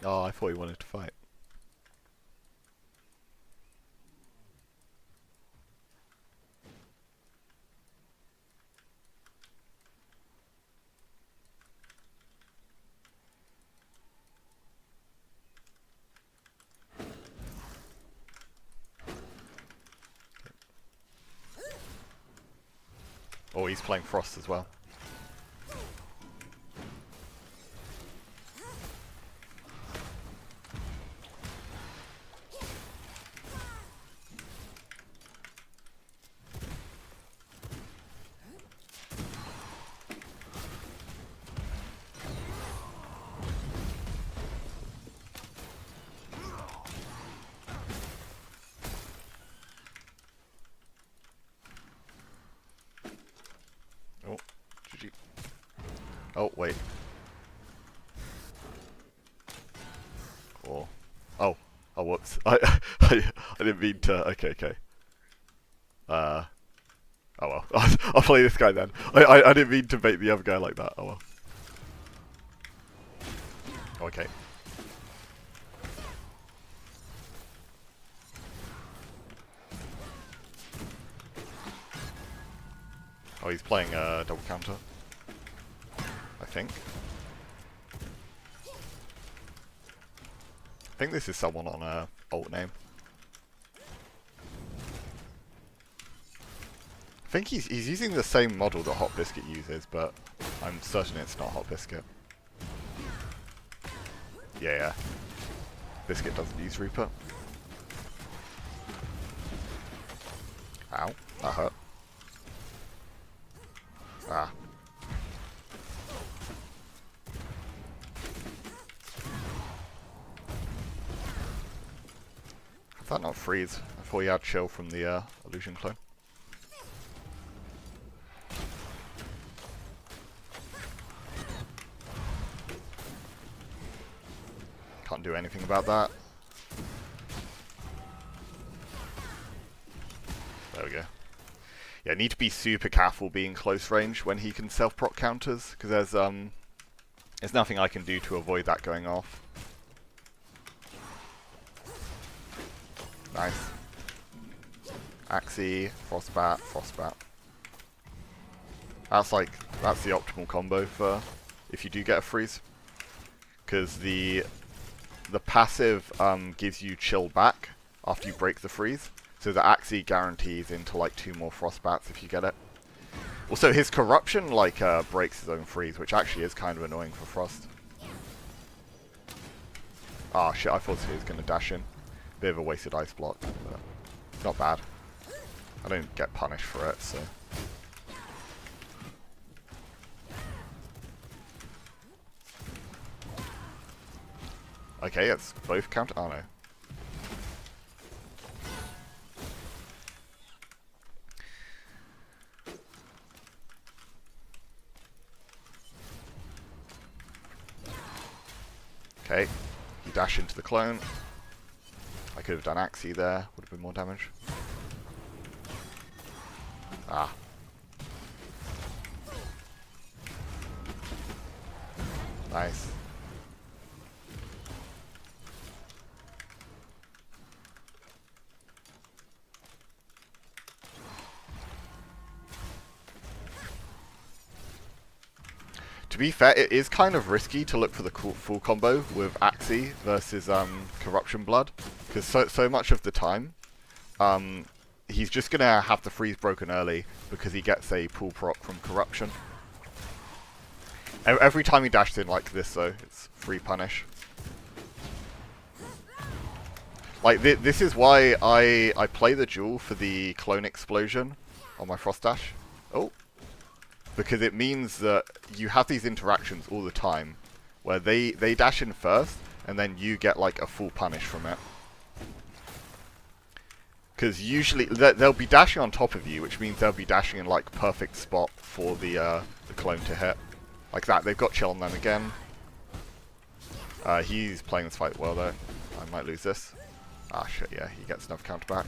Oh, I thought he wanted to fight. Oh, he's playing Frost as well. Oh, GG. Oh, wait. Oh. Oh. Oh, whoops. I didn't mean to. Okay, okay. Oh well. I'll play this guy then. I didn't mean to bait the other guy like that. Oh well. Okay. Oh, he's playing double counter. I think. I think this is someone on a alt name. I think he's using the same model that Hot Biscuit uses, but I'm certain it's not Hot Biscuit. Yeah. Biscuit doesn't use Reaper. Ow, that hurt. Ah. Did that not freeze? I thought he had chill from the illusion clone. Can't do anything about that. There we go. Yeah, need to be super careful being close range when he can self-proc counters, because there's nothing I can do to avoid that going off. Nice. Axie, Frostbat, Frostbat. That's the optimal combo for if you do get a freeze, because the passive gives you chill back after you break the freeze. So the Axie guarantees into like 2 more Frostbats if you get it. Also, his corruption breaks his own freeze, which actually is kind of annoying for Frost. Ah shit, I thought he was going to dash in. Bit of a wasted ice block, but not bad. I don't get punished for it, so. Okay, it's both counter. Oh no. Okay, you dash into the clone. I could have done Axie there, would have been more damage. Ah. Nice. To be fair, it is kind of risky to look for the full combo with Axie versus Corruption Blood, because so much of the time, he's just gonna have the freeze broken early because he gets a pull proc from Corruption. Every time he dashes in like this, though, it's free punish. Like this is why I play the duel for the clone explosion on my Frost Dash. Oh. Because it means that you have these interactions all the time where they dash in first and then you get like a full punish from it. Because usually they'll be dashing on top of you, which means they'll be dashing in like perfect spot for the clone to hit. Like that. They've got chill on them again. He's playing this fight well though. I might lose this. Ah shit, yeah, he gets another counter back.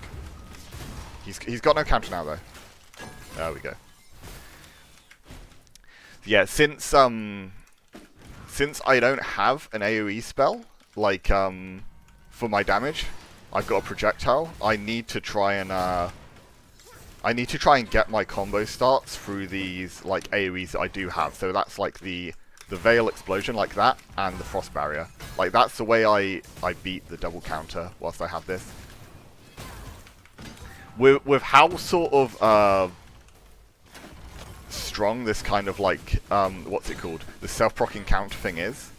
He's got no counter now though. There we go. Yeah, since I don't have an AoE spell, like, for my damage, I've got a projectile. I need to try and get my combo starts through these, like, AoEs that I do have. So that's, like, the Veil Explosion, like that, and the Frost Barrier. Like, that's the way I beat the double counter whilst I have this. With how sort of, strong this kind of, like, what's it called? The self-proccing counter thing is,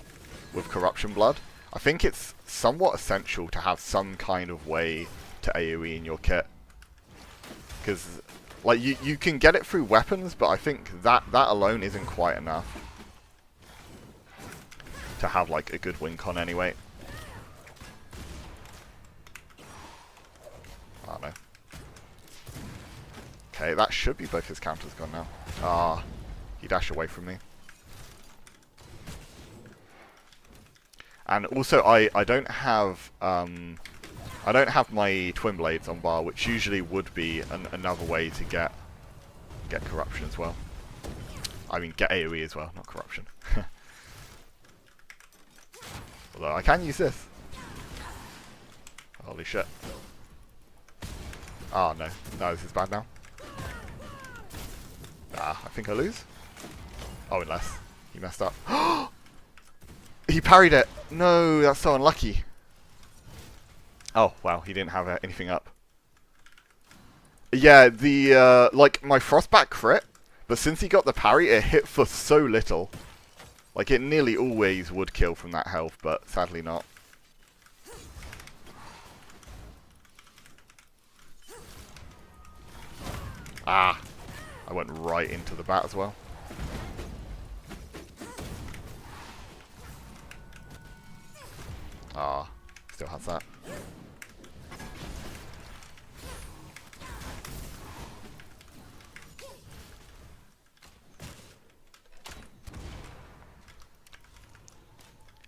with Corruption Blood, I think it's somewhat essential to have some kind of way to AoE in your kit. Because, like, you can get it through weapons, but I think that alone isn't quite enough to have, like, a good win con anyway. Oh, no. Okay, that should be both his counters gone now. Ah, he dashed away from me. And also, I don't have my Twin Blades on bar, which usually would be another way to get corruption as well. I mean, get AoE as well, not corruption. Although I can use this. Holy shit! Oh no, no, this is bad now. Ah, I think I lose. Oh, unless he messed up. He parried it! No, that's so unlucky. Oh, wow, he didn't have anything up. Yeah, the, like, my Frostback crit, but since he got the parry, it hit for so little. Like, it nearly always would kill from that health, but sadly not. Ah! I went right into the bat as well. Ah, still has that.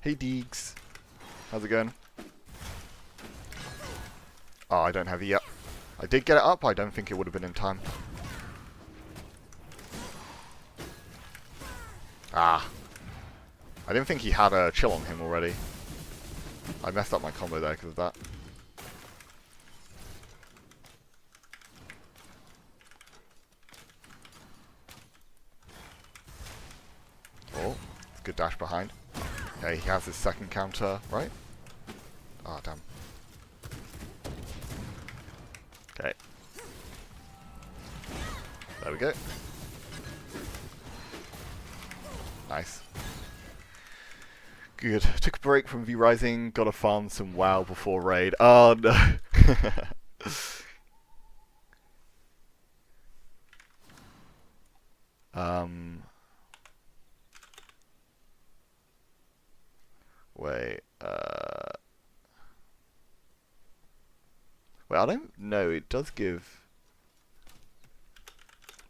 Hey Deegs, how's it going? Oh, I don't have it yet. I did get it up, I don't think it would have been in time. Ah. I didn't think he had a chill on him already. I messed up my combo there because of that. Oh, good dash behind. Okay, he has his second counter, right? Ah, damn. Okay. There we go. Nice. Good. Took a break from V Rising, gotta farm some WoW before raid. Oh no. Wait, I don't know, it does give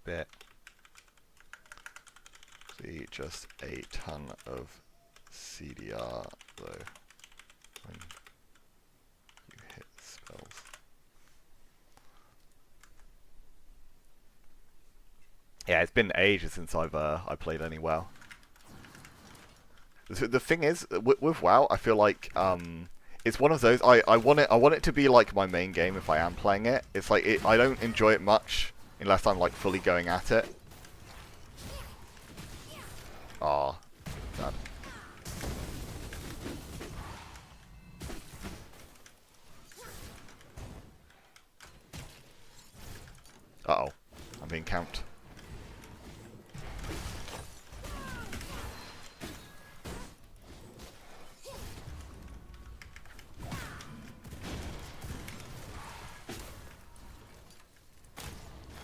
bit. See, just a ton of CDR though when you hit spells. Yeah, it's been ages since I played any WoW. The thing is, with WoW, I feel like it's one of those. I want it to be like my main game if I am playing it. It's like I don't enjoy it much unless I'm like fully going at it. Ah, sad. Uh-oh, I'm being camped.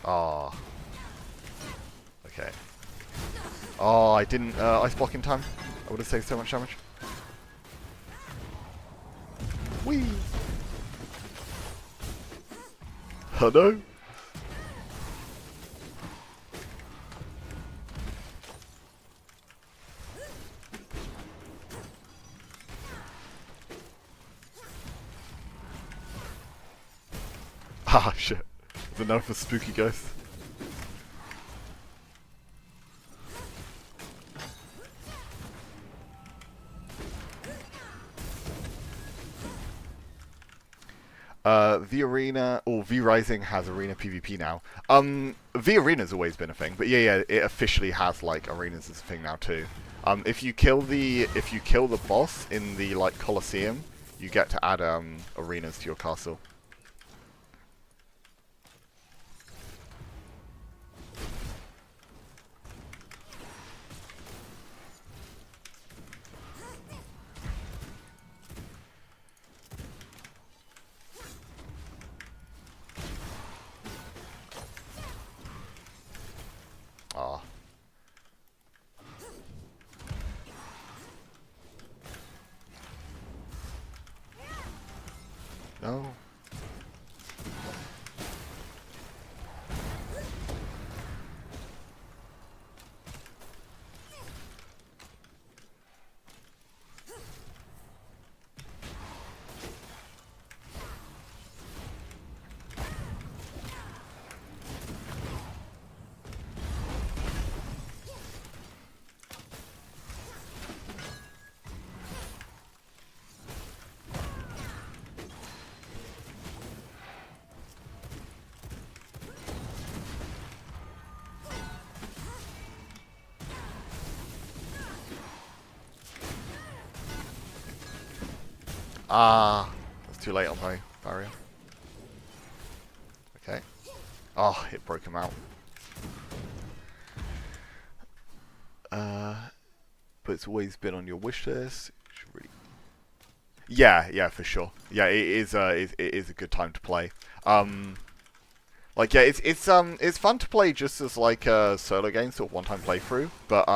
Oh. Okay. Oh, I didn't ice block in time. I would have saved so much damage. Whee! Oh no! Ah, shit. There's enough for spooky ghost. V Arena or V Rising has Arena PvP now. V Arena's always been a thing, but yeah, it officially has like arenas as a thing now too. If you kill the boss in the like Colosseum, you get to add arenas to your castle. Ah. No. Ah, it's too late on my barrier. Okay. Oh, it broke him out. But it's always been on your wish list. Really... Yeah, for sure. Yeah, it is a good time to play. Like yeah, it's fun to play just as like a solo game, sort of one-time playthrough. But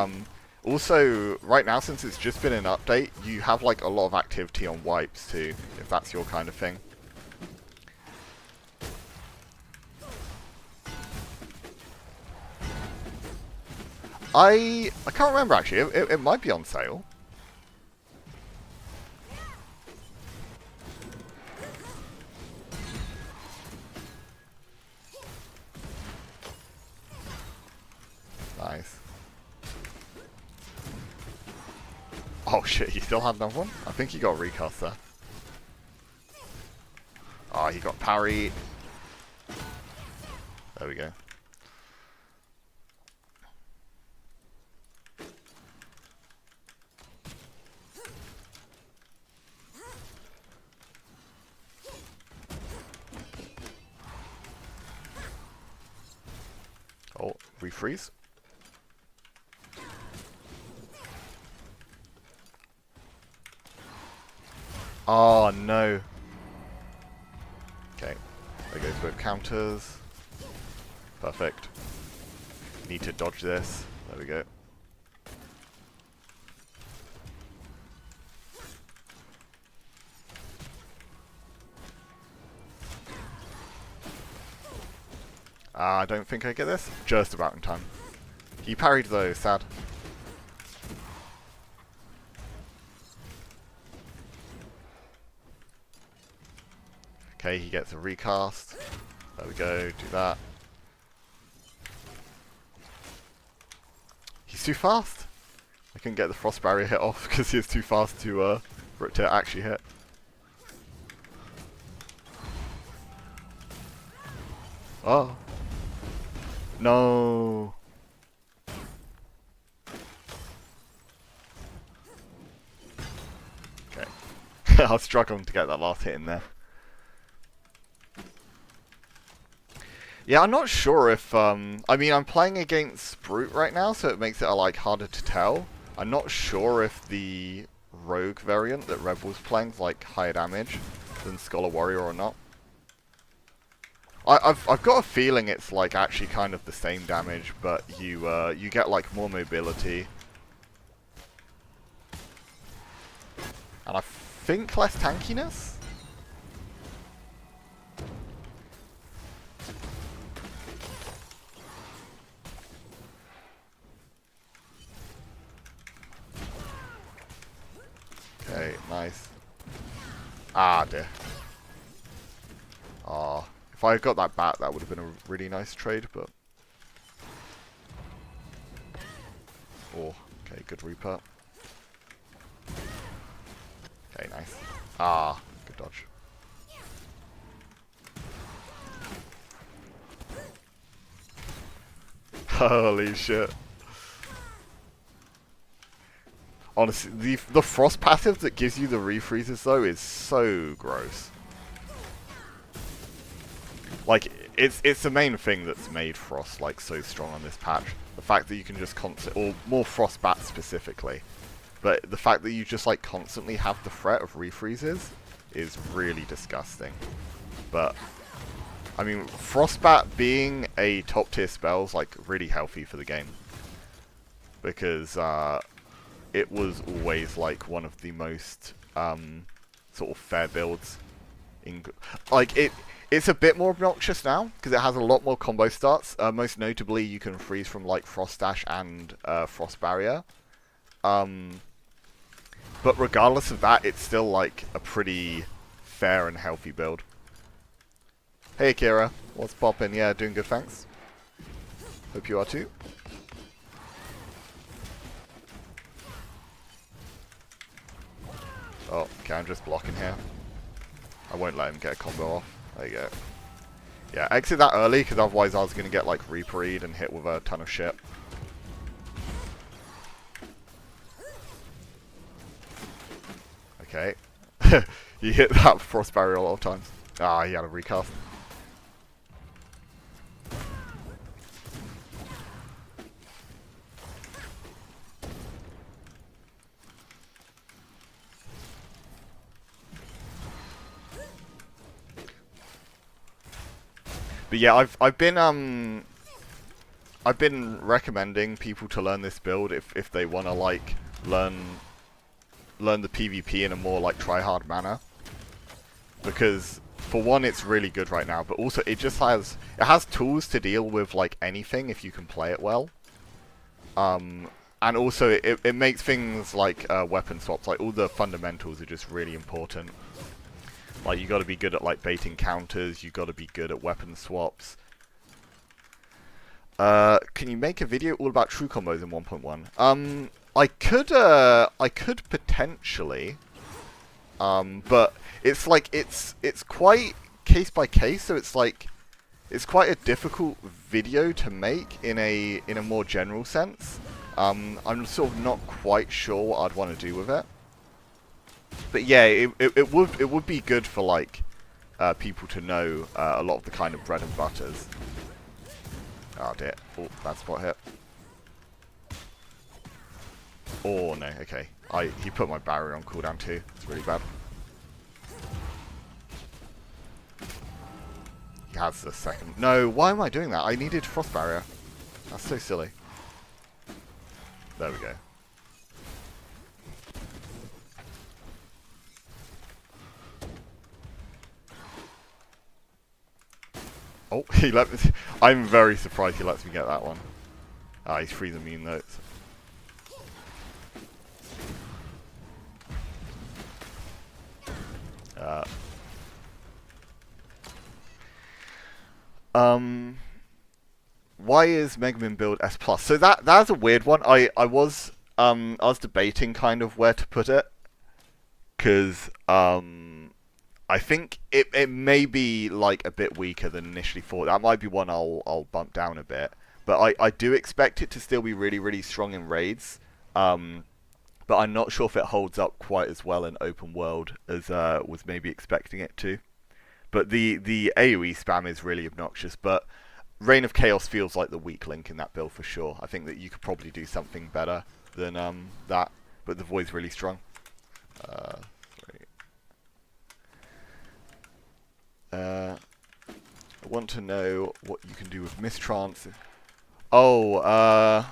also right now, since it's just been an update, you have like a lot of activity on wipes too, if that's your kind of thing. I can't remember actually. It might be on sale. Nice. Oh shit, he still had another one? I think he got a recast there. Oh, he got parry. There we go. Oh, refreeze. Oh no. Okay, there goes both counters. Perfect. Need to dodge this. There we go. I don't think I get this. Just about in time. He parried though, sad. Okay, he gets a recast. There we go, do that. He's too fast. I couldn't get the frost barrier hit off because he was too fast to for it to actually hit. Oh. No. Okay. I was struggling to get that last hit in there. Yeah, I'm not sure if, I mean, I'm playing against Brute right now, so it makes it, like, harder to tell. I'm not sure if the Rogue variant that Red was playing is, like, higher damage than Scholar Warrior or not. I've got a feeling it's, like, actually kind of the same damage, but you get, like, more mobility. And I think less tankiness? Okay, nice. Ah, dear. Ah, if I had got that bat, that would have been a really nice trade, but... Oh, okay, good Reaper. Okay, nice. Ah, good dodge. Holy shit. Honestly, the frost passive that gives you the refreezes though is so gross. Like, it's the main thing that's made frost like so strong on this patch. The fact that you can just or more frost bats specifically. But the fact that you just like constantly have the threat of refreezes is really disgusting. But I mean, Frostbat being a top tier spell is like really healthy for the game, because it was always like one of the most sort of fair builds. It's a bit more obnoxious now because it has a lot more combo starts. Most notably, you can freeze from like Frost Dash and Frost Barrier. But regardless of that, it's still like a pretty fair and healthy build. Hey Akira, what's poppin'? Yeah, doing good, thanks. Hope you are too. Oh, okay, I'm just blocking here. I won't let him get a combo off. There you go. Yeah, exit that early, because otherwise I was going to get like Reaper-ed and hit with a ton of shit. Okay. You hit that Frost Barrier a lot of times. Ah, he had a recast. But yeah, I've been recommending people to learn this build if they want to like learn the PvP in a more like try-hard manner, because for one it's really good right now, but also it has tools to deal with like anything if you can play it well. And also it makes things like weapon swaps, like all the fundamentals are just really important. Like, you got to be good at like baiting counters, you got to be good at weapon swaps. Can you make a video all about true combos in 1.1? I could potentially, but it's like it's quite case by case, so it's quite a difficult video to make in a more general sense. I'm sort of not quite sure what I'd want to do with it. But yeah, it would be good for like people to know a lot of the kind of bread and butters. Oh dear! Oh, bad spot hit. Oh no! Okay, he put my barrier on cooldown too. It's really bad. He has the second. No, why am I doing that? I needed frost barrier. That's so silly. There we go. Oh, he let me. I'm very surprised he lets me get that one. Ah, he's freeze immune though. Why is Megamin build S+? So that's a weird one. I was debating kind of where to put it, because I think it may be like a bit weaker than initially thought. That might be one I'll bump down a bit. But I do expect it to still be really, really strong in raids. But I'm not sure if it holds up quite as well in open world as was maybe expecting it to. But the AoE spam is really obnoxious. But Reign of Chaos feels like the weak link in that build for sure. I think that you could probably do something better than that. But the Void's really strong. I want to know what you can do with Mistrance. Oh,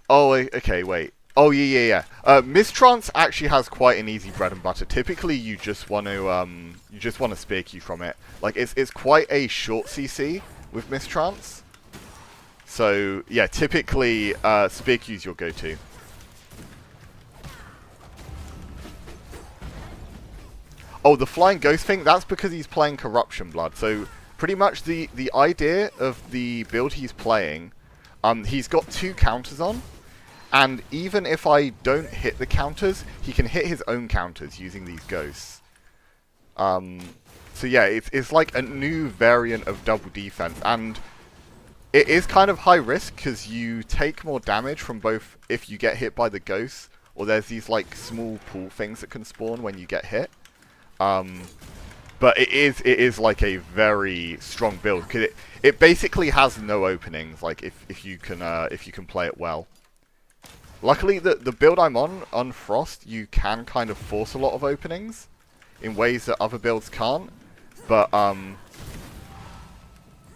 okay, wait. Oh, yeah. Mistrance actually has quite an easy bread and butter. Typically, you just want to spear Q from it. Like, it's quite a short CC with Mistrance. So, yeah, typically, spear Q is your go-to. Oh, the Flying Ghost thing, that's because he's playing Corruption Blood. So, pretty much the idea of the build he's playing, he's got 2 counters on, and even if I don't hit the counters, he can hit his own counters using these ghosts. So yeah, it's like a new variant of double defense, and It is kind of high risk because you take more damage from both if you get hit by the ghosts, or there's these like small pool things that can spawn when you get hit. But it is like a very strong build because it basically has no openings. Like if you can play it well. Luckily, the build I'm on Frost, you can kind of force a lot of openings in ways that other builds can't. But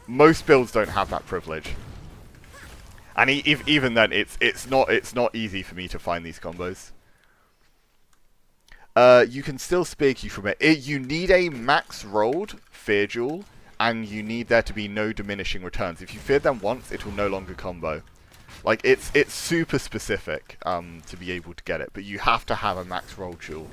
most builds don't have that privilege, and even then, it's not easy for me to find these combos. You can still spear queue from it. You need a max rolled fear jewel, and you need there to be no diminishing returns. If you fear them once, it will no longer combo. Like it's super specific to be able to get it, but you have to have a max roll jewel.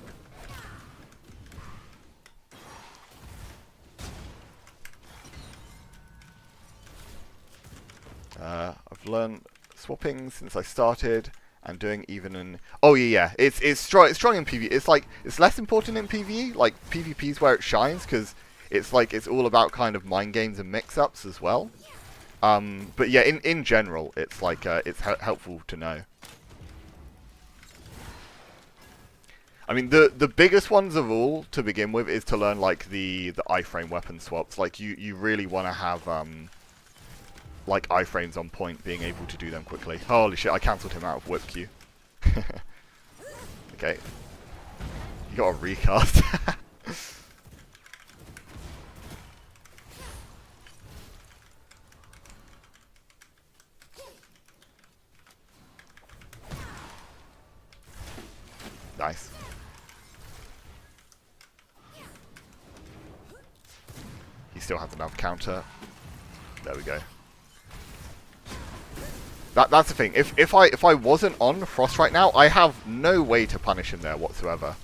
I've learned swapping since I started, and doing even in... Oh yeah, it's strong in PvE. It's less important in PvE. Like PvP is where it shines because it's all about kind of mind games and mix-ups as well. But yeah, in general, it's like it's helpful to know. I mean, the biggest ones of all to begin with is to learn like the iframe weapon swaps. Like you really want to have like iframes on point, being able to do them quickly. Holy shit! I cancelled him out of whip queue. Okay, you got a recast. Nice. He still has enough counter. There we go. That's the thing. If I wasn't on Frost right now, I have no way to punish him there whatsoever.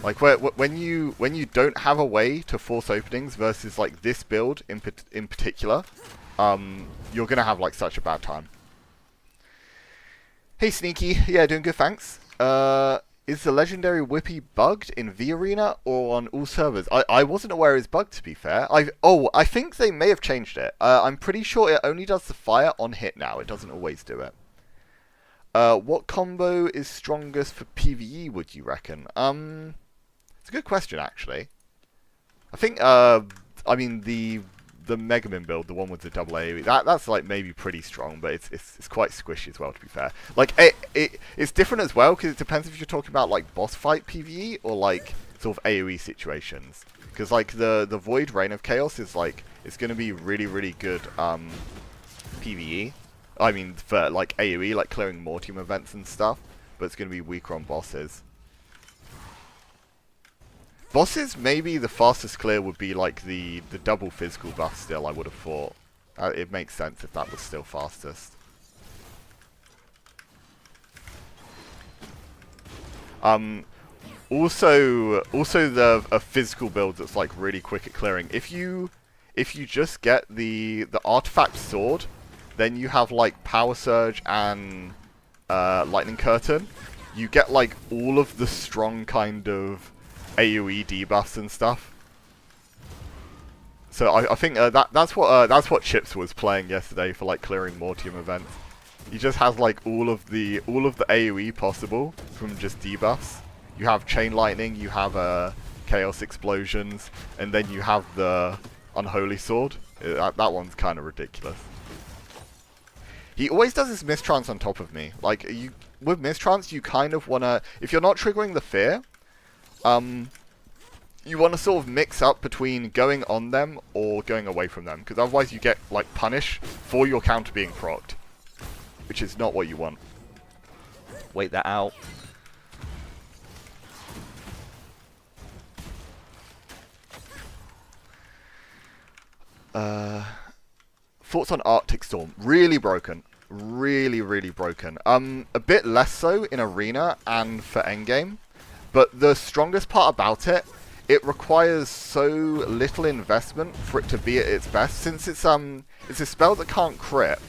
Like when you don't have a way to force openings versus like this build in particular, you're gonna have like such a bad time. Hey Sneaky, yeah, doing good, thanks. Is the legendary Whippy bugged in V Arena or on all servers? I wasn't aware it was bugged, to be fair. I think they may have changed it. I'm pretty sure it only does the fire on hit now. It doesn't always do it. What combo is strongest for PvE, would you reckon? It's a good question, actually. I think, I mean, the Mega Man build, the one with the double AoE, that's like maybe pretty strong, but it's quite squishy as well, to be fair. Like it's different as well because it depends if you're talking about like boss fight PvE or like sort of AoE situations. Because like the Void Reign of Chaos is like it's going to be really good PvE. I mean for like AoE, like clearing Mortium events and stuff, but it's going to be weaker on bosses. Bosses, maybe the fastest clear would be like the double physical buff still, I would have thought. It makes sense if that was still fastest. Also a physical build that's like really quick at clearing. If you just get the artifact sword, then you have like power surge and lightning curtain. You get like all of the strong kind of AoE debuffs and stuff. So I think that's what Chips was playing yesterday for like clearing Mortium events. He just has like all of the AoE possible from just debuffs. You have chain lightning, you have chaos explosions, and then you have the unholy sword. That one's kind of ridiculous. He always does his mistrance on top of me. Like with mistrance, you kind of wanna, if you're not triggering the fear, you want to sort of mix up between going on them or going away from them, because otherwise you get like punish for your counter being procced, which is not what you want. Wait that out. Thoughts on Arctic Storm? Really broken. Really broken. A bit less so in Arena and for endgame. But the strongest part about it, it requires so little investment for it to be at its best. Since it's a spell that can't crit,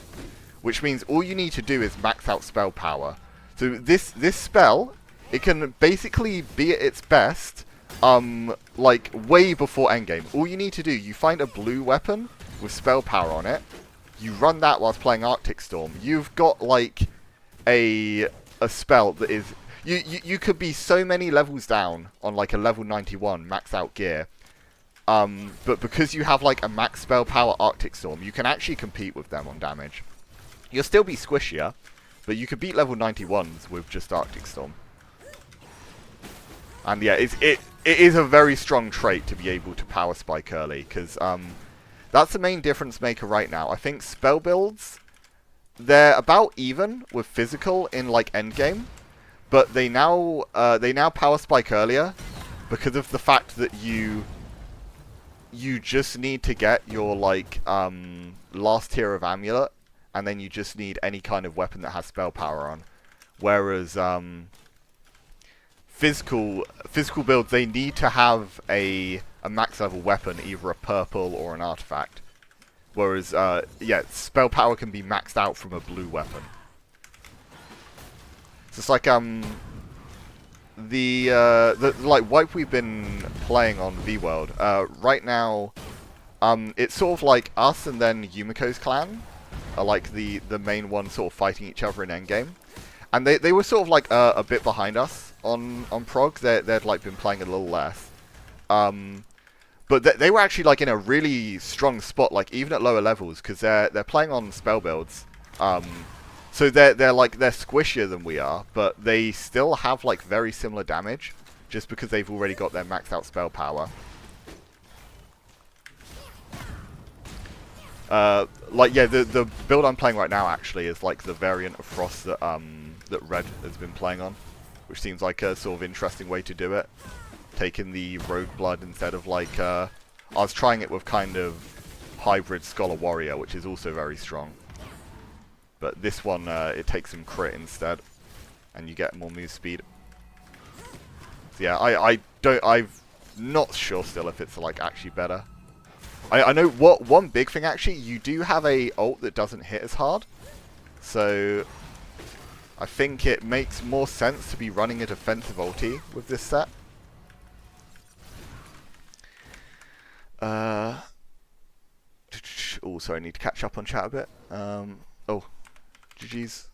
which means all you need to do is max out spell power. So this spell, it can basically be at its best, like way before endgame. All you need to do, you find a blue weapon with spell power on it, you run that whilst playing Arctic Storm, you've got like a spell that is you could be so many levels down on like a level 91 max out gear, but because you have like a max spell power Arctic Storm, you can actually compete with them on damage. You'll still be squishier, but you could beat level 91s with just Arctic Storm. And yeah, it is a very strong trait to be able to power spike early, because that's the main difference maker right now. I think spell builds, they're about even with physical in like endgame, but they now power spike earlier because of the fact that you just need to get your like last tier of amulet, and then you just need any kind of weapon that has spell power on. Whereas physical builds, they need to have a max level weapon, either a purple or an artifact. Whereas yeah, spell power can be maxed out from a blue weapon. So it's like the like wipe we've been playing on VWorld right now. It's sort of like us and then Yumiko's clan are like the main ones sort of fighting each other in endgame, and they were sort of like a bit behind us on prog. They'd like been playing a little less, but they were actually like in a really strong spot, like even at lower levels, because they're playing on spell builds. So they're squishier than we are, but they still have like very similar damage, just because they've already got their maxed out spell power. Like yeah, the build I'm playing right now actually is like the variant of Frost that that Red has been playing on, which seems like a sort of interesting way to do it. Taking the Rogue Blood instead of like I was trying it with kind of hybrid Scholar Warrior, which is also very strong. But this one, it takes some crit instead, and you get more move speed. So yeah, I'm not sure still if it's like actually better. I know one big thing actually, you do have a ult that doesn't hit as hard, so I think it makes more sense to be running a defensive ulti with this set. Also, I need to catch up on chat a bit. Oh. GG's.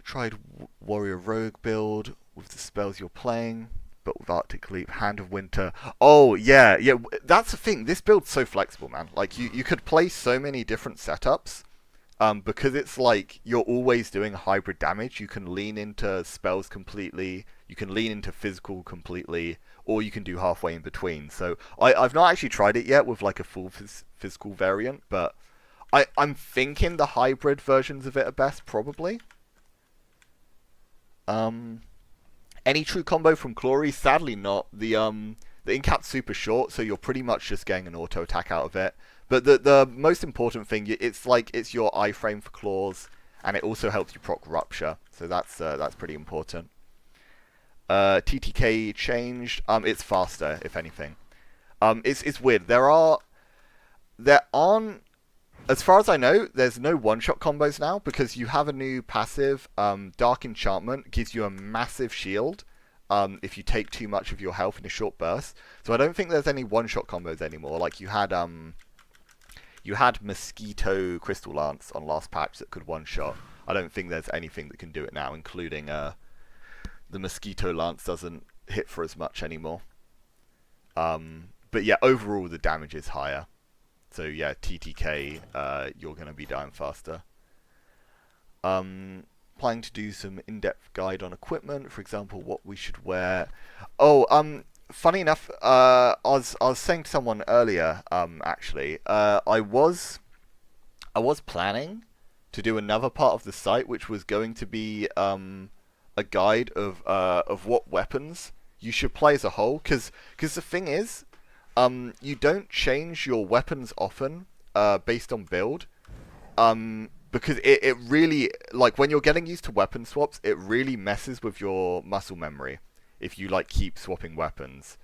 Tried Warrior Rogue build with the spells you're playing, but with Arctic Leap, Hand of Winter. Oh, yeah, that's the thing. This build's so flexible, man. Like, you could play so many different setups, because it's like you're always doing hybrid damage. You can lean into spells completely, you can lean into physical completely, or you can do halfway in between. So I've not actually tried it yet with like a full physical variant, but I'm thinking the hybrid versions of it are best, probably. Any true combo from Clory? Sadly not. The incap's super short, so you're pretty much just getting an auto attack out of it. But the most important thing, it's your iframe for claws, and it also helps you proc Rupture. So that's pretty important. TTK changed. It's faster, if anything. It's weird. There aren't, as far as I know, there's no one-shot combos now, because you have a new passive. Dark Enchantment gives you a massive shield if you take too much of your health in a short burst. So I don't think there's any one-shot combos anymore. Like you had Mosquito Crystal Lance on last patch that could one-shot. I don't think there's anything that can do it now, including the Mosquito Lance doesn't hit for as much anymore. But yeah, overall the damage is higher. So yeah, TTK, you're going to be dying faster. Planning to do some in-depth guide on equipment, for example, what we should wear. Oh, funny enough, I was saying to someone earlier, actually, I was planning to do another part of the site, which was going to be a guide of what weapons you should play as a whole, because the thing is, you don't change your weapons often based on build, because it really, like when you're getting used to weapon swaps, it really messes with your muscle memory if you like keep swapping weapons.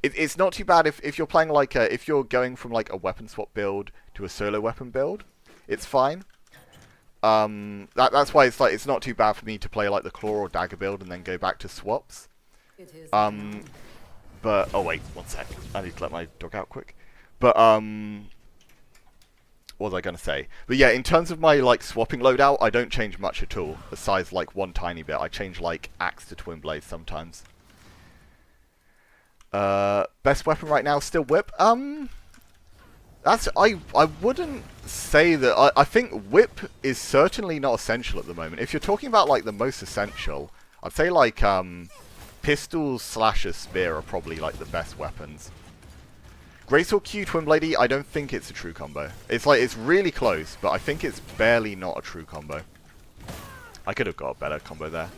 It's not too bad if you're playing like if you're going from like a weapon swap build to a solo weapon build, it's fine. That's why it's not too bad for me to play like the claw or dagger build and then go back to swaps. But oh wait, one sec. I need to let my dog out quick. But what was I gonna say? But yeah, in terms of my like swapping loadout, I don't change much at all. Besides like one tiny bit. I change like axe to twin blade sometimes. Best weapon right now still whip. That's I wouldn't say that. I think whip is certainly not essential at the moment. If you're talking about like the most essential, I'd say like pistols slash a spear are probably like the best weapons. Greatsword Q Twin Bladey, I don't think it's a true combo. It's like it's really close, but I think it's barely not a true combo. I could have got a better combo there.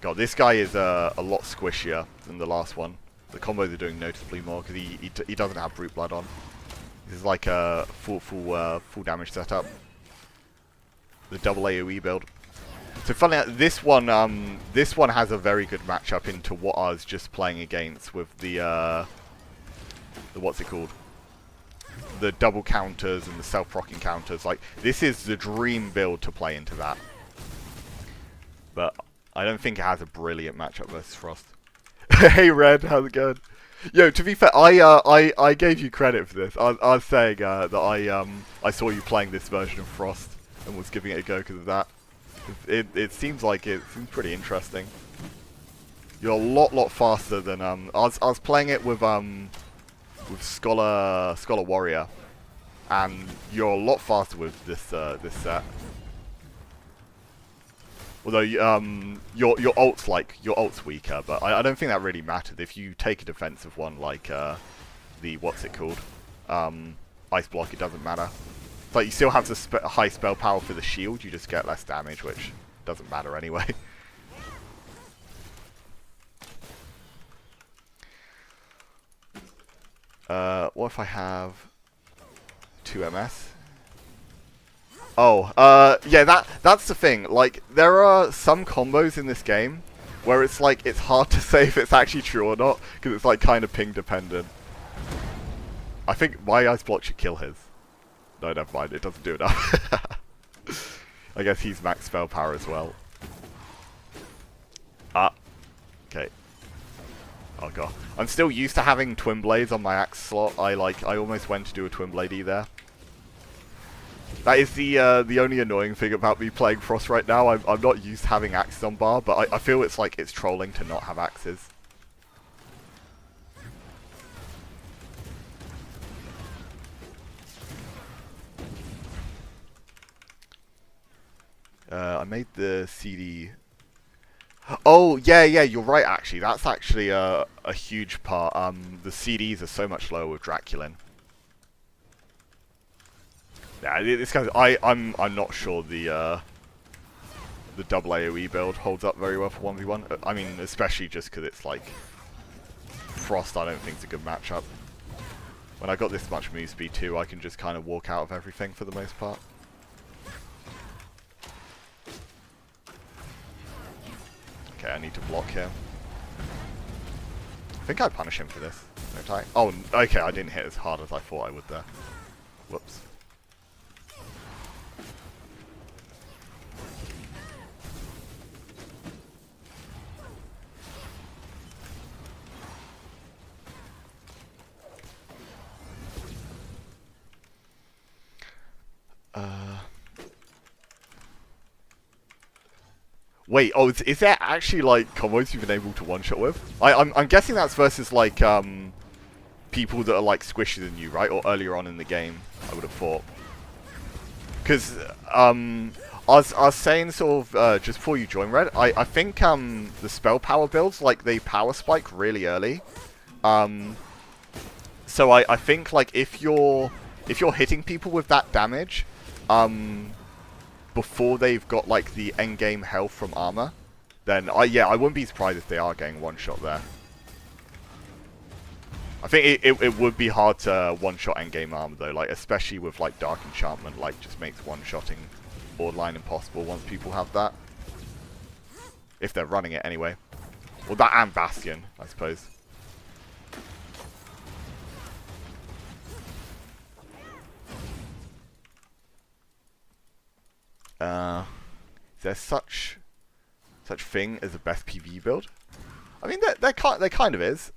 God, this guy is a lot squishier than the last one. The combos are doing noticeably more because he doesn't have Brute Blood on. This is like a full damage setup. The double AoE build. So funny, this one has a very good matchup into what I was just playing against with the what's it called? The double counters and the self-proccing counters. Like this is the dream build to play into that. But I don't think it has a brilliant matchup versus Frost. Hey Red, how's it going? Yo, to be fair, I gave you credit for this. I was saying that I saw you playing this version of Frost and was giving it a go because of that. It seems like it seems pretty interesting. You're a lot faster than I was playing it with Scholar Warrior, and you're a lot faster with this this set. Although your ult's weaker, but I don't think that really matters if you take a defensive one like the what's it called, ice block. It doesn't matter. But you still have the high spell power for the shield. You just get less damage, which doesn't matter anyway. What if I have 2 MS? Oh, yeah, that's the thing. Like, there are some combos in this game where it's like, it's hard to say if it's actually true or not, because it's like kind of ping dependent. I think my ice block should kill his. No, never mind, it doesn't do enough. I guess he's max spell power as well. Ah, okay. Oh god. I'm still used to having twin blades on my axe slot. I almost went to do a twin bladey there. That is the only annoying thing about me playing Frost right now. I'm not used to having axes on bar, but I feel it's like it's trolling to not have axes. I made the CD. Oh yeah, you're right. Actually, that's actually a huge part. The CDs are so much lower with Draculin. Yeah, this guy's. I'm not sure the double AoE build holds up very well for 1v1. I mean, especially just because it's like Frost. I don't think it's a good matchup. When I got this much move speed too, I can just kind of walk out of everything for the most part. Okay, I need to block him. I think I punish him for this, don't I? Oh, okay, I didn't hit as hard as I thought I would there. Whoops. Wait, oh, is there actually, like, combos you've been able to one-shot with? I'm guessing that's versus, like, people that are, like, squishier than you, right? Or earlier on in the game, I would have thought. Because, I was saying, sort of, just before you join Red, I think, the spell power builds, like, they power spike really early. So I think, like, if you're hitting people with that damage, before they've got like the endgame health from armor, then yeah, I wouldn't be surprised if they are getting one shot there. I think it would be hard to one shot endgame armor though, like especially with like Dark Enchantment, like just makes one shotting borderline impossible once people have that. If they're running it anyway. Well, that and Bastion, I suppose. Is there such thing as a best PvE build? I mean, there kind of is.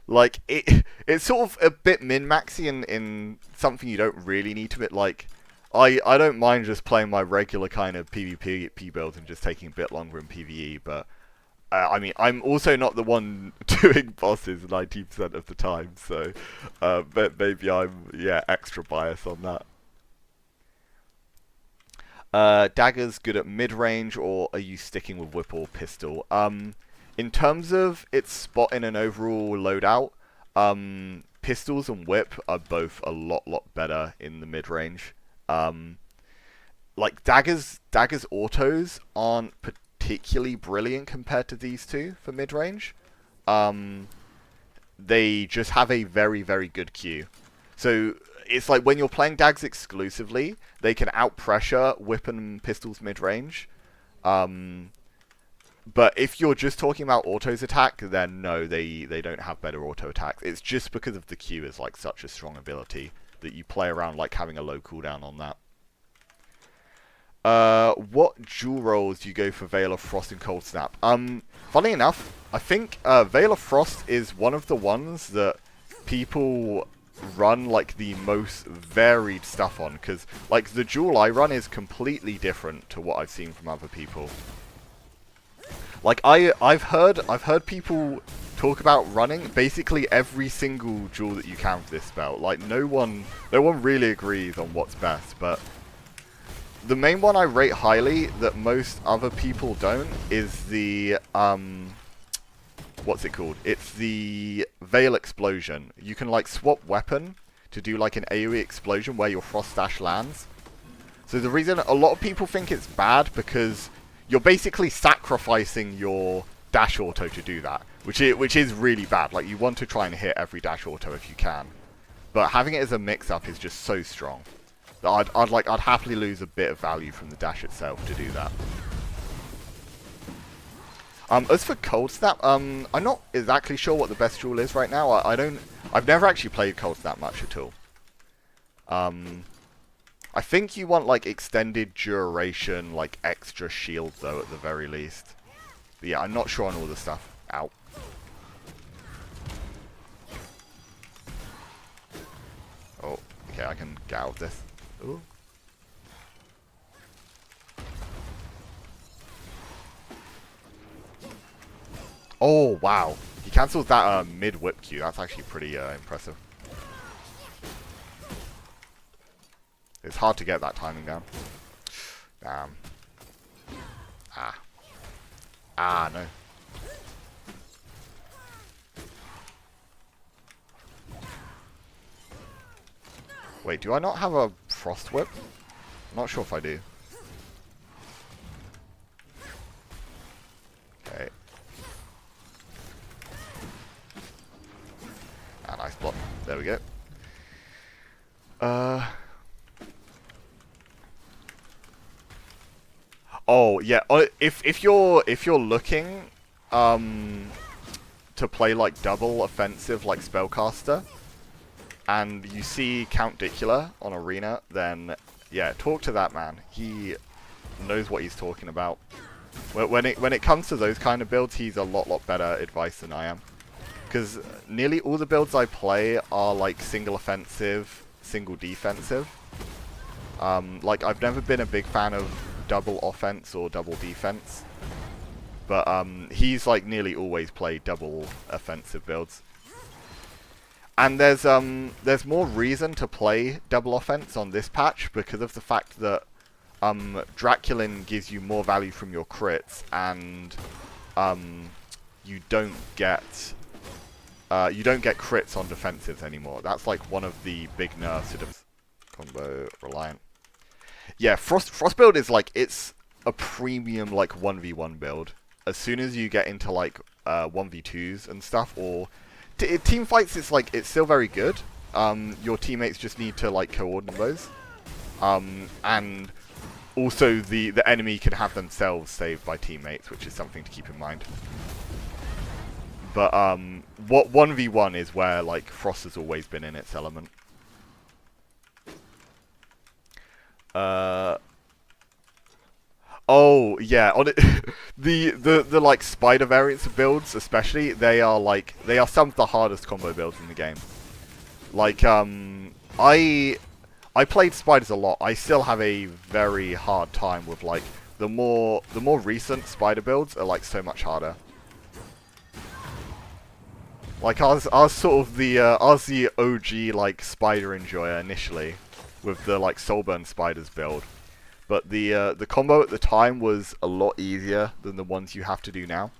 Like it's sort of a bit min-maxy in something you don't really need to bit. Like, I don't mind just playing my regular kind of PvP build and just taking a bit longer in PvE, but I mean, I'm also not the one doing bosses 90% of the time, so but maybe I'm extra biased on that. Dagger's good at mid-range, or are you sticking with whip or pistol? In terms of its spot in an overall loadout, pistols and whip are both a lot better in the mid-range. Like Dagger's autos aren't particularly brilliant compared to these two for mid-range. They just have a very good Q. So it's like when you're playing Dags exclusively, they can out-pressure whip and pistols mid-range. But if you're just talking about autos attack, then no, they don't have better auto attacks. It's just because of the Q is like such a strong ability that you play around like having a low cooldown on that. What dual rolls do you go for Veil of Frost and Cold Snap? Funny enough, I think Veil of Frost is one of the ones that people run like the most varied stuff on, because like the dual I run is completely different to what I've seen from other people. Like I've heard people talk about running basically every single duel that you can for this spell. Like no one really agrees on what's best, but the main one I rate highly that most other people don't is the what's it called? It's the Veil Explosion. You can like swap weapon to do like an AoE explosion where your Frost Dash lands. So the reason a lot of people think it's bad because you're basically sacrificing your dash auto to do that, which is really bad. Like you want to try and hit every dash auto if you can, but having it as a mix-up is just so strong that I'd happily lose a bit of value from the dash itself to do that. As for Cold Snap, I'm not exactly sure what the best duel is right now. I've never actually played Cold Snap much at all. I think you want like extended duration, like extra shield though at the very least. But yeah, I'm not sure on all the stuff. Ow. Oh, okay, I can get out of this. Ooh. Oh, wow. He cancels that mid-whip Q. That's actually pretty impressive. It's hard to get that timing down. Damn. Ah. Ah, no. Wait, do I not have a Frost Whip? I'm not sure if I do. Okay. Ah, nice block. There we go. Oh yeah. If you're looking to play like double offensive like spellcaster, and you see Count Dicula on Arena, then yeah, talk to that man. He knows what he's talking about. When it comes to those kind of builds, he's a lot better advice than I am. Because nearly all the builds I play are like single offensive, single defensive. Like I've never been a big fan of double offense or double defense, but he's like nearly always played double offensive builds. And there's more reason to play double offense on this patch because of the fact that Draculin gives you more value from your crits, and you don't get crits on defensives anymore. That's like one of the big nerfs to combo reliant. Yeah, Frost build is like, it's a premium like 1v1 build. As soon as you get into like 1v2s and stuff, or team fights, it's still very good. Your teammates just need to like coordinate those. And also the enemy can have themselves saved by teammates, which is something to keep in mind. But what 1v1 is where like Frost has always been in its element. Oh yeah, on it, the like spider variants of builds, especially, they are some of the hardest combo builds in the game. Like I played spiders a lot. I still have a very hard time with like the more recent spider builds are like so much harder. Like I was sort of I was the OG like spider enjoyer initially with the like Soulburn spiders build. But the combo at the time was a lot easier than the ones you have to do now.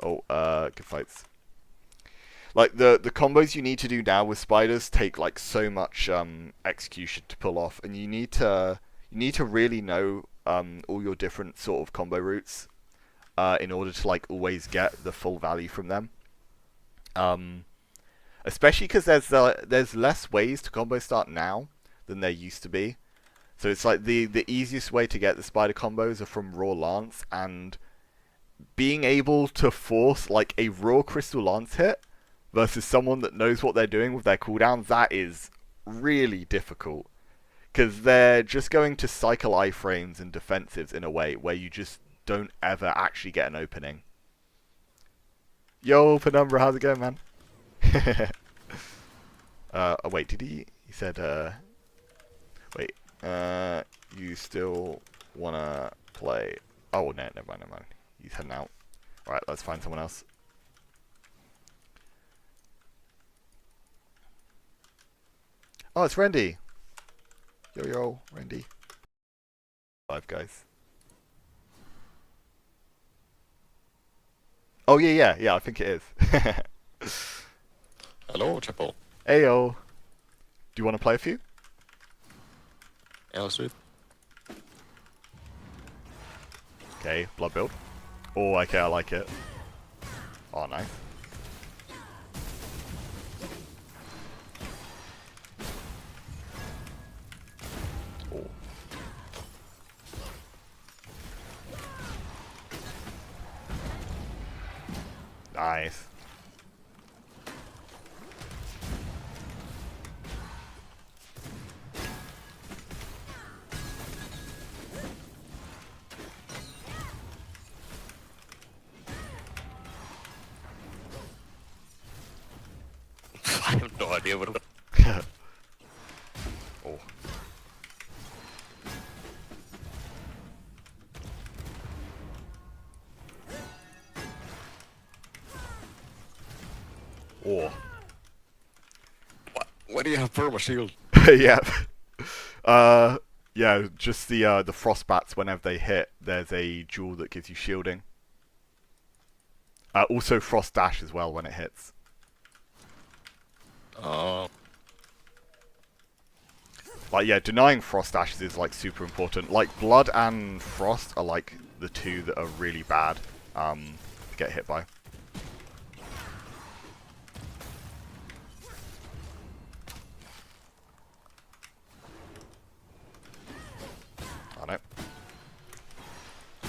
Oh, good fights. Like the combos you need to do now with spiders take like so much execution to pull off, and you need to really know all your different sort of combo routes in order to like always get the full value from them. Especially because there's less ways to combo start now than there used to be. So it's like the easiest way to get the spider combos are from raw lance, and being able to force like a raw crystal lance hit versus someone that knows what they're doing with their cooldowns, that is really difficult. Because they're just going to cycle iframes and defensives in a way where you just don't ever actually get an opening. Yo, Penumbra, how's it going, man? Oh, wait, did he said, wait, you still wanna play? Oh, no, never mind, never mind. He's heading out. Alright, let's find someone else. Oh, it's Randy. Yo, yo, Randy. Live, guys. Oh, yeah, I think it is. Hello, Triple. Ayo. Do you want to play a few? Yeah, let's do it. Okay, blood build. Oh, okay, I like it. Oh, nice. Oh. Nice. I have no idea what. Oh. Oh. What do you have perma shield? Yeah. Yeah, just the frost bats, whenever they hit, there's a jewel that gives you shielding. Also frost dash as well when it hits. Like, yeah, denying frost dashes is like super important. Like, blood and frost are like the two that are really bad to get hit by. I know.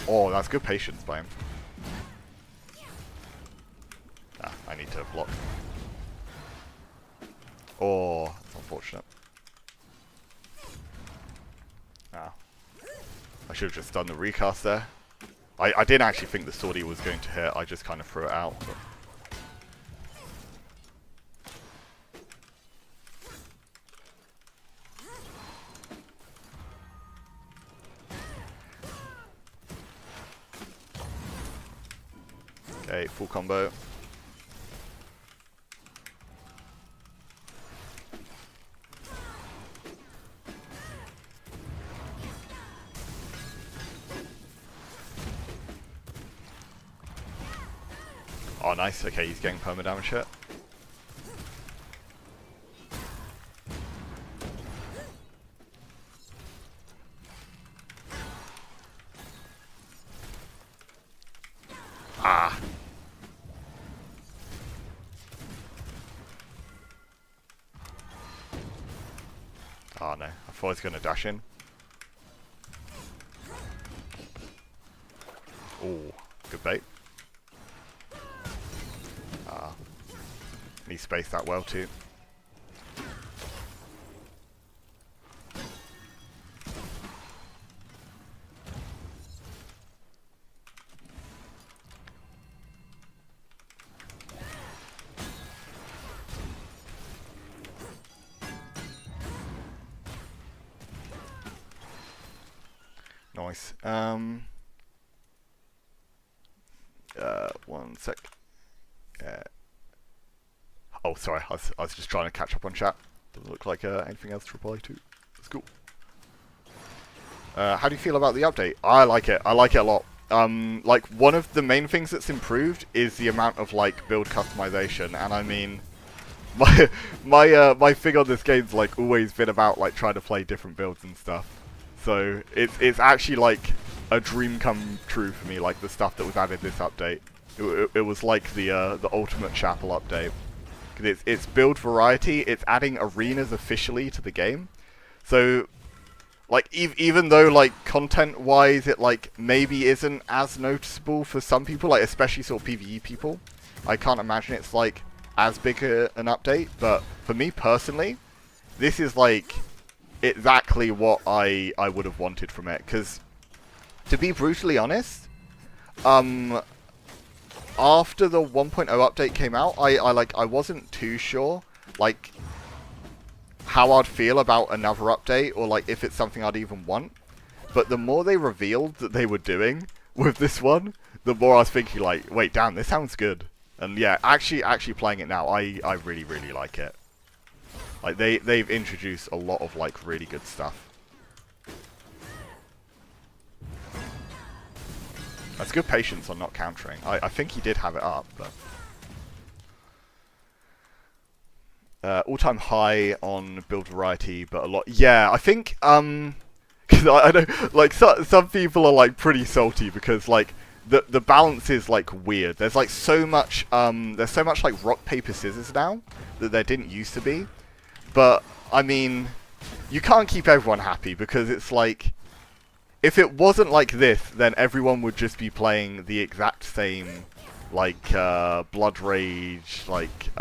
Oh, that's good patience by him. Ah, I need to block. Oh, that's unfortunate. Ah. I should have just done the recast there. I didn't actually think the Swordy was going to hit, I just kind of threw it out. But... Okay, full combo. Oh, nice. Okay, he's getting perma damage hit. Ah. Oh no, I thought I was going to dash in. Oh, good bait. Ah. And he spaced that well too. Nice. 1 sec. Oh, sorry. I was just trying to catch up on chat. Doesn't look like anything else to reply to. That's cool. How do you feel about the update? I like it. I like it a lot. Like, one of the main things that's improved is the amount of, like, build customization. And I mean, my thing on this game's, like, always been about, like, trying to play different builds and stuff. So, it's actually, like, a dream come true for me, like, the stuff that was added this update. It was like the Ultimate Chapel update. It's build variety, it's adding arenas officially to the game. So, like, even though, like, content-wise, it, like, maybe isn't as noticeable for some people, like, especially sort of PvE people. I can't imagine it's, like, as big an update, but for me personally, this is, like, exactly what I would have wanted from it. Because, to be brutally honest, after the 1.0 update came out, I wasn't too sure, like, how I'd feel about another update, or like if it's something I'd even want. But the more they revealed that they were doing with this one, the more I was thinking like, wait, damn, this sounds good. And yeah, actually playing it now, I really, really like it. Like they've introduced a lot of like really good stuff. That's good patience on not countering. I think he did have it up, but all-time high on build variety, but a lot. Yeah, I think because I know like some people are like pretty salty because like the balance is like weird. There's like so much like rock paper scissors now that there didn't used to be. But I mean, you can't keep everyone happy because it's like, if it wasn't like this, then everyone would just be playing the exact same like Blood Rage, like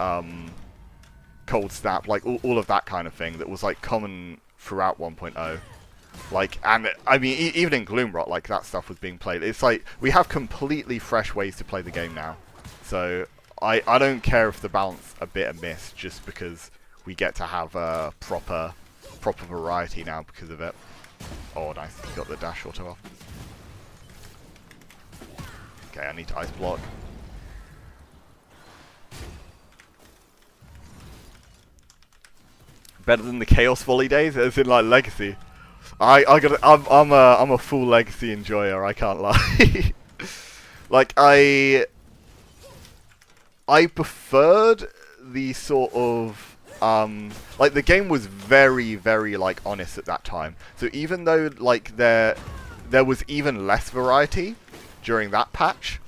Cold Snap, like all of that kind of thing that was like common throughout 1.0. Like, and I mean, even in Gloomrot, like that stuff was being played. It's like we have completely fresh ways to play the game now. So I don't care if the balance a bit amiss, just because we get to have a proper variety now because of it. Oh, nice! Got the dash auto off. Okay, I need to ice block. Better than the Chaos Volley days, as in like Legacy. I'm a full Legacy enjoyer. I can't lie. Like I preferred the sort of like the game was very, very like honest at that time. So even though like there was even less variety during that patch,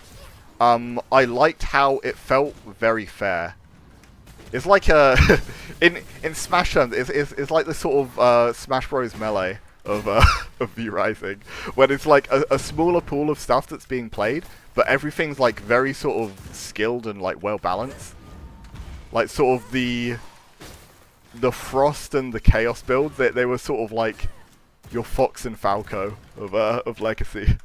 I liked how it felt very fair. It's like a in Smash terms, it's like the sort of Smash Bros Melee of of V Rising, when it's like a smaller pool of stuff that's being played, but everything's like very sort of skilled and like well balanced. Like sort of the Frost and the Chaos builds, they were sort of like your Fox and Falco of Legacy.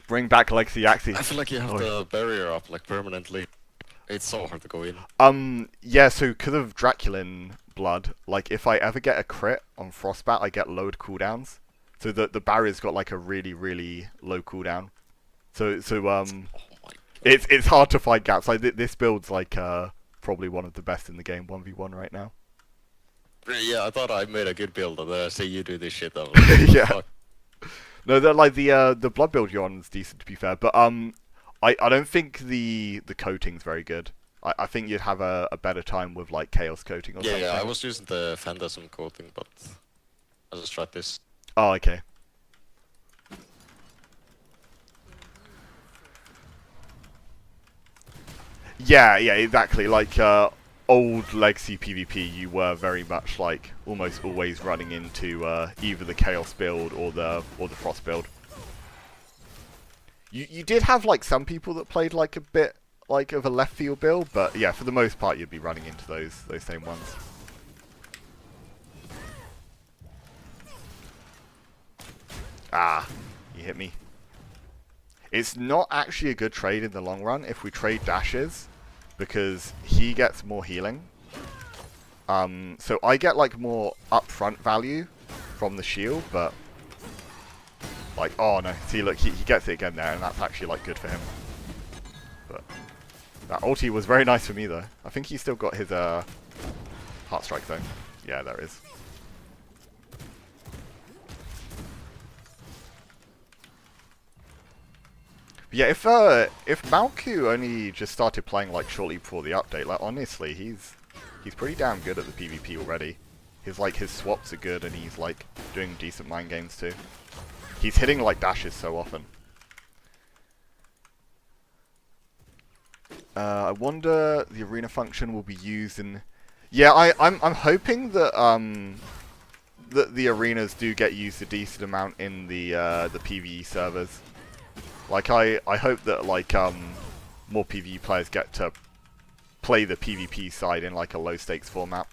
Bring back Legacy Axie. I feel like you have the barrier up like permanently. It's so hard to go in. Yeah, so because of Draculin blood, like if I ever get a crit on Frostbat, I get lowered cooldowns. So the barrier's got like a really, really low cooldown. So it's hard to find gaps. Like this build's like probably one of the best in the game, 1v1 right now. Yeah, I thought I made a good build, and then I see you do this shit. Like, yeah. fuck. No, like the blood build you're on is decent, to be fair, but I don't think the coating's very good. I think you'd have a better time with like chaos coating or something. Yeah, I was using the Phantasm coating, but I just tried this. Oh, okay. Yeah, exactly. Like old Legacy PvP, you were very much like almost always running into either the Chaos build or the Frost build. You did have like some people that played like a bit like of a left field build, but yeah, for the most part you'd be running into those same ones. Ah, you hit me. It's not actually a good trade in the long run if we trade dashes, because he gets more healing. So I get like more upfront value from the shield, but like, oh no, see look, he gets it again there, and that's actually like good for him. But that ulti was very nice for me though. I think he's still got his heart strike though. Yeah, there it is. But yeah, if Malku only just started playing like shortly before the update, like honestly, he's pretty damn good at the PvP already. His swaps are good, and he's like doing decent mind games too. He's hitting like dashes so often. I wonder the arena function will be used in. Yeah, I'm hoping that that the arenas do get used a decent amount in the PvE servers. Like I hope that like more PvE players get to play the PvP side in like a low stakes format.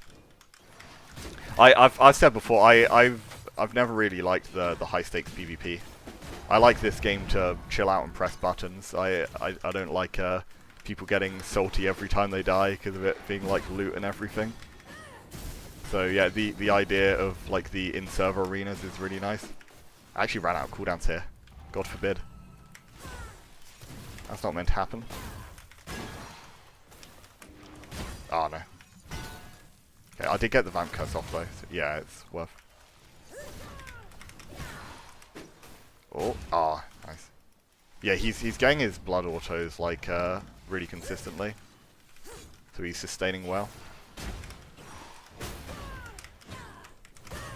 I've said before I've never really liked the high stakes PvP. I like this game to chill out and press buttons. I don't like people getting salty every time they die because of it being like loot and everything. So yeah, the idea of like the in-server arenas is really nice. I actually ran out of cooldowns here. God forbid. That's not meant to happen. Oh no. Okay, I did get the vamp curse off though. So yeah, it's worth. Oh, nice. Yeah, he's getting his blood autos like really consistently, so he's sustaining well.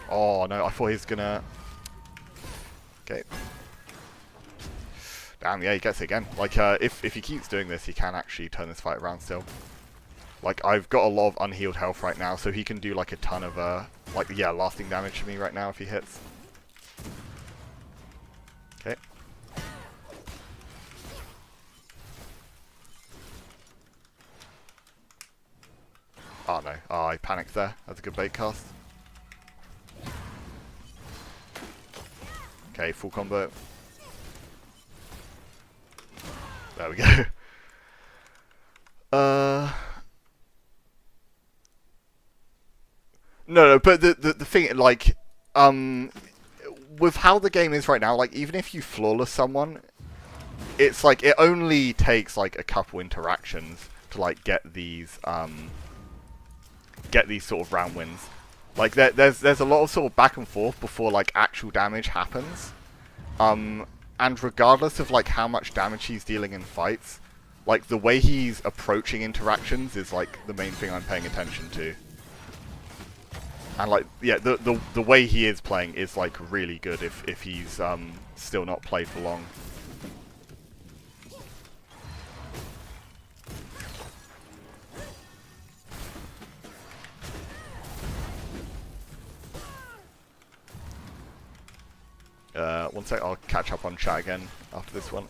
Oh no, I thought he was gonna. Okay. Damn, yeah, he gets it again. Like, if he keeps doing this, he can actually turn this fight around still. Like, I've got a lot of unhealed health right now, so he can do like a ton of like, yeah, lasting damage to me right now if he hits. Okay. Oh no, oh, I panicked there. That's a good bait cast. Okay, full combo. There we go. No, but the thing, like, with how the game is right now, like, even if you flawless someone, it's like, it only takes, like, a couple interactions to, like, get these sort of round wins. Like, there's a lot of sort of back and forth before, like, actual damage happens. And regardless of, like, how much damage he's dealing in fights, like, the way he's approaching interactions is, like, the main thing I'm paying attention to. And, like, yeah, the way he is playing is, like, really good if he's still not played for long. One sec, I'll catch up on chat again after this one.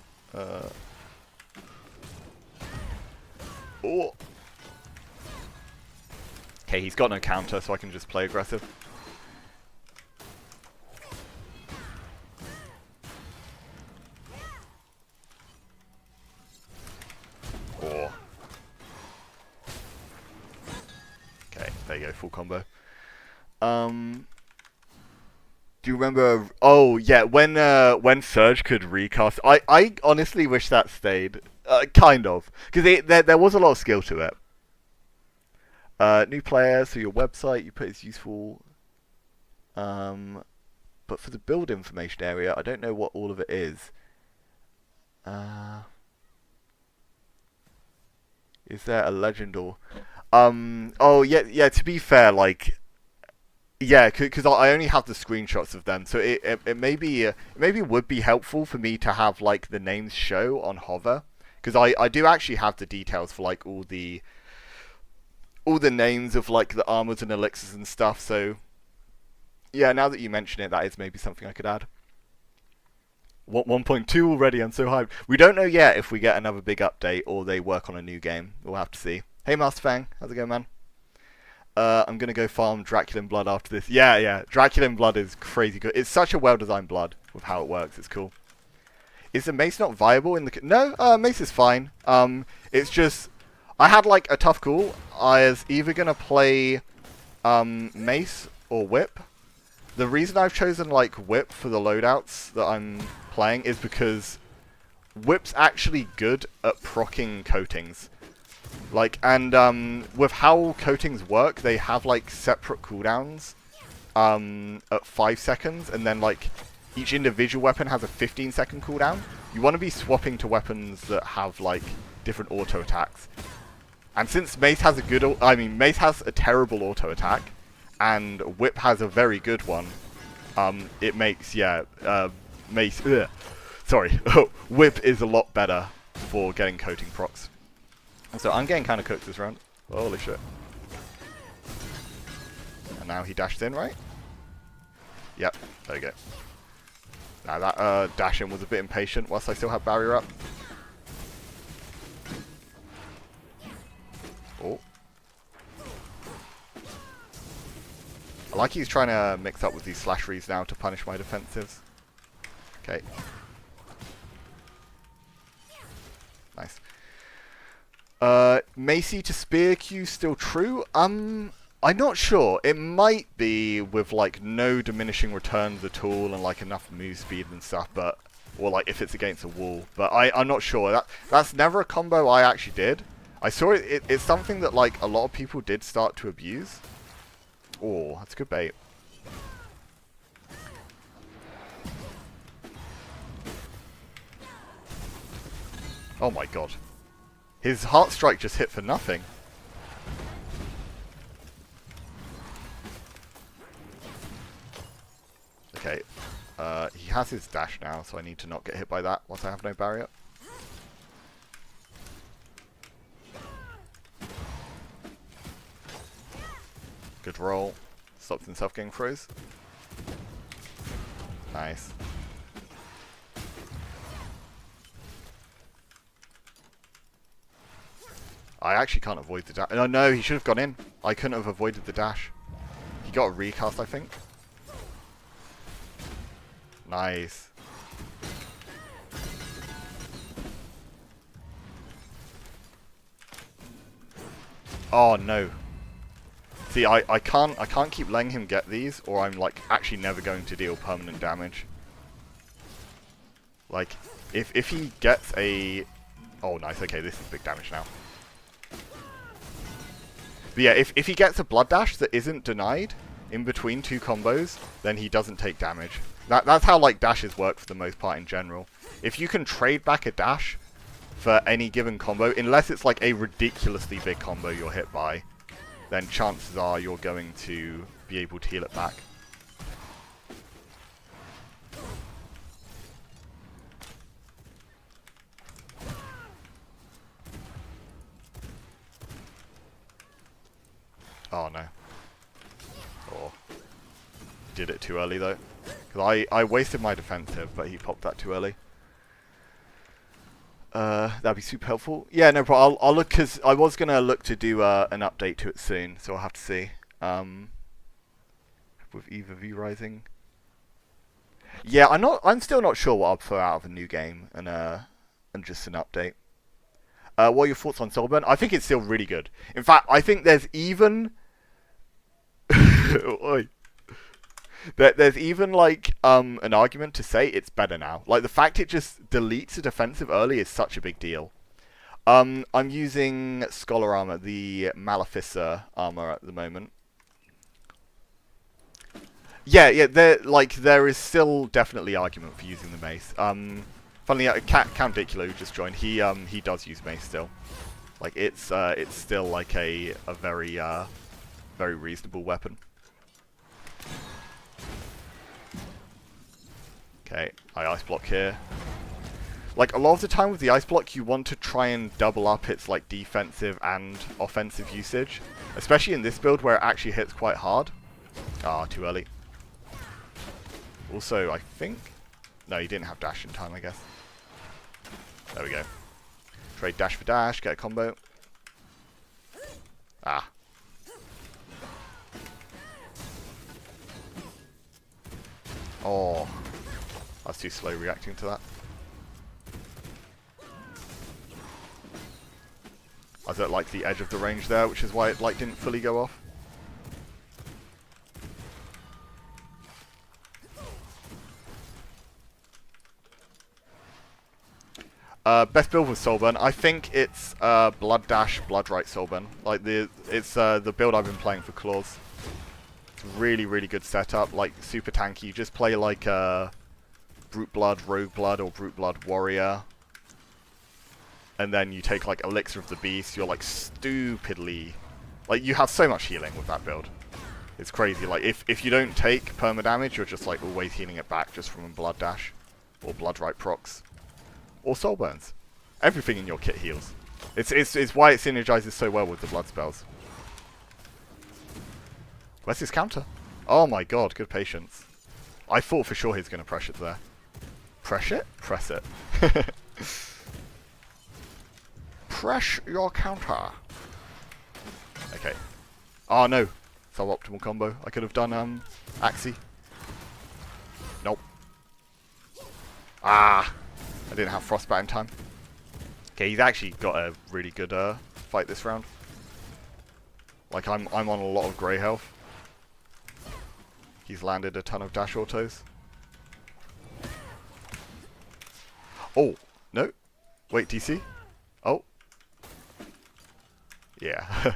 Oh. Okay, he's got no counter, so I can just play aggressive. Oh. Okay, there you go, full combo. Do you remember? Oh yeah, when Surge could recast, I honestly wish that stayed. Kind of, because there was a lot of skill to it. New player, so your website you put is useful. But for the build information area, I don't know what all of it is. Is there a legend or? Oh yeah. To be fair, like. Yeah, because I only have the screenshots of them, so it maybe would be helpful for me to have like the names show on hover, because I do actually have the details for like all the names of like the armors and elixirs and stuff. So yeah, now that you mention it, that is maybe something I could add. What 1.2 already? I'm so hyped. We don't know yet if we get another big update or they work on a new game. We'll have to see. Hey Master Fang, how's it going, man? I'm gonna go farm Draculan Blood after this. Yeah. Draculan Blood is crazy good. It's such a well-designed blood with how it works. It's cool. Is the mace not viable in the... No, mace is fine. It's just... I had, like, a tough call. I was either gonna play Mace or Whip. The reason I've chosen like Whip for the loadouts that I'm playing is because Whip's actually good at proccing coatings. Like, and with how coatings work, they have like separate cooldowns at 5 seconds, and then like each individual weapon has a 15-second cooldown. You want to be swapping to weapons that have like different auto attacks. And since Mace has Mace has a terrible auto attack, and Whip has a very good one, it makes, Mace, sorry, Whip is a lot better for getting coating procs. So I'm getting kind of cooked this round. Holy shit. And now he dashes in, right? Yep, there we go. Now that dash in was a bit impatient whilst I still have barrier up. Oh. I like he's trying to mix up with these slasheries now to punish my defensives. Okay. Nice. Macy to spear Q still true? I'm not sure. It might be with like no diminishing returns at all and like enough move speed and stuff, but or like if it's against a wall. But I'm not sure. That's never a combo I actually did. I saw it's something that like a lot of people did start to abuse. Oh, that's good bait. Oh my god. His heart strike just hit for nothing. Okay. He has his dash now, so I need to not get hit by that once I have no barrier. Good roll. Stops himself getting froze. Nice. I actually can't avoid the dash. Oh no, he should have gone in. I couldn't have avoided the dash. He got a recast, I think. Nice. Oh no. See, I can't keep letting him get these, or I'm like actually never going to deal permanent damage. Like, if he gets a... Oh nice, okay, this is big damage now. But yeah, if he gets a blood dash that isn't denied in between two combos, then he doesn't take damage. That's how like dashes work for the most part in general. If you can trade back a dash for any given combo, unless it's like a ridiculously big combo you're hit by, then chances are you're going to be able to heal it back. Oh no. Oh. Did it too early though. Because I wasted my defensive, but he popped that too early. That'd be super helpful. Yeah, no problem. I'll look, because I was going to look to do an update to it soon, so I'll have to see. With Eva V Rising. Yeah, I'm still not sure what I'll throw out of a new game and just an update. What are your thoughts on Soulburn? I think it's still really good. In fact, I think there's even... There's even like an argument to say it's better now. Like the fact it just deletes a defensive early is such a big deal. I'm using Scholar Armor, the Malefica armor at the moment. Yeah, there is still definitely argument for using the mace. Funnily, Count Dicula, who just joined, he does use mace still. Like it's still like a very very reasonable weapon. Okay, I ice block here. Like a lot of the time with the ice block, you want to try and double up its like defensive and offensive usage, especially in this build where it actually hits quite hard. Ah, too early. Also, I think no, you didn't have dash in time, I guess. There we go. Trade dash for dash, get a combo. Ah. Oh. I was too slow reacting to that. I was at like the edge of the range there, which is why it like didn't fully go off. Best build with Soulburn. I think it's Blood Dash, Blood Right Soulburn. Like it's the build I've been playing for Claws. It's really, really good setup. Like super tanky. You just play like Brute Blood, Rogue Blood, or Brute Blood Warrior. And then you take like Elixir of the Beast. You're like stupidly, like you have so much healing with that build. It's crazy. Like if you don't take perma damage, you're just like always healing it back just from a Blood Dash or Blood Right procs. Or soul burns. Everything in your kit heals. It's why it synergizes so well with the blood spells. Where's his counter? Oh my god, good patience. I thought for sure he's going to press it there. Press it? Press it. Press your counter. Okay. Oh no. Suboptimal combo. I could have done Axie. Nope. Ah! I didn't have Frostbite in time. Okay, he's actually got a really good fight this round. Like I'm on a lot of grey health. He's landed a ton of dash autos. Oh, no. Wait, DC? Oh. Yeah.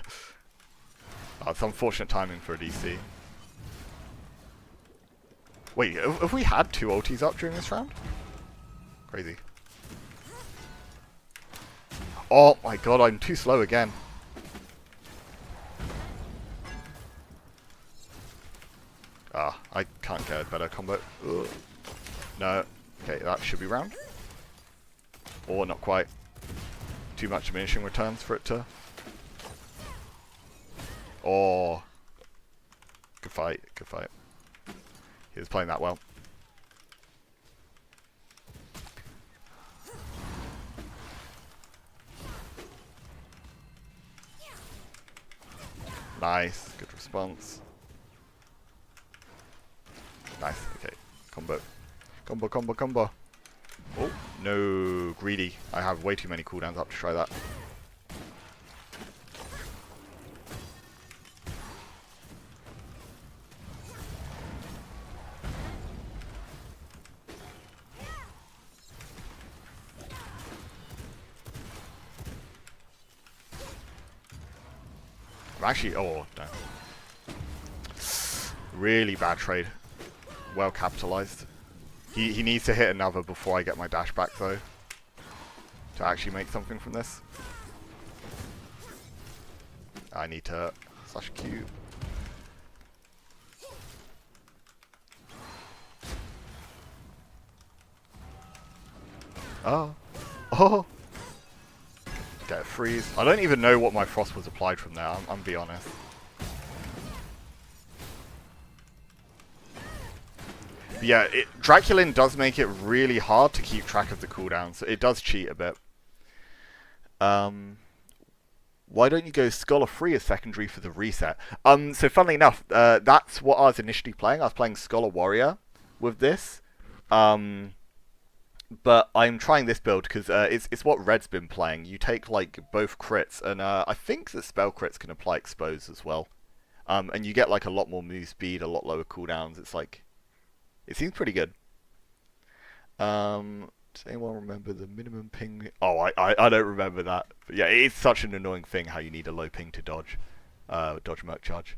Oh, it's unfortunate timing for a DC. Wait, have we had 2 ultis up during this round? Crazy. Oh my god, I'm too slow again. Ah, I can't get a better combo. Ugh. No. Okay, that should be round. Or not quite. Too much diminishing returns for it to... Oh. Good fight, good fight. He was playing that well. Nice, good response. Nice, okay. Combo. Combo, combo, combo. Oh, no, greedy. I have way too many cooldowns up to try that. I'm actually, oh, no. Really bad trade. Well capitalized. He needs to hit another before I get my dash back, though, to actually make something from this. I need to slash Q. Oh. Oh. Get a freeze. I don't even know what my frost was applied from there, I'm be honest. But yeah, Draculin does make it really hard to keep track of the cooldowns. It does cheat a bit. Why don't you go Scholar Free as secondary for the reset? So funnily enough, that's what I was initially playing. I was playing Scholar Warrior with this. But I'm trying this build because it's what Red's been playing. You take like both crits, and I think that spell crits can apply expose as well. And you get like a lot more move speed, a lot lower cooldowns. It's like, it seems pretty good. Does anyone remember the minimum ping? Oh, I don't remember that. But yeah, it's such an annoying thing how you need a low ping to dodge Merc Charge.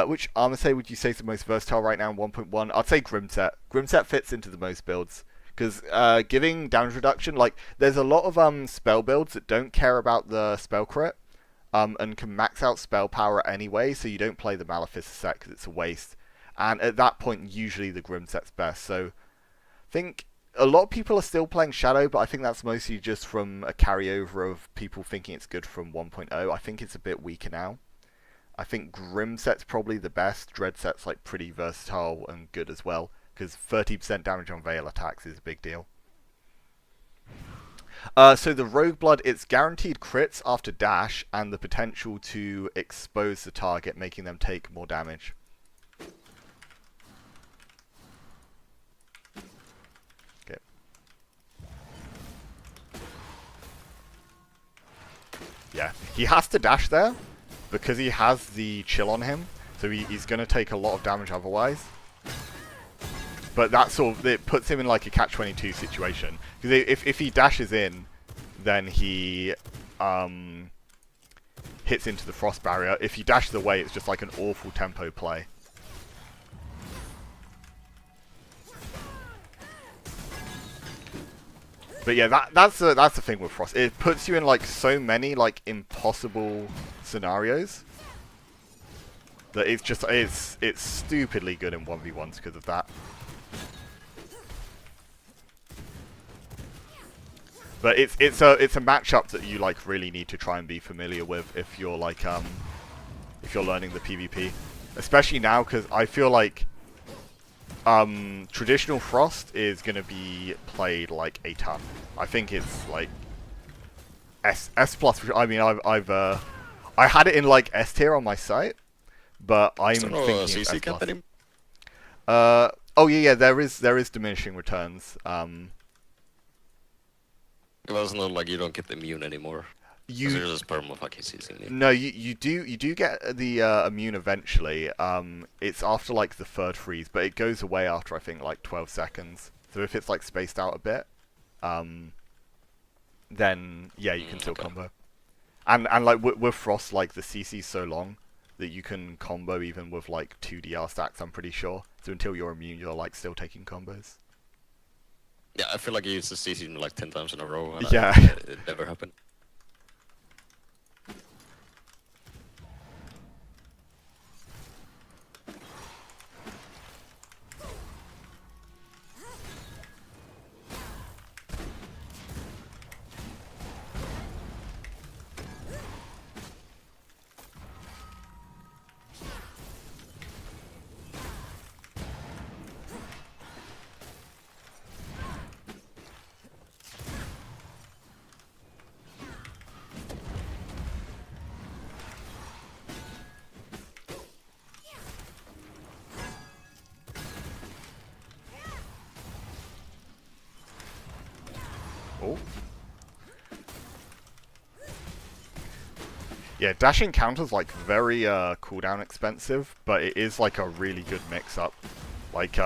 Which armor say would you say is the most versatile right now in 1.1? I'd say Grimset. Grimset fits into the most builds. Because giving damage reduction, like, there's a lot of spell builds that don't care about the spell crit, and can max out spell power anyway, so you don't play the Maleficent set because it's a waste. And at that point, usually the Grimset's best. So I think a lot of people are still playing Shadow, but I think that's mostly just from a carryover of people thinking it's good from 1.0. I think it's a bit weaker now. I think Grimset's probably the best. Dreadset's like pretty versatile and good as well, because 30% damage on Veil attacks is a big deal. So the Rogue Blood, it's guaranteed crits after dash and the potential to expose the target, making them take more damage. Okay. Yeah, he has to dash there because he has the chill on him, so he's going to take a lot of damage otherwise. but that sort of it puts him in like a catch-22 situation because if he dashes in, then he hits into the frost barrier. If he dashes away, it's just like an awful tempo play. But yeah, that's the thing with Frost. It puts you in like so many like impossible scenarios that it's stupidly good in 1v1s because of that. But it's a matchup that you like really need to try and be familiar with if you're like if you're learning the PvP, especially now because I feel like traditional Frost is going to be played like a ton. I think it's like S plus. I mean, I had it in like S tier on my site, but I'm thinking CC S plus. campaign? Oh yeah, there is diminishing returns. It wasn't like you don't get the immune anymore. There's just perma fucking CC. No, you do get the immune eventually. It's after like the third freeze, but it goes away after I think like 12 seconds. So if it's like spaced out a bit, then yeah, you can still combo. And like with Frost, like the CC's so long that you can combo even with like 2 DR stacks. I'm pretty sure. So until you're immune, you're like still taking combos. Yeah, I feel like I used the CC like 10 times in a row. And Yeah, it never happened. Oh. Yeah, dashing counter's like very cooldown expensive, but it is like a really good mix-up. Like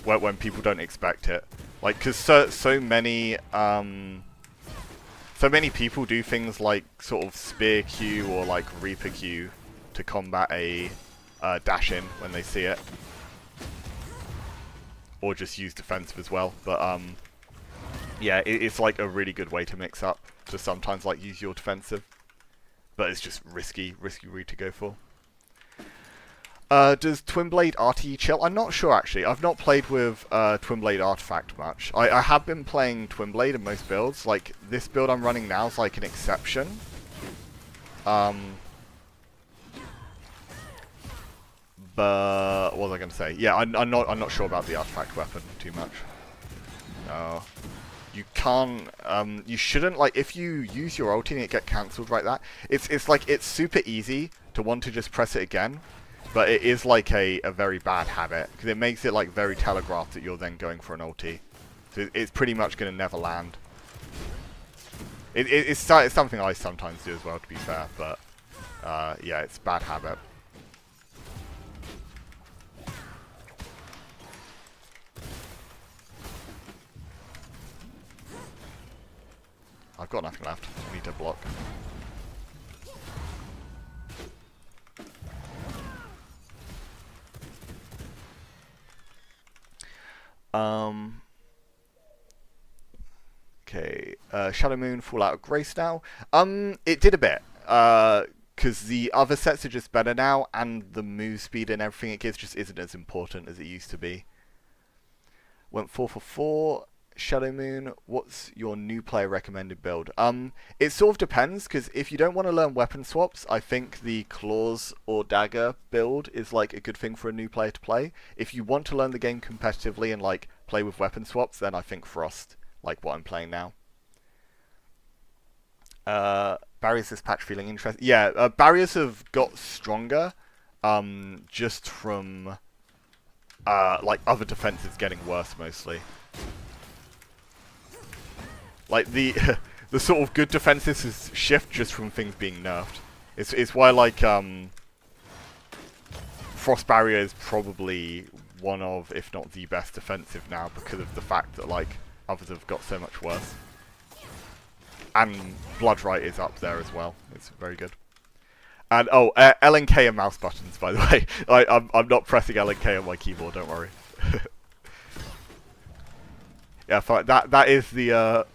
when people don't expect it. Like, cause so many people do things like sort of spear Q or like Reaper Q to combat a dash in when they see it, or just use defensive as well. But yeah, it's like a really good way to mix up to sometimes like use your defensive, but it's just risky read to go for. Does Twinblade RTE chill? I'm not sure actually. I've not played with Twinblade Artifact much. I have been playing Twinblade in most builds. Like this build I'm running now is like an exception. But what was I going to say? Yeah, I'm not sure about the Artifact weapon too much. No. You can't, you shouldn't, like, if you use your ulti and it get cancelled like that, it's like, it's super easy to want to just press it again, but it is like a very bad habit, because it makes it like very telegraphed that you're then going for an ulti. So it's pretty much going to never land. It's something I sometimes do as well, to be fair, but yeah, it's a bad habit. I've got nothing left. I need to block. Okay. Shadow Moon, Fallout of Grace now. It did a bit. Because the other sets are just better now, and the move speed and everything it gives just isn't as important as it used to be. Went 4 for 4. Shadow Moon, what's your new player recommended build? It sort of depends, because if you don't want to learn weapon swaps, I think the Claws or Dagger build is like a good thing for a new player to play. If you want to learn the game competitively and like play with weapon swaps, then I think Frost, like what I'm playing now. Barriers this patch feeling interesting. Yeah, barriers have got stronger, just from like other defenses getting worse mostly. Like the the sort of good defenses is shift just from things being nerfed. It's why like Frost Barrier is probably one of, if not the best defensive now because of the fact that like others have got so much worse. And Bloodright is up there as well. It's very good. And oh, L and K are mouse buttons, by the way. I'm not pressing L and K on my keyboard. Don't worry. Yeah, fine. That is the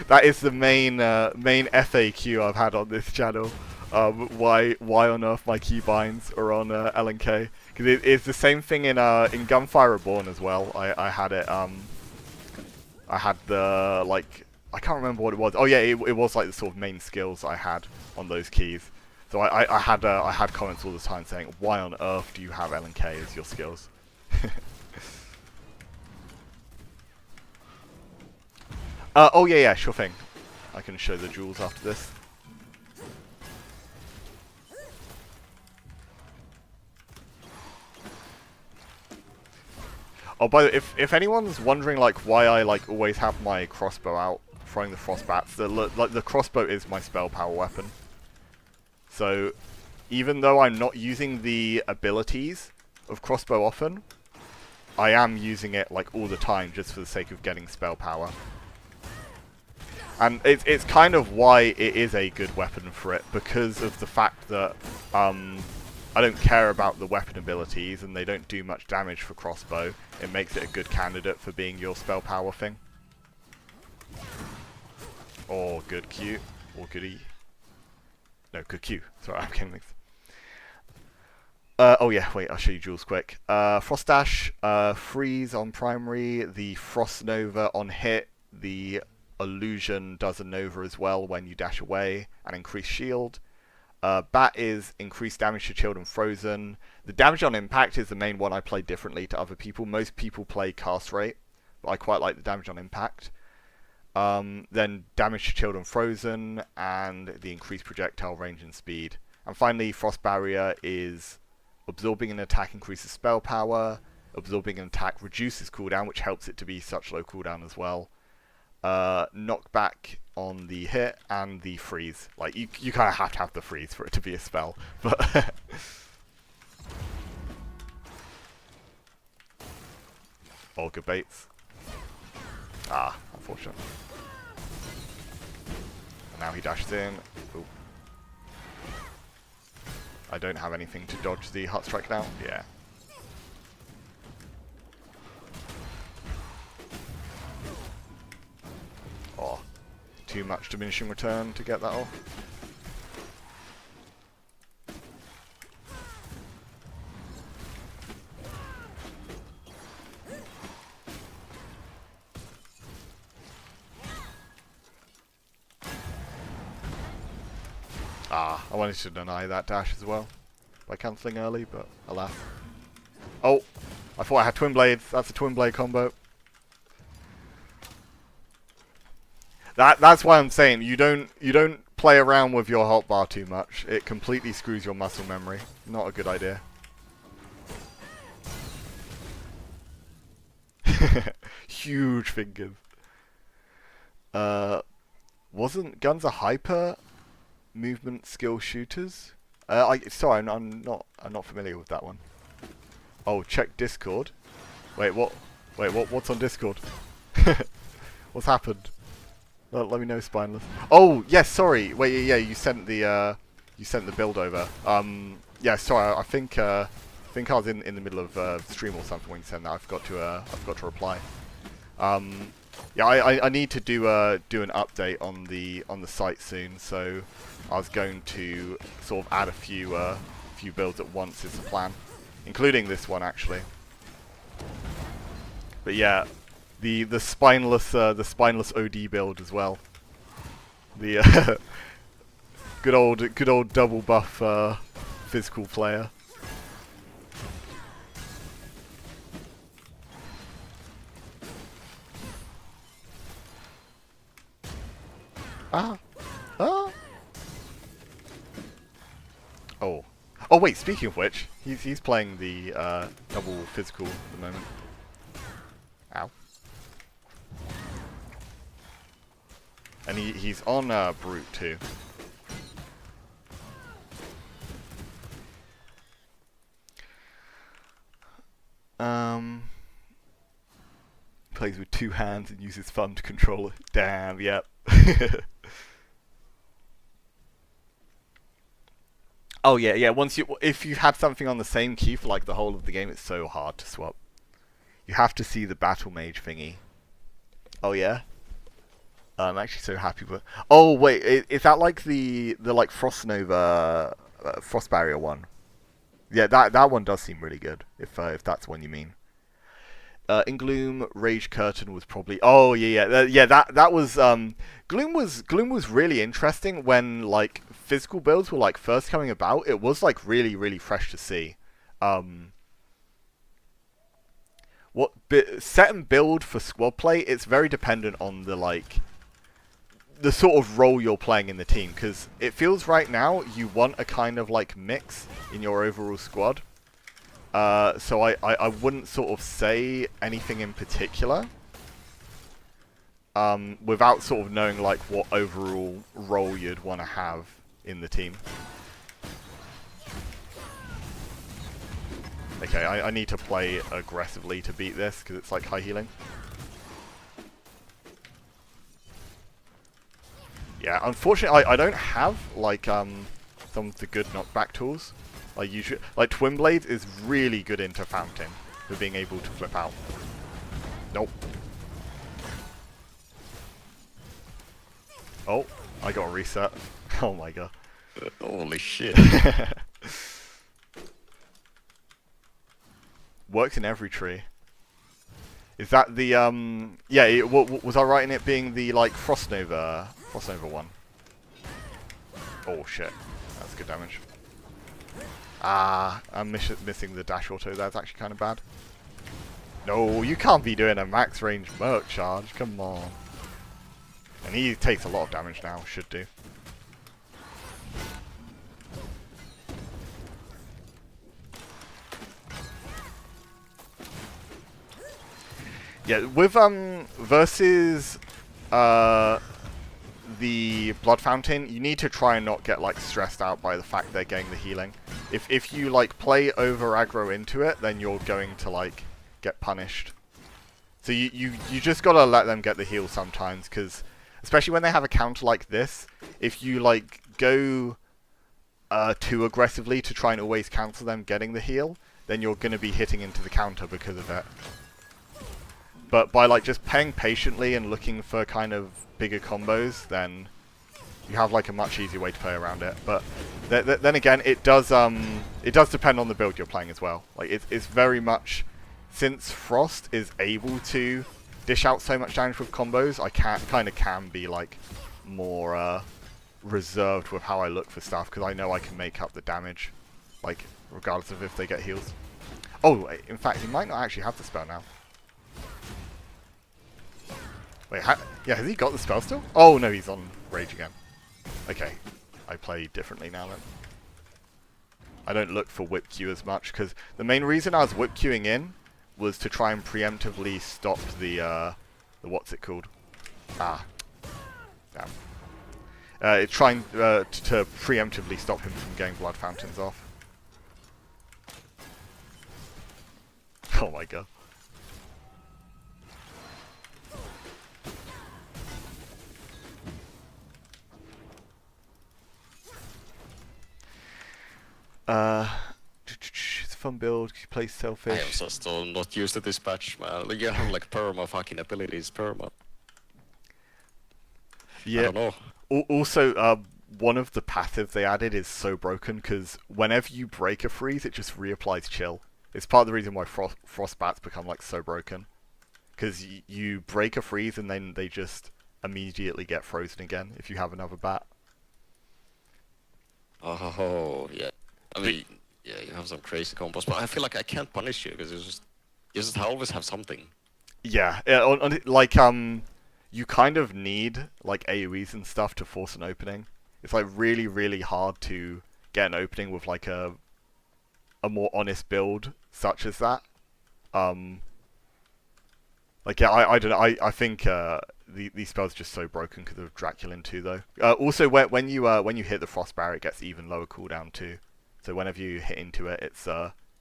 that is the main FAQ I've had on this channel. Why on earth my keybinds are on L and K? Because it's the same thing in Gunfire Reborn as well. I had it. I had the like. I can't remember what it was. Oh yeah, it was like the sort of main skills I had on those keys. So I had comments all the time saying, why on earth do you have L and K as your skills? Oh yeah, sure thing. I can show the jewels after this. Oh, by the way, if anyone's wondering like why I like always have my crossbow out throwing the frostbats, the crossbow is my spell power weapon. So even though I'm not using the abilities of crossbow often, I am using it like all the time just for the sake of getting spell power. And it's kind of why it is a good weapon for it, because of the fact that I don't care about the weapon abilities and they don't do much damage for crossbow. It makes it a good candidate for being your spell power thing. Or good Q, or good E. No, good Q. Sorry, I'm getting mixed. Oh yeah, wait, I'll show you jewels quick. Frost Dash, Freeze on primary, the Frost Nova on hit, the Illusion does a Nova as well when you dash away, and increased shield. Bat is increased damage to chilled and frozen. The damage on impact is the main one I play differently to other people. Most people play cast rate, but I quite like the damage on impact. Then damage to chilled and frozen, and the increased projectile range and speed. And finally, Frost Barrier is absorbing an attack increases spell power, absorbing an attack reduces cooldown, which helps it to be such low cooldown as well. Knockback on the hit, and the freeze. Like, you kind of have to have the freeze for it to be a spell. But all good baits. Ah, unfortunate. And now he dashes in. Ooh. I don't have anything to dodge the Heart Strike now. Yeah. Oh, too much diminishing return to get that off. Ah, I wanted to deny that dash as well by cancelling early, but alas. Oh, I thought I had twin blades. That's a twin blade combo. That's why I'm saying you don't play around with your hotbar too much. It completely screws your muscle memory. Not a good idea. Huge fingers. Wasn't guns a hyper movement skill shooters? Sorry, I'm not familiar with that one. Oh, check Discord. Wait, what? Wait, what's on Discord? What's happened? Let me know, Spineless. Oh, yes, sorry. Wait, yeah, you sent the build over. Yeah, sorry. I think I was in the middle of stream or something when you sent that. I forgot to reply. Yeah, I need to do an update on the site soon. So I was going to sort of add a few builds at once is the plan, including this one actually. But yeah. The spineless OD build as well. The good old double buff physical player. Ah. Oh. Oh wait. Speaking of which, he's playing the double physical at the moment. Ow. And he's on Brute too. Um, plays with 2 hands and uses thumb to control it. Damn, yep. Oh yeah, yeah. If you had something on the same key for like the whole of the game, it's so hard to swap. You have to see the battle mage thingy. Oh yeah. I'm actually so happy with. Oh wait, is that like the like Frost Nova, Frost Barrier one? Yeah, that one does seem really good. If that's one you mean. In Gloom, Rage Curtain was probably. Oh yeah. That was Gloom was really interesting when like physical builds were like first coming about. It was like really fresh to see. Set and build for squad play, it's very dependent on the sort of role you're playing in the team, because it feels right now you want a kind of like mix in your overall squad. So I wouldn't sort of say anything in particular without sort of knowing like what overall role you'd want to have in the team. Okay, I need to play aggressively to beat this because it's like high healing. Yeah, unfortunately I don't have like some of the good knockback tools. Like Twin Blades is really good into Fountain for being able to flip out. Nope. Oh, I got a reset. Oh my god. Holy shit. Works in every tree. Is that the yeah? Was I right in it being the like Frost Nova one? Oh shit, that's good damage. Ah, I'm missing the dash auto. That's actually kind of bad. No, you can't be doing a max range Merc charge. Come on. And he takes a lot of damage now. Should do. Yeah, with versus the Blood Fountain, you need to try and not get like stressed out by the fact they're getting the healing. If you like play over aggro into it, then you're going to like get punished. So you just gotta let them get the heal sometimes, because especially when they have a counter like this, if you like go too aggressively to try and always cancel them getting the heal, then you're gonna be hitting into the counter because of it. But by like just playing patiently and looking for kind of bigger combos, then you have like a much easier way to play around it. But then again, it does depend on the build you're playing as well. Like it's very much, since Frost is able to dish out so much damage with combos, I can be like more reserved with how I look for stuff, because I know I can make up the damage, like regardless of if they get heals. Oh, in fact, he might not actually have the spell now. Wait, yeah, has he got the spell still? Oh no, he's on Rage again. Okay, I play differently now then. I don't look for whip Q as much, because the main reason I was whip queuing in was to try and preemptively stop the what's it called? Ah, damn. It's trying to preemptively stop him from getting Blood Fountains off. Oh my god. It's a fun build, you play selfish. I am so still not used to this patch, man. Like, you have like perma fucking abilities, perma. Yeah. I don't know. Also, one of the passives they added is so broken, because whenever you break a freeze, it just reapplies chill. It's part of the reason why frostbats become like so broken. Because you break a freeze and then they just immediately get frozen again if you have another bat. Oh, yeah. I mean, yeah, you have some crazy combos, but I feel like I can't punish you, because you just always have something. Yeah, like, you kind of need, like, AoEs and stuff to force an opening. It's, like, really hard to get an opening with, like, a more honest build such as that. Like, yeah, I don't know, I think, these spells are just so broken because of Draculin too, though. Also, when you hit the Frost Barrier, it gets even lower cooldown too. So whenever you hit into it, it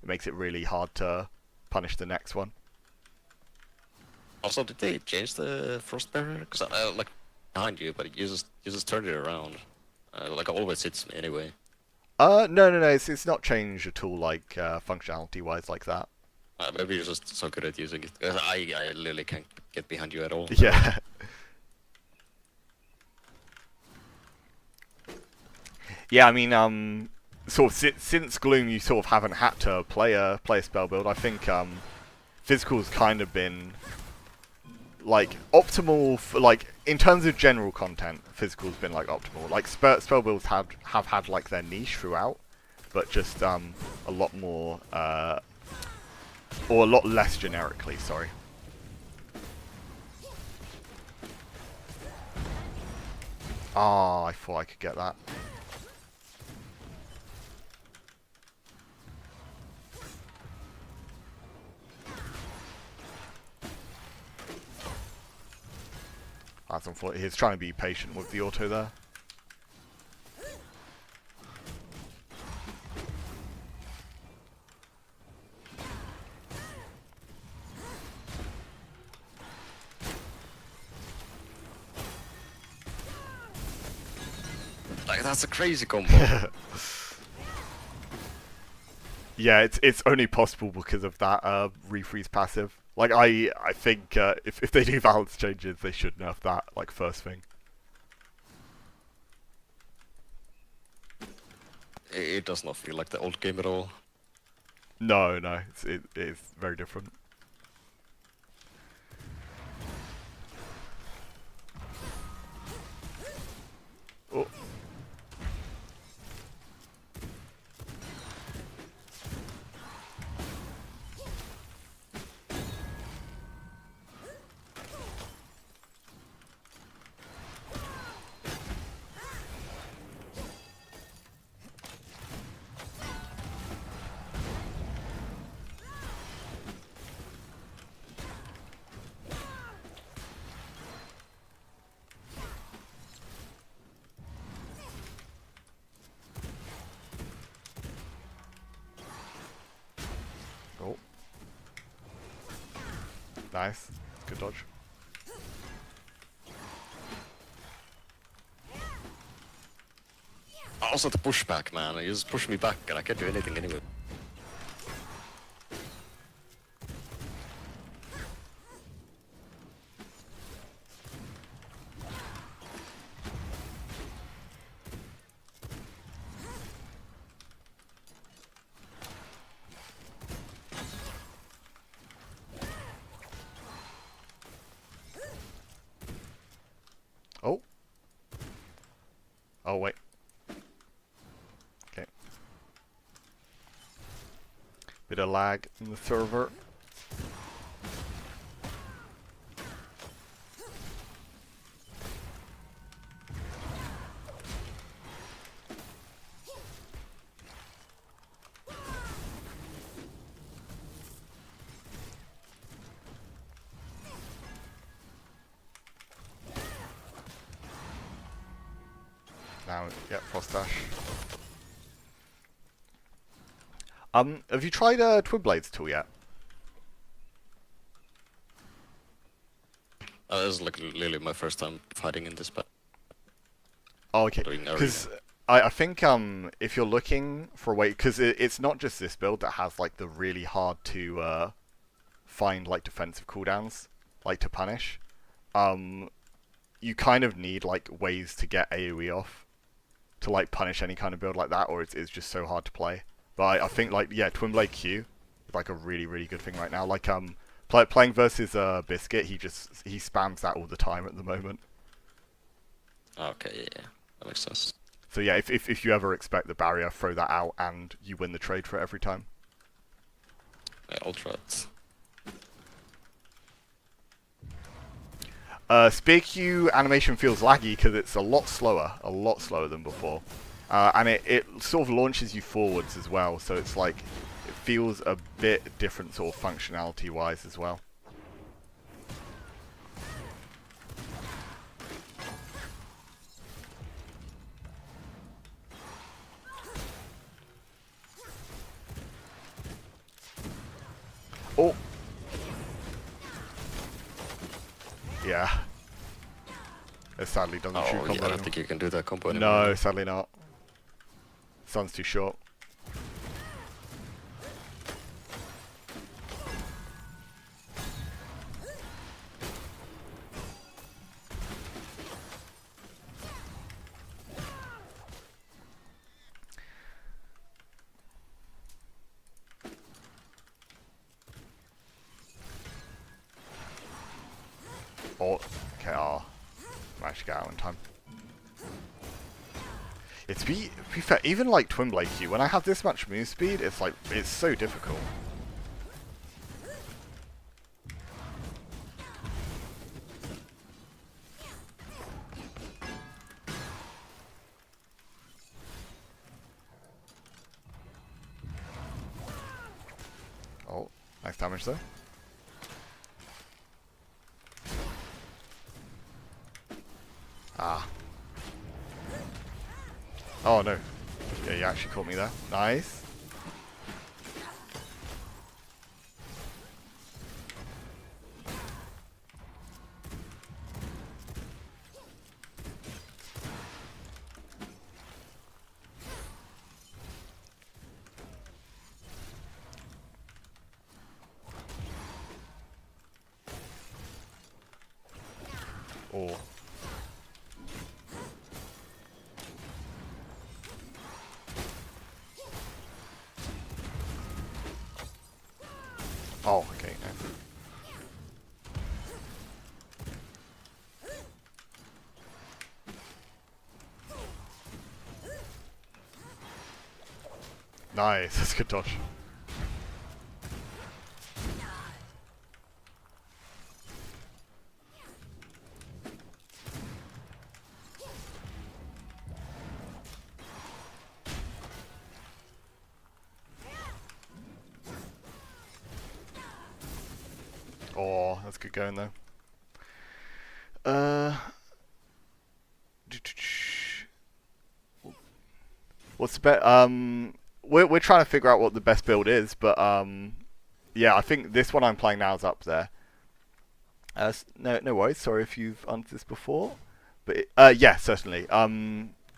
makes it really hard to punish the next one. Also, did they change the frost barrier? Because I like behind you, but you just turned it around. Like it always hits me anyway. No. It's not changed at all, like functionality wise, like that. Maybe you're just so good at using it. 'Cause I literally can't get behind you at all. Yeah. Yeah, I mean, sort of since Gloom, you sort of haven't had to play a spell build. I think physical's kind of been like optimal for, like, in terms of general content. Physical's been like optimal. Like spell builds have had like their niche throughout, but just a lot more or a lot less generically. Sorry. Ah, I thought I could get that. That's unfortunate. He's trying to be patient with the auto there. Like that's a crazy combo. Yeah, it's only possible because of that refreeze passive. Like I think if they do balance changes, they should nerf that like first thing. It does not feel like the old game at all. No, it is very different. Oh. Oh. Nice. Good dodge. Also the pushback, man. You just push me back and I can't do anything anyway. Oh. Oh wait. Okay. Bit of lag in the server. Now, yeah, frost dash. Have you tried Twin Blades tool yet? This is like literally my first time fighting in this, but Oh, okay. doing arena. Because I think if you're looking for a way, because it's not just this build that has like the really hard to find like defensive cooldowns, like to punish. You kind of need like ways to get AoE off to like punish any kind of build like that, or it's just so hard to play. But I think like, yeah, Twin Blade Q is like a really good thing right now. Like playing versus Biscuit, he spams that all the time at the moment. Okay, yeah, that makes sense. So yeah, if you ever expect the barrier, throw that out and you win the trade for it every time. Yeah, I'll try it. Spear Q animation feels laggy because it's a lot slower than before. And it sort of launches you forwards as well, so it's like, it feels a bit different sort of functionality-wise as well. Oh, Yeah. It sadly doesn't shoot Oh, combo yeah, I don't anymore. think you can do that combo anymore. No, sadly not. Sun's too short. Oh, okay, managed to get out in time. Yeah, to be fair, even like Twin Blade Q, when I have this much move speed, it's like, it's so difficult. Oh, nice damage though. Ah. Oh no. Yeah, you actually caught me there. Nice. Oh. Oh, okay. No. Nice, that's a good dodge. Oh, that's good going though. What's the bet? We're trying to figure out what the best build is, but yeah, I think this one I'm playing now is up there. No worries. Sorry if you've answered this before, but yeah, certainly.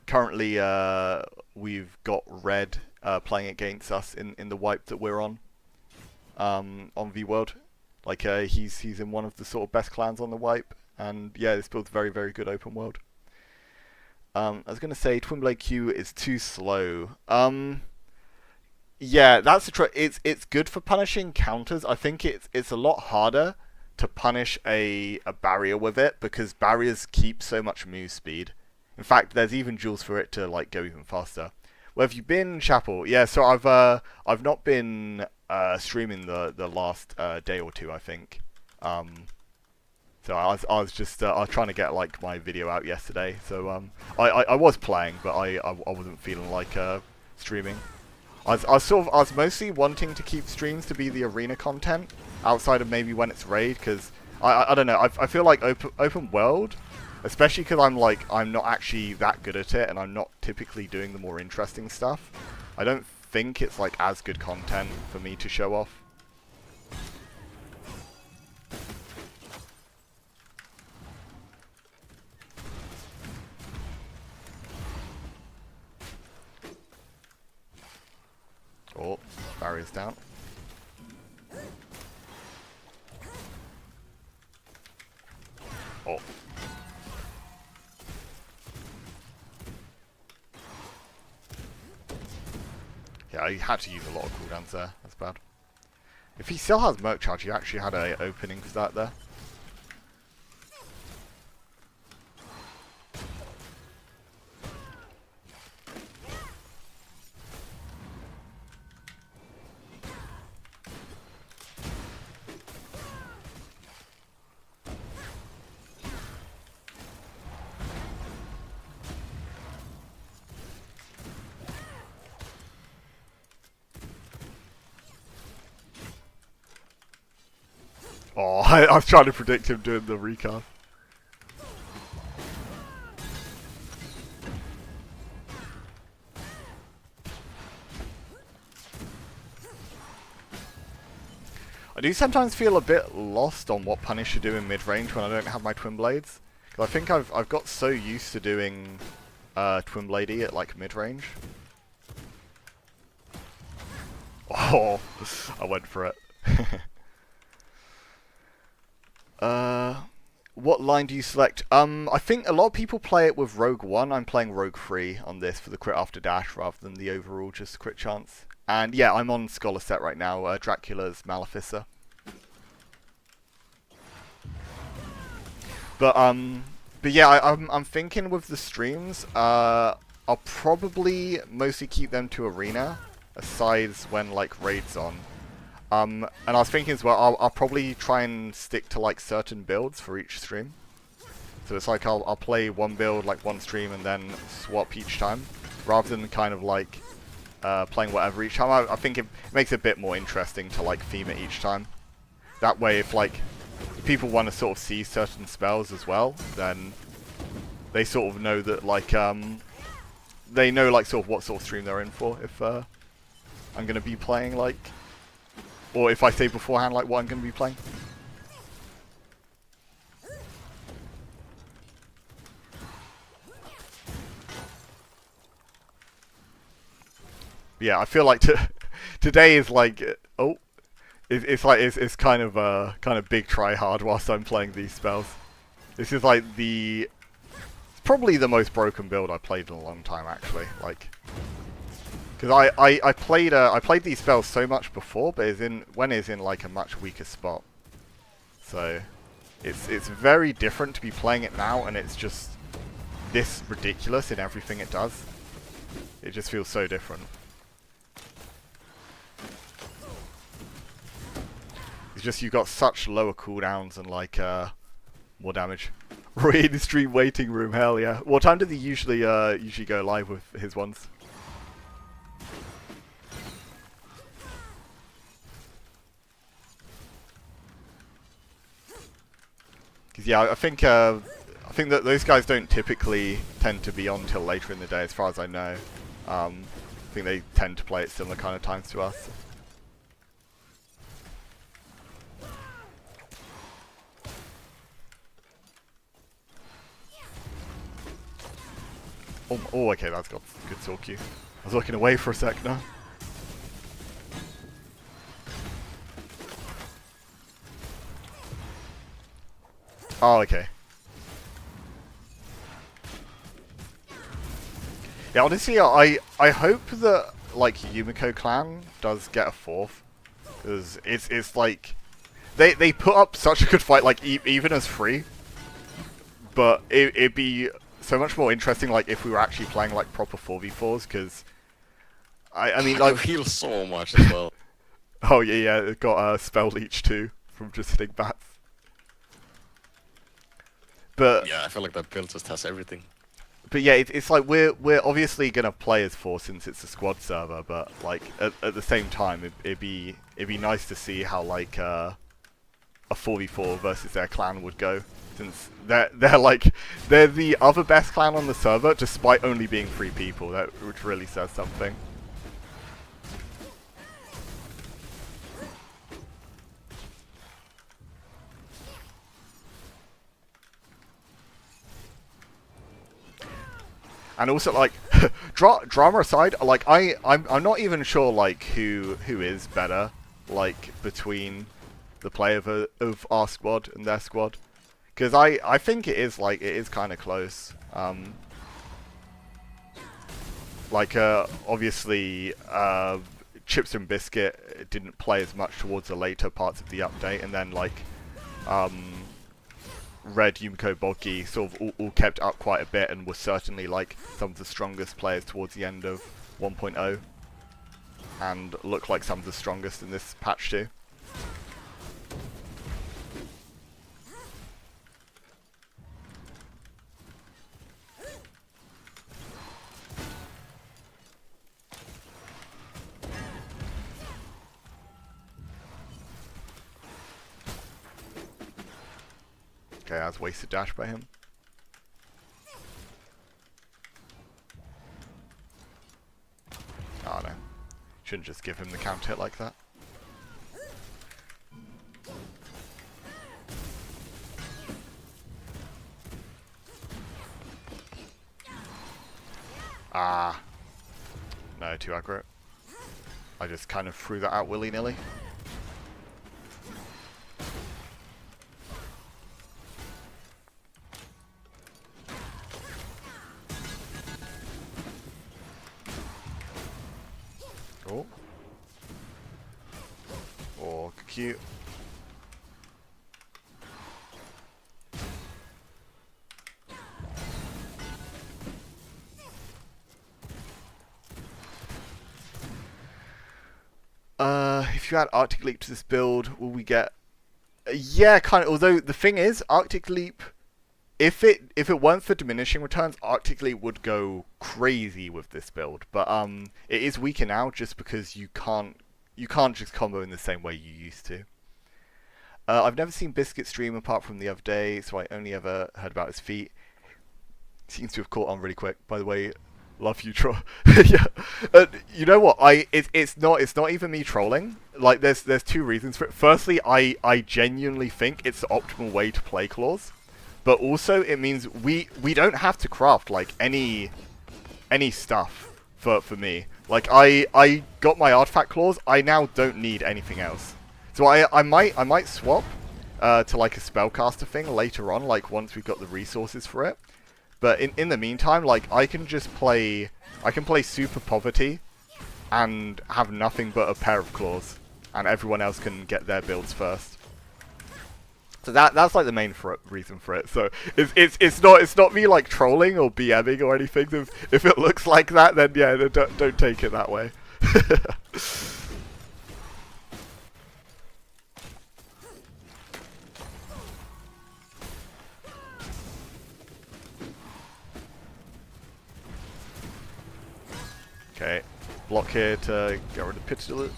Currently, we've got Red playing against us in the wipe that we're on V World. Like he's in one of the sort of best clans on the wipe, and yeah, this build's very very good open world. I was gonna say Twin Blade Q is too slow. Yeah, that's the it's good for punishing counters. I think it's a lot harder to punish a barrier with it because barriers keep so much move speed. In fact, there's even duels for it to like go even faster. Where have you been, Chapel? Yeah, so I've not been streaming the last day or two, I think. So I was just I was trying to get like my video out yesterday. So I was playing, but I wasn't feeling like streaming. I was mostly wanting to keep streams to be the arena content outside of maybe when it's raid, because I don't know, I feel like open world, especially because I'm not actually that good at it, and I'm not typically doing the more interesting stuff. I don't think it's like as good content for me to show off. Oh, barrier's down. Oh. Yeah, he had to use a lot of cooldowns there. That's bad. If he still has Merc Charge, he actually had an opening for that there. Oh, I was trying to predict him doing the recast. I do sometimes feel a bit lost on what punish to do in mid-range when I don't have my Twin Blades. Because I think I've got so used to doing Twin Bladey at like mid-range. Oh, I went for it. What line do you select? I think a lot of people play it with Rogue 1. I'm playing Rogue 3 on this for the crit after dash rather than the overall just crit chance. And yeah, I'm on Scholar set right now, Dracula's Maleficer. But yeah, I'm thinking with the streams, I'll probably mostly keep them to Arena, aside when like Raid's on. And I was thinking as well, I'll probably try and stick to like certain builds for each stream. So it's like I'll play one build like one stream and then swap each time, rather than kind of like playing whatever each time. I think it makes it a bit more interesting to like theme it each time. That way, if like people want to sort of see certain spells as well, then they sort of know that like they know like sort of what sort of stream they're in for. If I'm gonna be playing like, or if I say beforehand like what I'm gonna be playing. Yeah, I feel like today is like it's kind of big try hard whilst I'm playing these spells. This is like it's probably the most broken build I've played in a long time actually. Like, because I played these spells so much before, but when it's in like a much weaker spot. So it's very different to be playing it now, and it's just this ridiculous in everything it does. It just feels so different. It's just you've got such lower cooldowns and like more damage. Raid stream waiting room, hell yeah. What time do they usually go live with his ones? Because yeah, I think that those guys don't typically tend to be on till later in the day, as far as I know. I think they tend to play at similar kind of times to us. Oh, okay, that's got good sword Q. I was looking away for a sec now. Oh, okay. Yeah, honestly, I hope that like Yumiko clan does get a fourth, because it's like they put up such a good fight, like even as free. But it'd be so much more interesting like if we were actually playing like proper 4v4s, because I mean like heal so much as well. Oh yeah, it got spell leech too from just hitting bats. But yeah, I feel like that build just has everything. But yeah, it's like we're obviously gonna play as 4 since it's a squad server, but like at the same time, it'd be nice to see how like a 4v4 versus their clan would go, since they're the other best clan on the server despite only being 3 people. Which really says something. And also, like, drama aside, like I'm not even sure like who is better, like between the play of our squad and their squad, because I think it is kind of close. Like obviously Chips and Biscuit didn't play as much towards the later parts of the update, and then like Red, Yumiko, Boggy sort of all kept up quite a bit and were certainly like some of the strongest players towards the end of 1.0, and look like some of the strongest in this patch too. Okay, that's wasted dash by him. Oh no. Shouldn't just give him the counter hit like that. Ah. No, too aggro. I just kind of threw that out willy-nilly. Oh. Oh, cute. If you add Arctic Leap to this build, will we get... yeah, kind of. Although the thing is, Arctic Leap, if it weren't for diminishing returns, Arctic Leap would go crazy with this build. But it is weaker now just because you can't just combo in the same way you used to. I've never seen Biscuit stream apart from the other day, so I only ever heard about his feat. Seems to have caught on really quick. By the way, love you, troll. Yeah. You know what? It's not even me trolling. Like there's two reasons for it. Firstly, I genuinely think it's the optimal way to play claws, but also it means we don't have to craft like any stuff for me. Like I got my artifact claws. I now don't need anything else. So I might swap to like a spellcaster thing later on, like once we've got the resources for it. But in the meantime, like I can play Super Poverty and have nothing but a pair of claws, and everyone else can get their builds first. So that's like the main reason for it. So it's not me like trolling or BMing or anything. If it looks like that, then yeah, don't take it that way. Okay, block here to get rid of Pistol.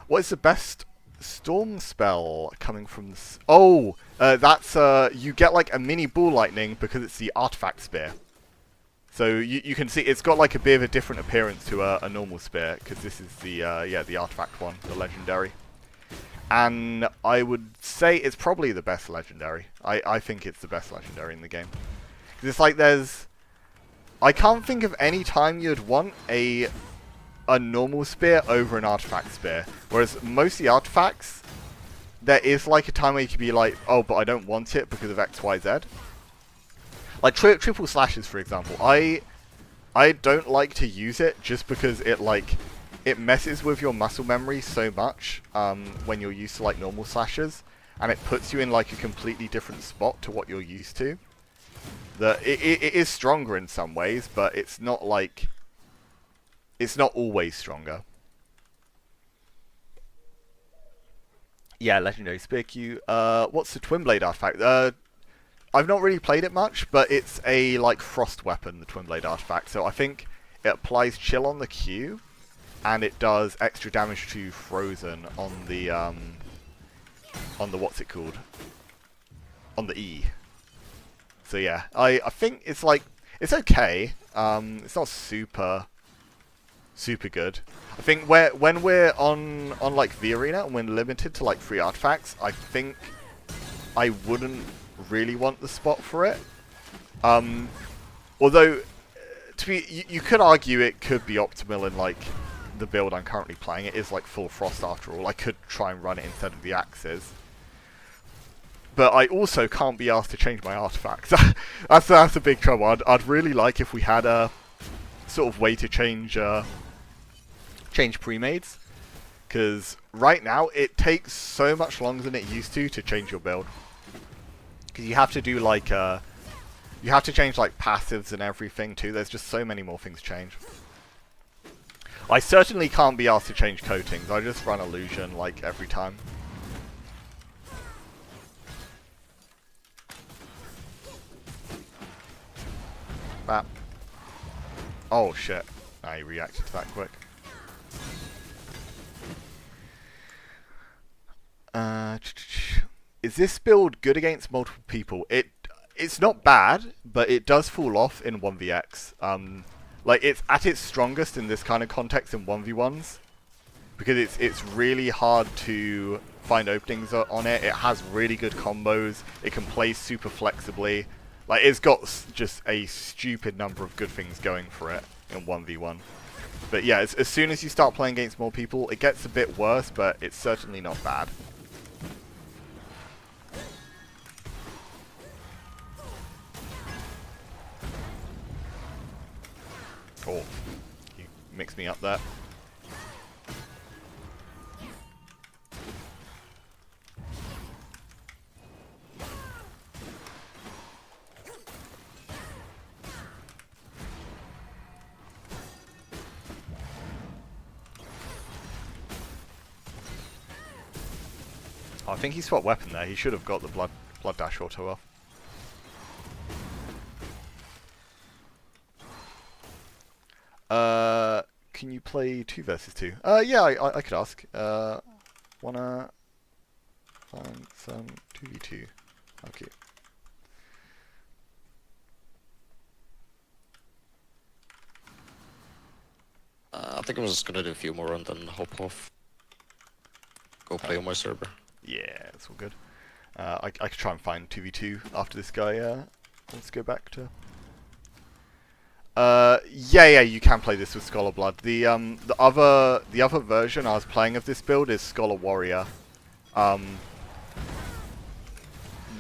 What is the best storm spell coming from this? Oh, that's you get like a mini ball lightning because it's the artifact spear. So you can see it's got like a bit of a different appearance to a normal spear because this is the the artifact one, the legendary. And I would say it's probably the best legendary. I think it's the best legendary in the game. 'Cause it's like I can't think of any time you'd want a normal spear over an artifact spear. Whereas most of the artifacts, there is like a time where you could be like, oh, but I don't want it because of X, Y, Z. Like triple slashes, for example. I don't like to use it just because it messes with your muscle memory so much when you're used to like normal slashes, and it puts you in like a completely different spot to what you're used to. It is stronger in some ways, but it's not like... it's not always stronger. Yeah, Legendary Spear Q. What's the Twin Blade artifact? I've not really played it much, but it's a like frost weapon, the Twin Blade artifact. So I think it applies chill on the Q, and it does extra damage to Frozen on the what's it called? On the E. So yeah, I think it's like, it's okay. It's not super good. I think when we're on like V Arena and we're limited to like 3 artifacts, I think I wouldn't really want the spot for it. Although you could argue it could be optimal in like the build I'm currently playing. It is like full frost after all. I could try and run it instead of the axes. But I also can't be asked to change my artifacts. that's a big trouble. I'd really like if we had a sort of way to change pre-mades, because right now it takes so much longer than it used to change your build. Because you have to do like you have to change like passives and everything too. There's just so many more things change. I certainly can't be asked to change coatings. I just run illusion like every time. Bap. Oh shit. I reacted to that quick. Is this build good against multiple people? It's not bad, but it does fall off in 1vx. Like it's at its strongest in this kind of context in 1v1s, because it's really hard to find openings on it. It has really good combos. It can play super flexibly. Like, it's got just a stupid number of good things going for it in 1v1. But yeah, as soon as you start playing against more people, it gets a bit worse, but it's certainly not bad. Oh, you mixed me up there. Oh, I think he swapped weapon there. He should have got the blood dash auto off. Can you play 2 versus 2? Yeah, I could ask. Wanna find some 2v2? Okay. I think I'm just gonna do a few more and then hop off. Go play on my server. Yeah, it's all good. I could try and find 2v2 after this guy wants to go back to... yeah, you can play this with Scholar Blood. The other version I was playing of this build is Scholar Warrior.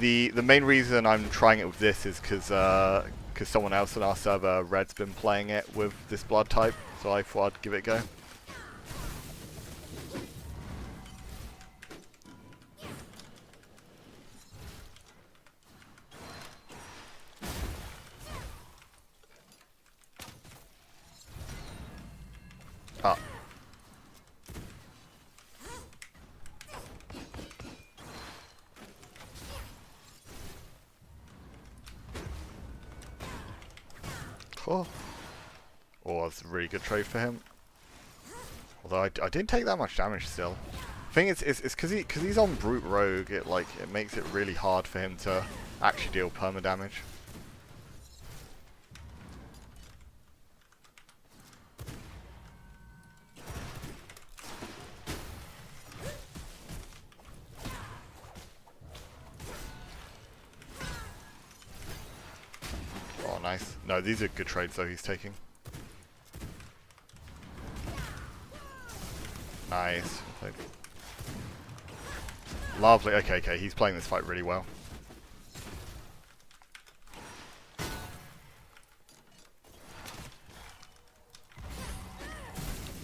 The main reason I'm trying it with this is because someone else on our server, Red's been playing it with this blood type, so I thought I'd give it a go. Ah. Cool. Oh, that's a really good trade for him. Although I didn't take that much damage still. I think it's because he's on Brute Rogue. It makes it really hard for him to actually deal perma damage. Oh, nice. No, these are good trades though he's taking. Nice. Lovely. Okay, he's playing this fight really well.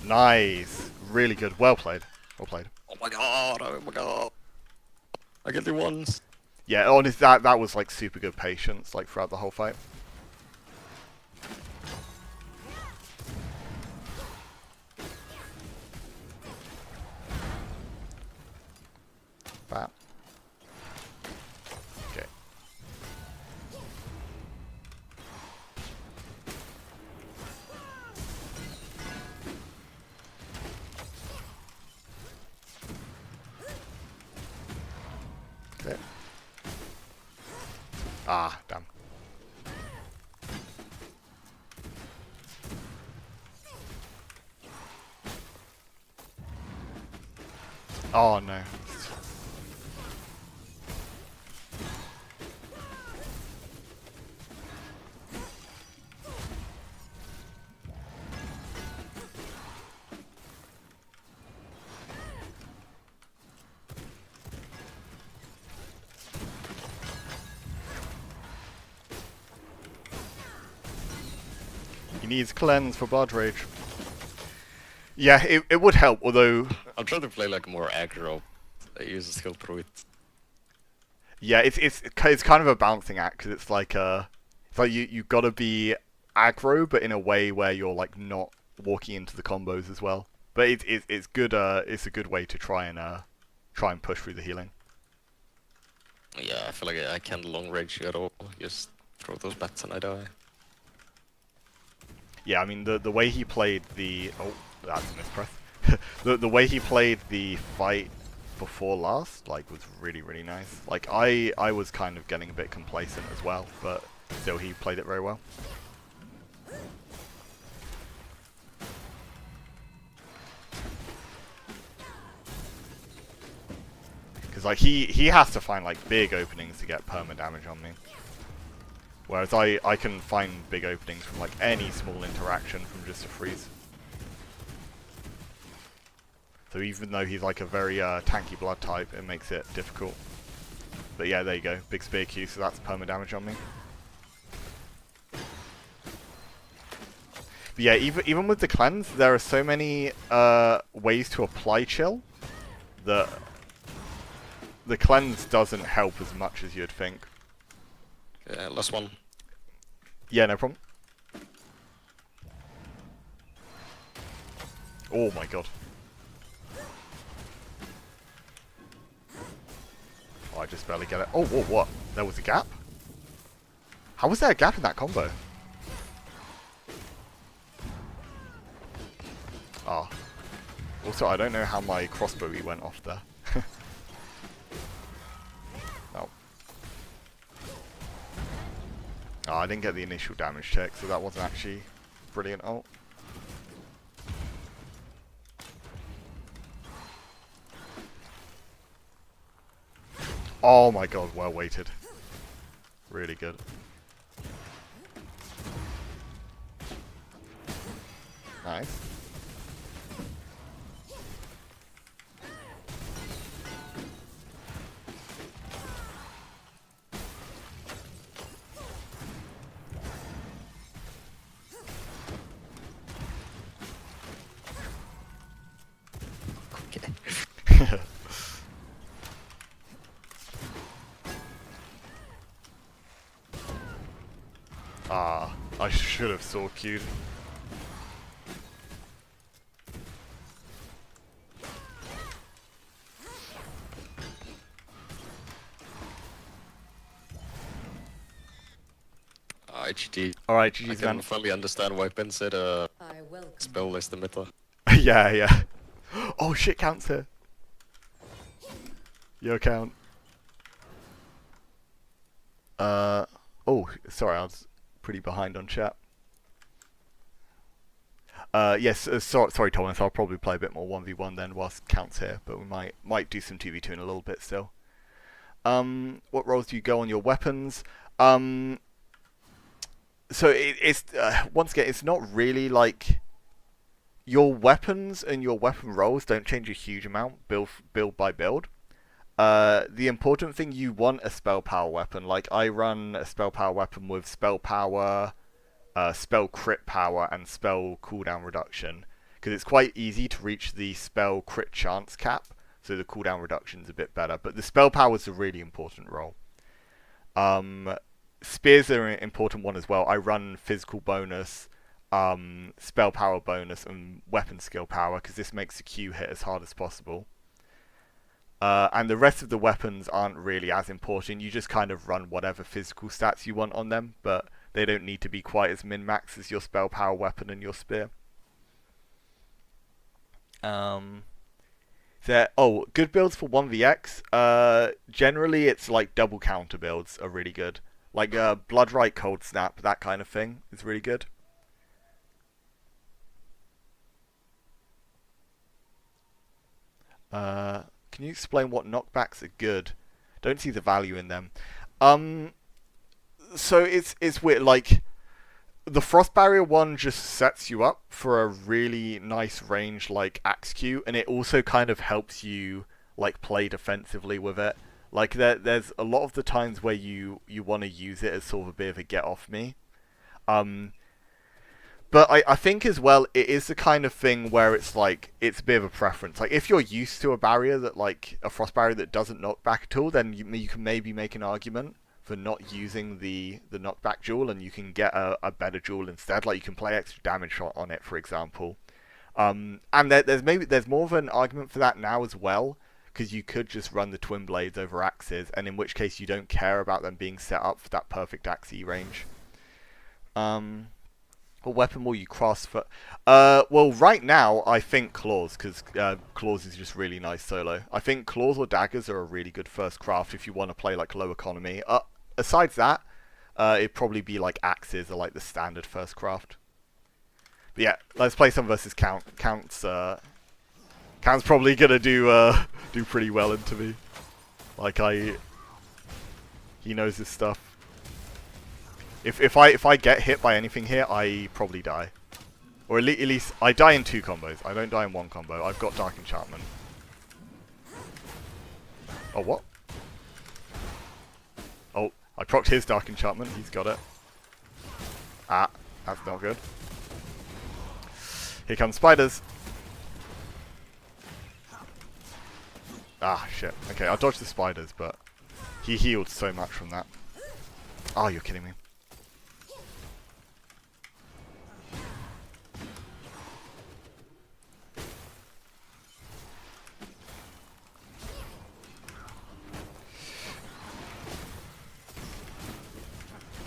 Nice. Really good. Well played. Well played. Oh my god. I get the ones. Yeah, honest, that was like super good patience like throughout the whole fight. Bam. Okay. Okay. Ah, damn. Oh no. He needs cleanse for blood rage. Yeah, it would help, although... I'm trying to play like more aggro. I use a skill through it. Yeah, it's kind of a balancing act, because it's like you gotta be aggro, but in a way where you're like not walking into the combos as well. But it's good. It's a good way to try and push through the healing. Yeah, I feel like I can't long range you at all. Just throw those bats and I die. Yeah, I mean the way he played the that's a mispress. the way he played the fight before last was really nice. Like I was kind of getting a bit complacent as well, but still he played it very well. Because he has to find big openings to get perma damage on me. Whereas I can find big openings from like any small interaction from just a freeze. So even though he's like a very tanky blood type, it makes it difficult. But yeah, there you go. Big spear Q, so that's perma damage on me. But yeah, even with the cleanse, there are so many ways to apply chill that the cleanse doesn't help as much as you'd think. Yeah, last one. Yeah, no problem. Oh my god. Oh, I just barely get it. Oh, whoa, what? There was a gap? How was there a gap in that combo? Ah. Also, I don't know how my crossbow went off there. Oh. Oh, I didn't get the initial damage check, so that wasn't actually brilliant ult. Oh my god, well weighted. Really good. Nice. Okay. Ah, I should have saw queued. GG. Alright, I GG's can man. finally understand why Ben said spell is the meta. Yeah, yeah. Oh shit, counts here. Yo, count. Oh, sorry, I was pretty behind on chat. Yes, sorry Thomas, I'll probably play a bit more 1v1 then whilst counts here, but we might do some 2v2 in a little bit still. What roles do you go on your weapons? So it's once again, it's not really like your weapons and your weapon rolls don't change a huge amount build by build. The important thing, you want a spell power weapon. Like I run a spell power weapon with spell power, spell crit power, and spell cooldown reduction, because it's quite easy to reach the spell crit chance cap, so the cooldown reduction is a bit better. But the spell power is a really important role. Spears are an important one as well. I run physical bonus, spell power bonus, and weapon skill power, because this makes the Q hit as hard as possible. And the rest of the weapons aren't really as important. You just kind of run whatever physical stats you want on them, but they don't need to be quite as min-max as your spell power weapon and your spear. Good builds for 1vx. Generally, it's like double counter builds are really good. Like Bloodright, Cold Snap, that kind of thing is really good. Can you explain what knockbacks are good? Don't see the value in them. So it's weird. Like the Frost Barrier one just sets you up for a really nice range like Axe Q, and it also kind of helps you like play defensively with it. Like there's a lot of the times where you want to use it as sort of a bit of a get off me. But I think as well, it is the kind of thing where it's like, it's a bit of a preference. Like, if you're used to a barrier that, like, a frost barrier that doesn't knock back at all, then you can maybe make an argument for not using the knockback jewel, and you can get a better jewel instead. Like, you can play extra damage on it, for example. And there's more of an argument for that now as well, because you could just run the twin blades over axes, and in which case you don't care about them being set up for that perfect axe range. What weapon will you cross for? Well, right now, I think claws, because claws is just really nice solo. I think claws or daggers are a really good first craft if you want to play like low economy. Aside that, it'd probably be like axes are like the standard first craft. But yeah, let's play some versus Count. Count's probably gonna do pretty well into me. Like he knows his stuff. If I get hit by anything here, I probably die. Or at least I die in 2 combos. I don't die in 1 combo. I've got Dark Enchantment. Oh, what? Oh, I procced his Dark Enchantment. He's got it. Ah, that's not good. Here comes spiders. Ah, shit. Okay, I'll dodge the spiders, but he healed so much from that. Oh, you're kidding me.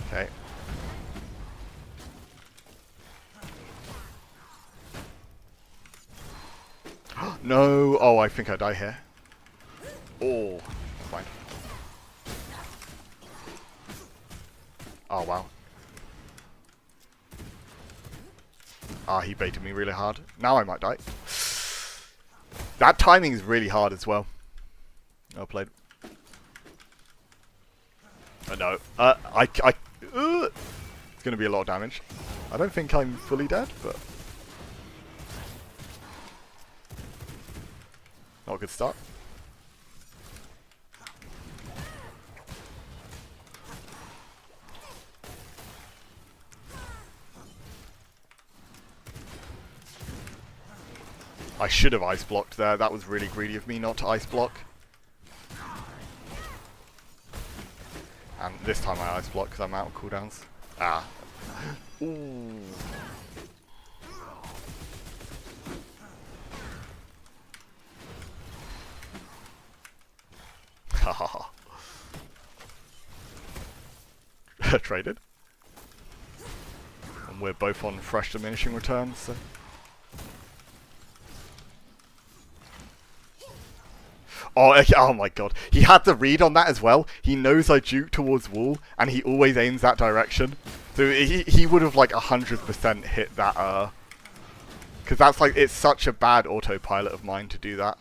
Okay. No! Oh, I think I die here. Oh, fine. Oh, wow. Ah, he baited me really hard. Now I might die. That timing is really hard as well. Well played. No. It's going to be a lot of damage. I don't think I'm fully dead, but... Not a good start. I should have ice blocked there. That was really greedy of me not to ice block. And this time I ice block because I'm out of cooldowns. Ah. Ooh. Haha. Traded. And we're both on fresh diminishing returns, so... Oh, okay, oh my god. He had the read on that as well. He knows I juke towards wall, and he always aims that direction. So he would have like 100% hit that, because that's like, it's such a bad autopilot of mine to do that.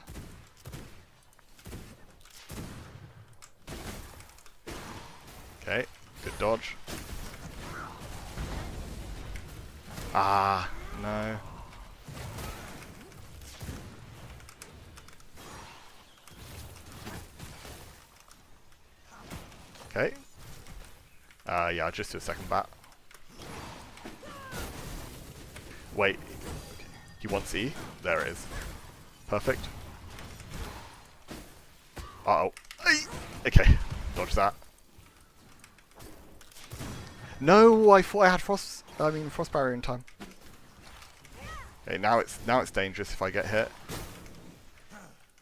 Okay, good dodge. Ah, no. Okay. Yeah, just do a second bat. Wait. He wants E? There it is. Perfect. Uh-oh. Okay. Dodge that. No, I thought I had frost barrier in time. Okay, now it's dangerous if I get hit.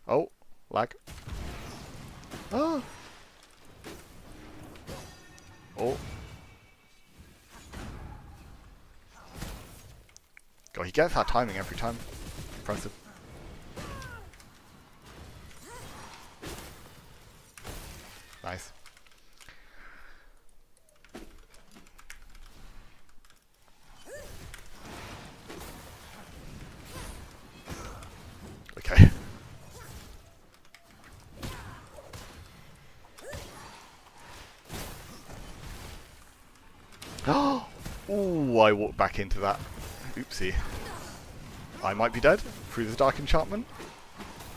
Oh, lag. Oh. Oh. God, he gets that timing every time. Impressive. Nice. Okay. Ooh, I walked back into that. Oopsie. I might be dead through the Dark Enchantment.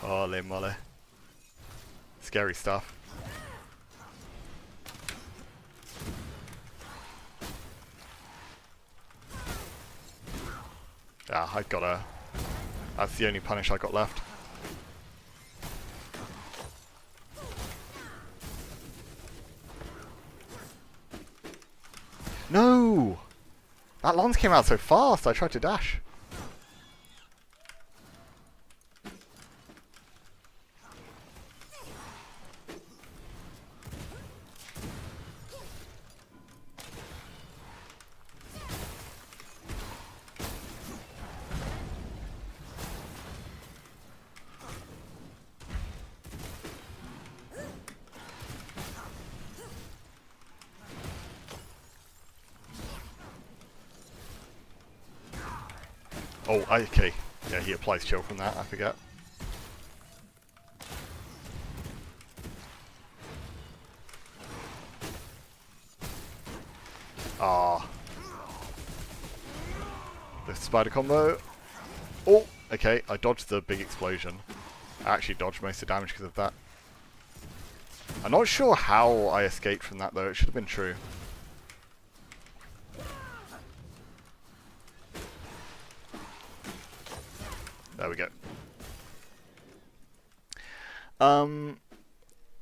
Holy moly. Scary stuff. Yeah, I got a... That's the only punish I got left. No! That lance came out so fast, I tried to dash. Oh, okay. Yeah, he applies chill from that, I forget. Ah. The spider combo. Oh, okay. I dodged the big explosion. I actually dodged most of the damage because of that. I'm not sure how I escaped from that though. It should have been true. There we go.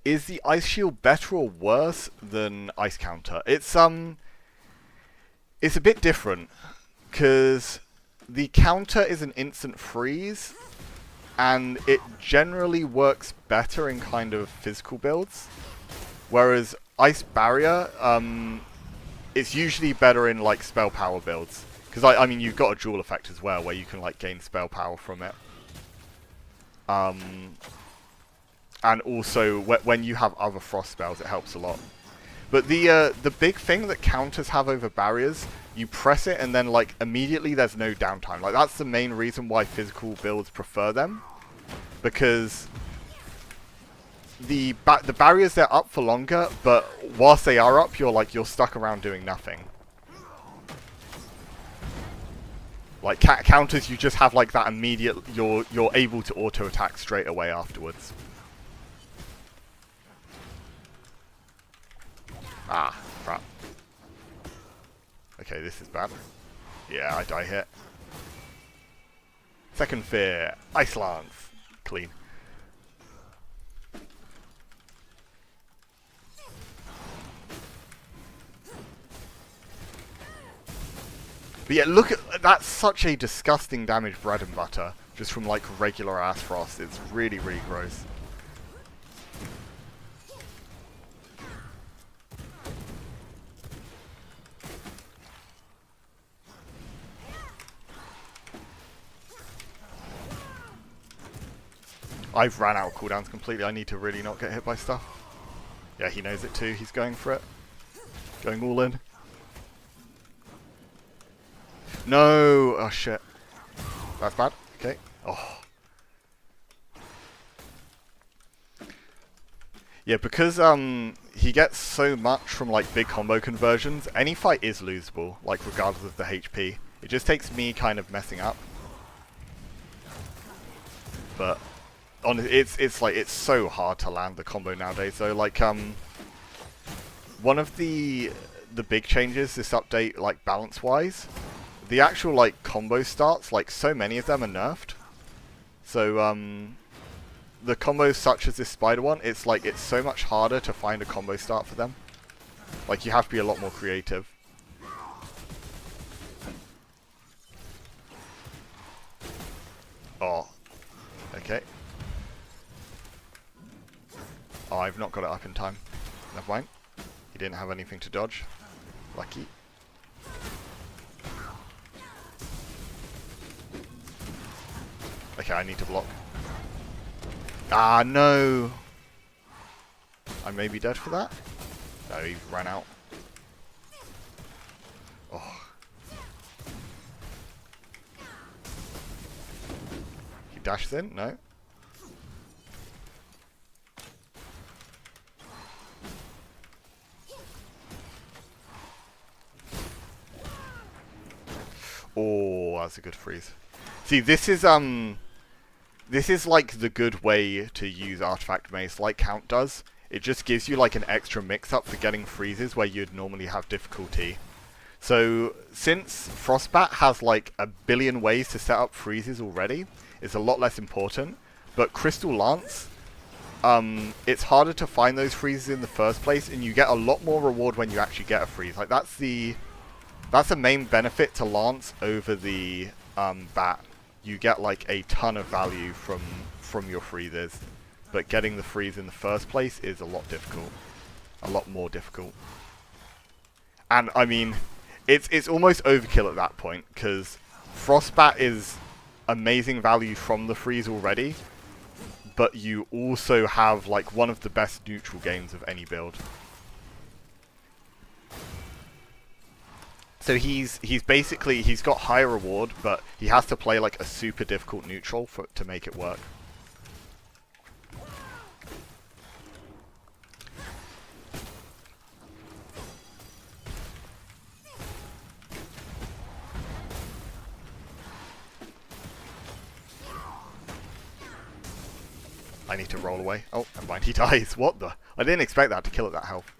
Is the ice shield better or worse than ice counter? It's a bit different because the counter is an instant freeze, and it generally works better in kind of physical builds, whereas ice barrier, it's usually better in like spell power builds, because I mean you've got a dual effect as well where you can like gain spell power from it. And also, when you have other frost spells, it helps a lot. But the big thing that counters have over barriers, you press it and then like immediately there's no downtime. Like that's the main reason why physical builds prefer them, because the barriers, they're up for longer, but whilst they are up, you're stuck around doing nothing. Like counters, you just have like that immediate. You're able to auto attack straight away afterwards. Ah, crap. Okay, this is bad. Yeah, I die here. Second fear, Ice Lance. Clean. But yeah, look at that's such a disgusting damage bread and butter just from like regular ass frost. It's really, really gross. I've ran out of cooldowns completely. I need to really not get hit by stuff. Yeah, he knows it too. He's going for it. Going all in. No! Oh shit. That's bad. Okay. Oh. Yeah, because he gets so much from like big combo conversions, any fight is losable, like regardless of the HP. It just takes me kind of messing up. But it's like it's so hard to land the combo nowadays though. Like one of the big changes this update, like balance wise, the actual like combo starts, like so many of them are nerfed. So the combos such as this spider one, it's like it's so much harder to find a combo start for them. Like you have to be a lot more creative. Oh. Okay. Oh, I've not got it up in time. Never mind. He didn't have anything to dodge. Lucky. Okay, I need to block. Ah, no! I may be dead for that. No, he ran out. Oh. He dashes in? No. Oh, that's a good freeze. See, this is like the good way to use Artifact Mace, like Count does. It just gives you like an extra mix-up for getting freezes where you'd normally have difficulty. So, since Frostbat has like a billion ways to set up freezes already, it's a lot less important. But Crystal Lance, it's harder to find those freezes in the first place, and you get a lot more reward when you actually get a freeze. Like that's the main benefit to Lance over the Bat. You get like a ton of value from your freezes, but getting the freeze in the first place is a lot difficult, a lot more difficult. And I mean, it's almost overkill at that point because Frostbat is amazing value from the freeze already, but you also have like one of the best neutral games of any build. So he's basically, he's got high reward, but he has to play like a super difficult neutral to make it work. I need to roll away. Oh, never mind, he dies. What the? I didn't expect that to kill at that health.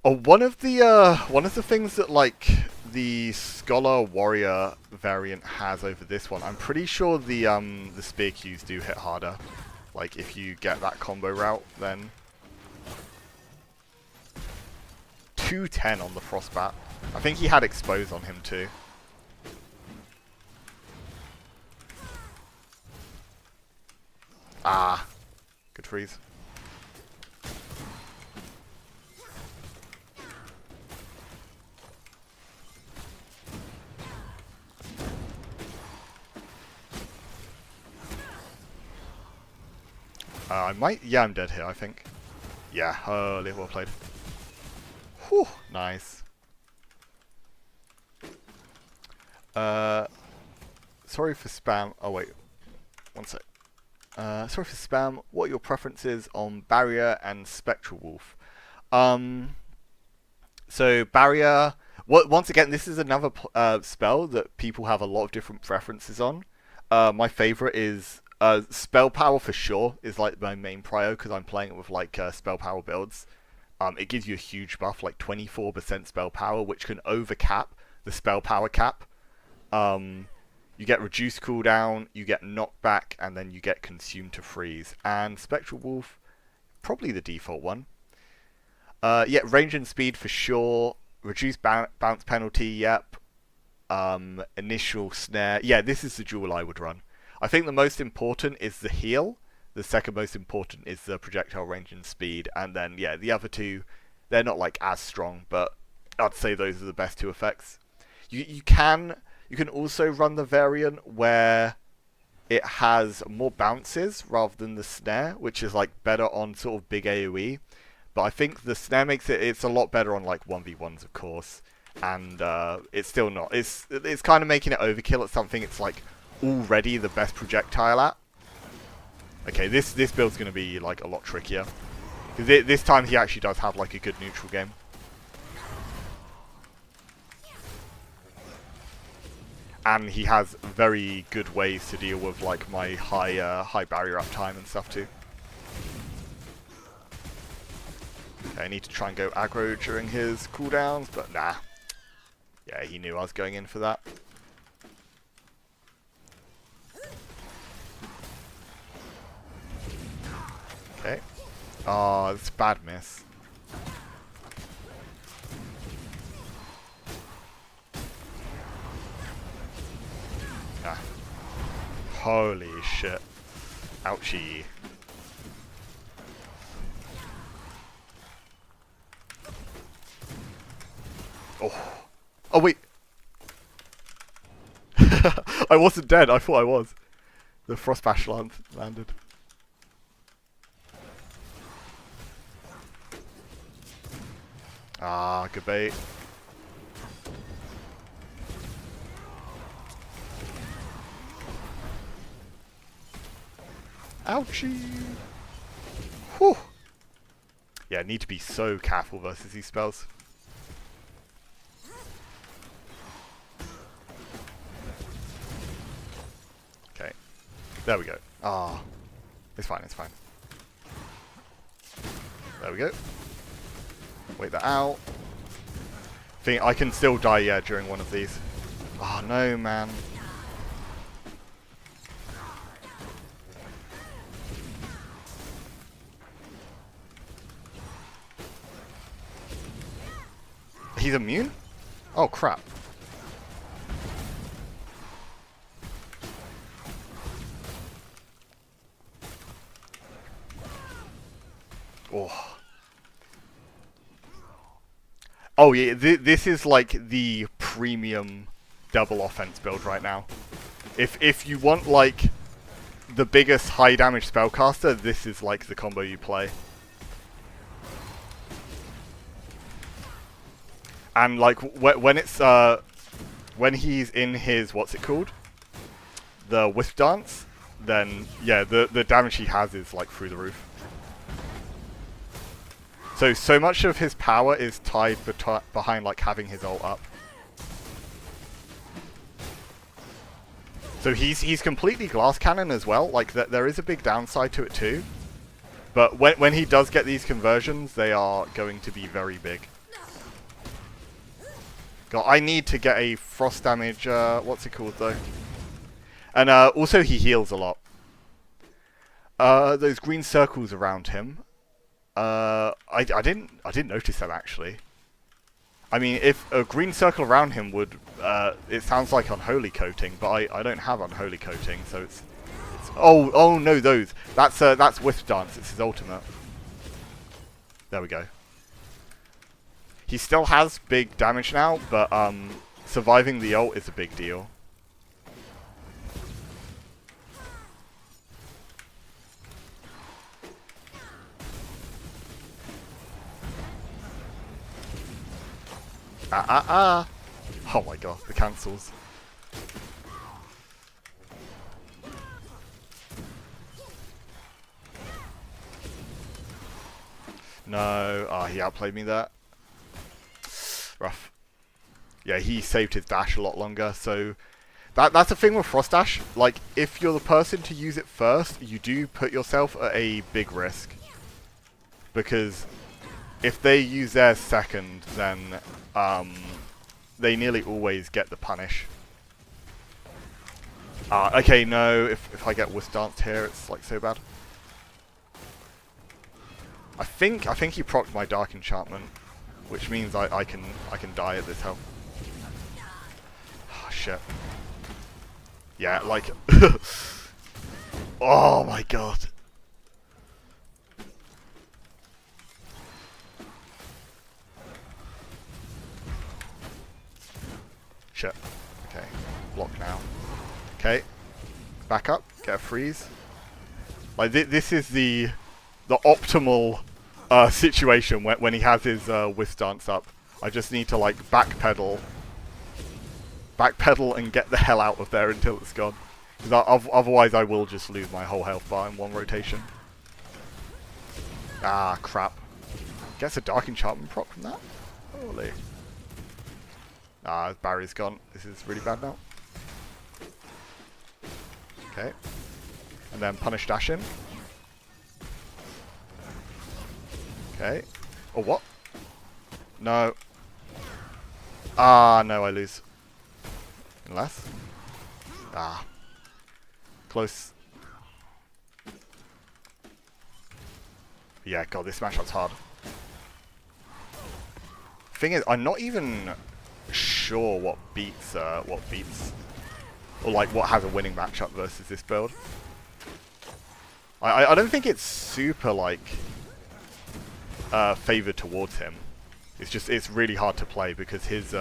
Oh, one of the things that like the Scholar Warrior variant has over this one, I'm pretty sure the spear Qs do hit harder. Like if you get that combo route, then 210 on the Frostbat. I think he had expose on him too. Ah, good freeze. I might... Yeah, I'm dead here, I think. Yeah, holy, well played. Whew, nice. Sorry for spam. Oh, wait. One sec. Sorry for spam. What are your preferences on Barrier and Spectral Wolf? So, Barrier... once again, this is another spell that people have a lot of different preferences on. My favorite is... spell power for sure is like my main prio because I'm playing it with like spell power builds. It gives you a huge buff, like 24% spell power, which can overcap the spell power cap. You get reduced cooldown, you get knockback, and then you get consumed to freeze. And Spectral Wolf, probably the default one. Yeah, range and speed for sure. Reduced bounce penalty, yep. Initial snare. Yeah, this is the duel I would run. I think the most important is the heal. The second most important is the projectile range and speed. And then, yeah, the other two, they're not like as strong, but I'd say those are the best two effects. You can also run the variant where it has more bounces rather than the snare, which is like better on sort of big AoE. But I think the snare makes it's a lot better on like 1v1s, of course. And it's still not. It's kind of making it overkill at something it's like already the best projectile at. Okay, this build's going to be like a lot trickier. This time he actually does have like a good neutral game. And he has very good ways to deal with like my high barrier uptime and stuff too. Okay, I need to try and go aggro during his cooldowns, but nah. Yeah, he knew I was going in for that. Okay. Oh, it's a bad miss. Ah. Holy shit. Ouchie. Oh. Oh, wait. I wasn't dead. I thought I was. The Frost Bash landed. Ah, good bait. Ouchie! Whew! Yeah, need to be so careful versus these spells. Okay. There we go. Ah. It's fine, it's fine. There we go. Wait that out. Think I can still die, yeah, during one of these. Oh no, man. He's immune? Oh crap. Oh. Oh yeah, this is like the premium double offense build right now. If you want like the biggest high damage spellcaster, this is like the combo you play. And like when he's in his what's it called, the Wisp Dance, then yeah, the damage he has is like through the roof. So much of his power is tied behind like having his ult up. So he's completely glass cannon as well. Like there is a big downside to it too. But when he does get these conversions, they are going to be very big. God, I need to get a frost damage. What's it called though? And also he heals a lot. Those green circles around him. I didn't notice them actually. I mean, if a green circle around him would, it sounds like unholy coating, but I don't have unholy coating, so it's oh no, those. That's Wisp Dance. It's his ultimate. There we go. He still has big damage now, but surviving the ult is a big deal. Oh my god, the cancels. No, he outplayed me there. Rough. Yeah, he saved his dash a lot longer, so that's the thing with Frost Dash. Like, if you're the person to use it first, you do put yourself at a big risk. Because if they use theirs second, then they nearly always get the punish. Okay, no, if I get Wisp Danced here, it's like so bad. I think he procced my Dark Enchantment, which means I can die at this health. Oh, shit. Yeah, like oh my god. Shit. Okay. Block now. Okay. Back up. Get a freeze. Like this is the optimal situation when he has his Wisp Dance up. I just need to like backpedal and get the hell out of there until it's gone. Because otherwise I will just lose my whole health bar in one rotation. Ah, crap. Gets a Dark Enchantment proc from that? Holy. Ah, his barrier's gone. This is really bad now. Okay. And then punish dash in. Okay. Oh, what? No. Ah, no, I lose. Unless. Ah. Close. Yeah, god, this matchup's hard. Thing is, I'm not even sure what beats, or like what has a winning matchup versus this build. I don't think it's super like favored towards him. It's just really hard to play because his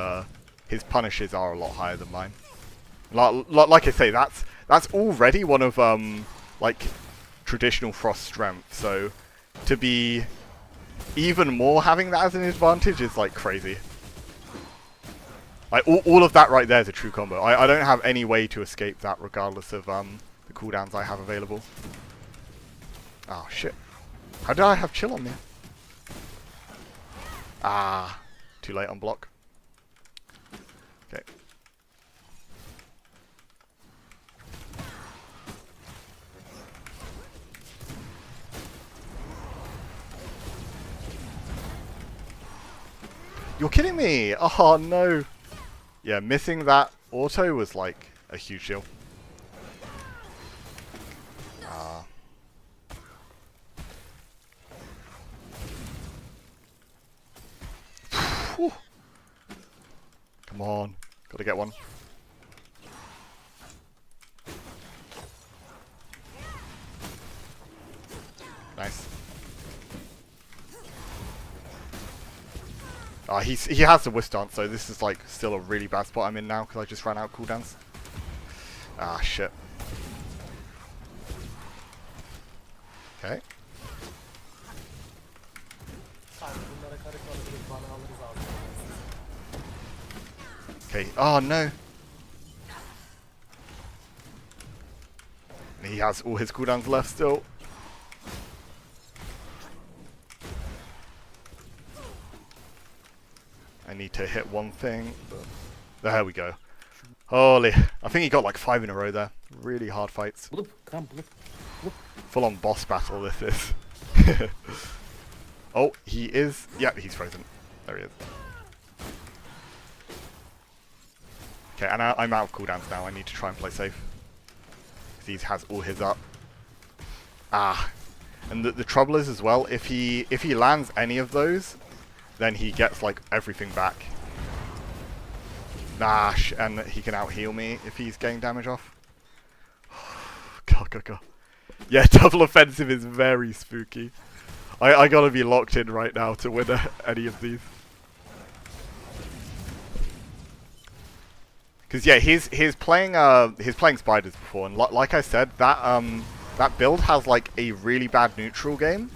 punishes are a lot higher than mine. Like I say, that's already one of like traditional Frost strength. So to be even more having that as an advantage is like crazy. Like all of that right there is a true combo. I don't have any way to escape that regardless of the cooldowns I have available. Oh shit. How did I have chill on me? Ah, too late on block. Okay. You're kidding me! Oh no! Yeah, missing that auto was like a huge deal. Come on, gotta get one. Nice. He has the Wisp Dance, so this is like still a really bad spot I'm in now because I just ran out of cooldowns. Ah, shit. Okay. Okay. Oh no. And he has all his cooldowns left still. I need to hit one thing. But there we go. Holy, I think he got like 5 in a row there. Really hard fights. Bloop, come bloop, bloop. Full on boss battle this is. Oh, he is. Yeah, he's frozen. There he is. Okay, and I'm out of cooldowns now. I need to try and play safe. He has all his up. Ah, and the trouble is as well, if he lands any of those, then he gets like everything back. And he can out heal me if he's getting damage off. God. Yeah, double offensive is very spooky. I gotta be locked in right now to win any of these. Because yeah, he's playing spiders before, and like I said, that build has like a really bad neutral game,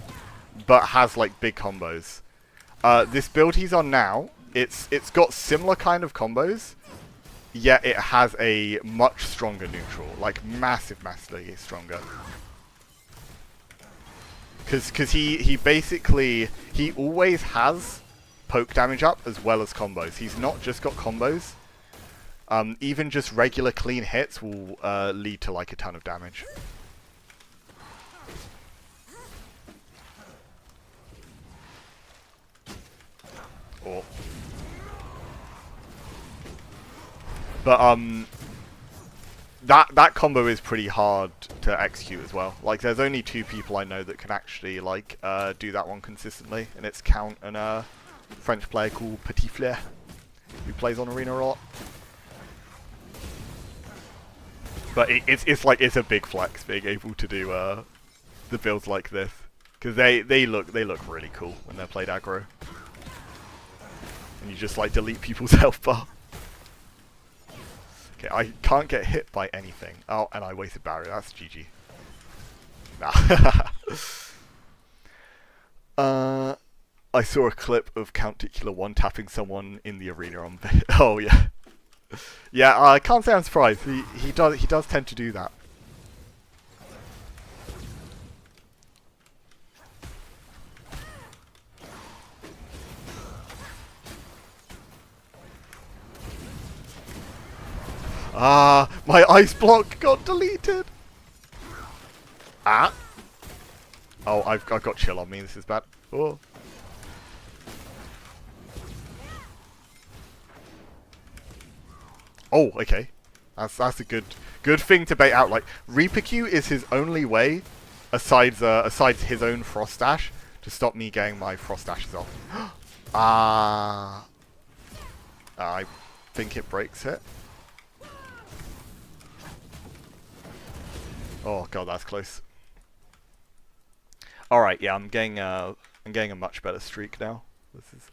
but has like big combos. This build he's on now, it's got similar kind of combos, yet it has a much stronger neutral, like massively stronger. Because he basically, he always has poke damage up as well as combos. He's not just got combos. Even just regular clean hits will lead to like a ton of damage. Oh. But that combo is pretty hard to execute as well. Like, there's only 2 people I know that can actually like do that one consistently, and it's Count and a French player called Petit Flair, who plays on Arena a lot. But it's a big flex being able to do the builds like this, because they look really cool when they're played aggro, and you just like delete people's health bar. Okay, I can't get hit by anything. Oh, and I wasted barrier. That's GG. Nah. I saw a clip of Count Titular one-tapping someone in the arena on. Oh yeah. Yeah, I can't say I'm surprised. He does tend to do that. Ah, my ice block got deleted. Ah. Oh, I've got chill on me. This is bad. Oh. Oh, okay. That's a good thing to bait out. Like, Reaper Q is his only way, aside his own Frost Dash, to stop me getting my Frost Dashes off. I think it breaks it. Oh god, that's close. All right, yeah, I'm getting a much better streak now. This is.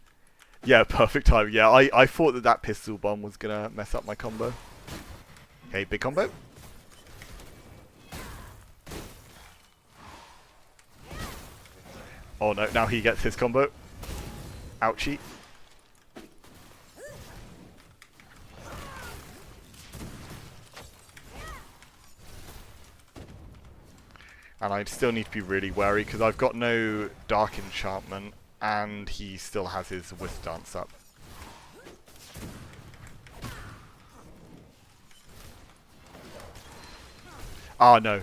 Yeah, perfect time. Yeah, I thought that pistol bomb was gonna mess up my combo. Okay, big combo. Oh no, now he gets his combo. Ouchie. And I still need to be really wary because I've got no Dark Enchantment and he still has his Wisp Dance up. Oh no.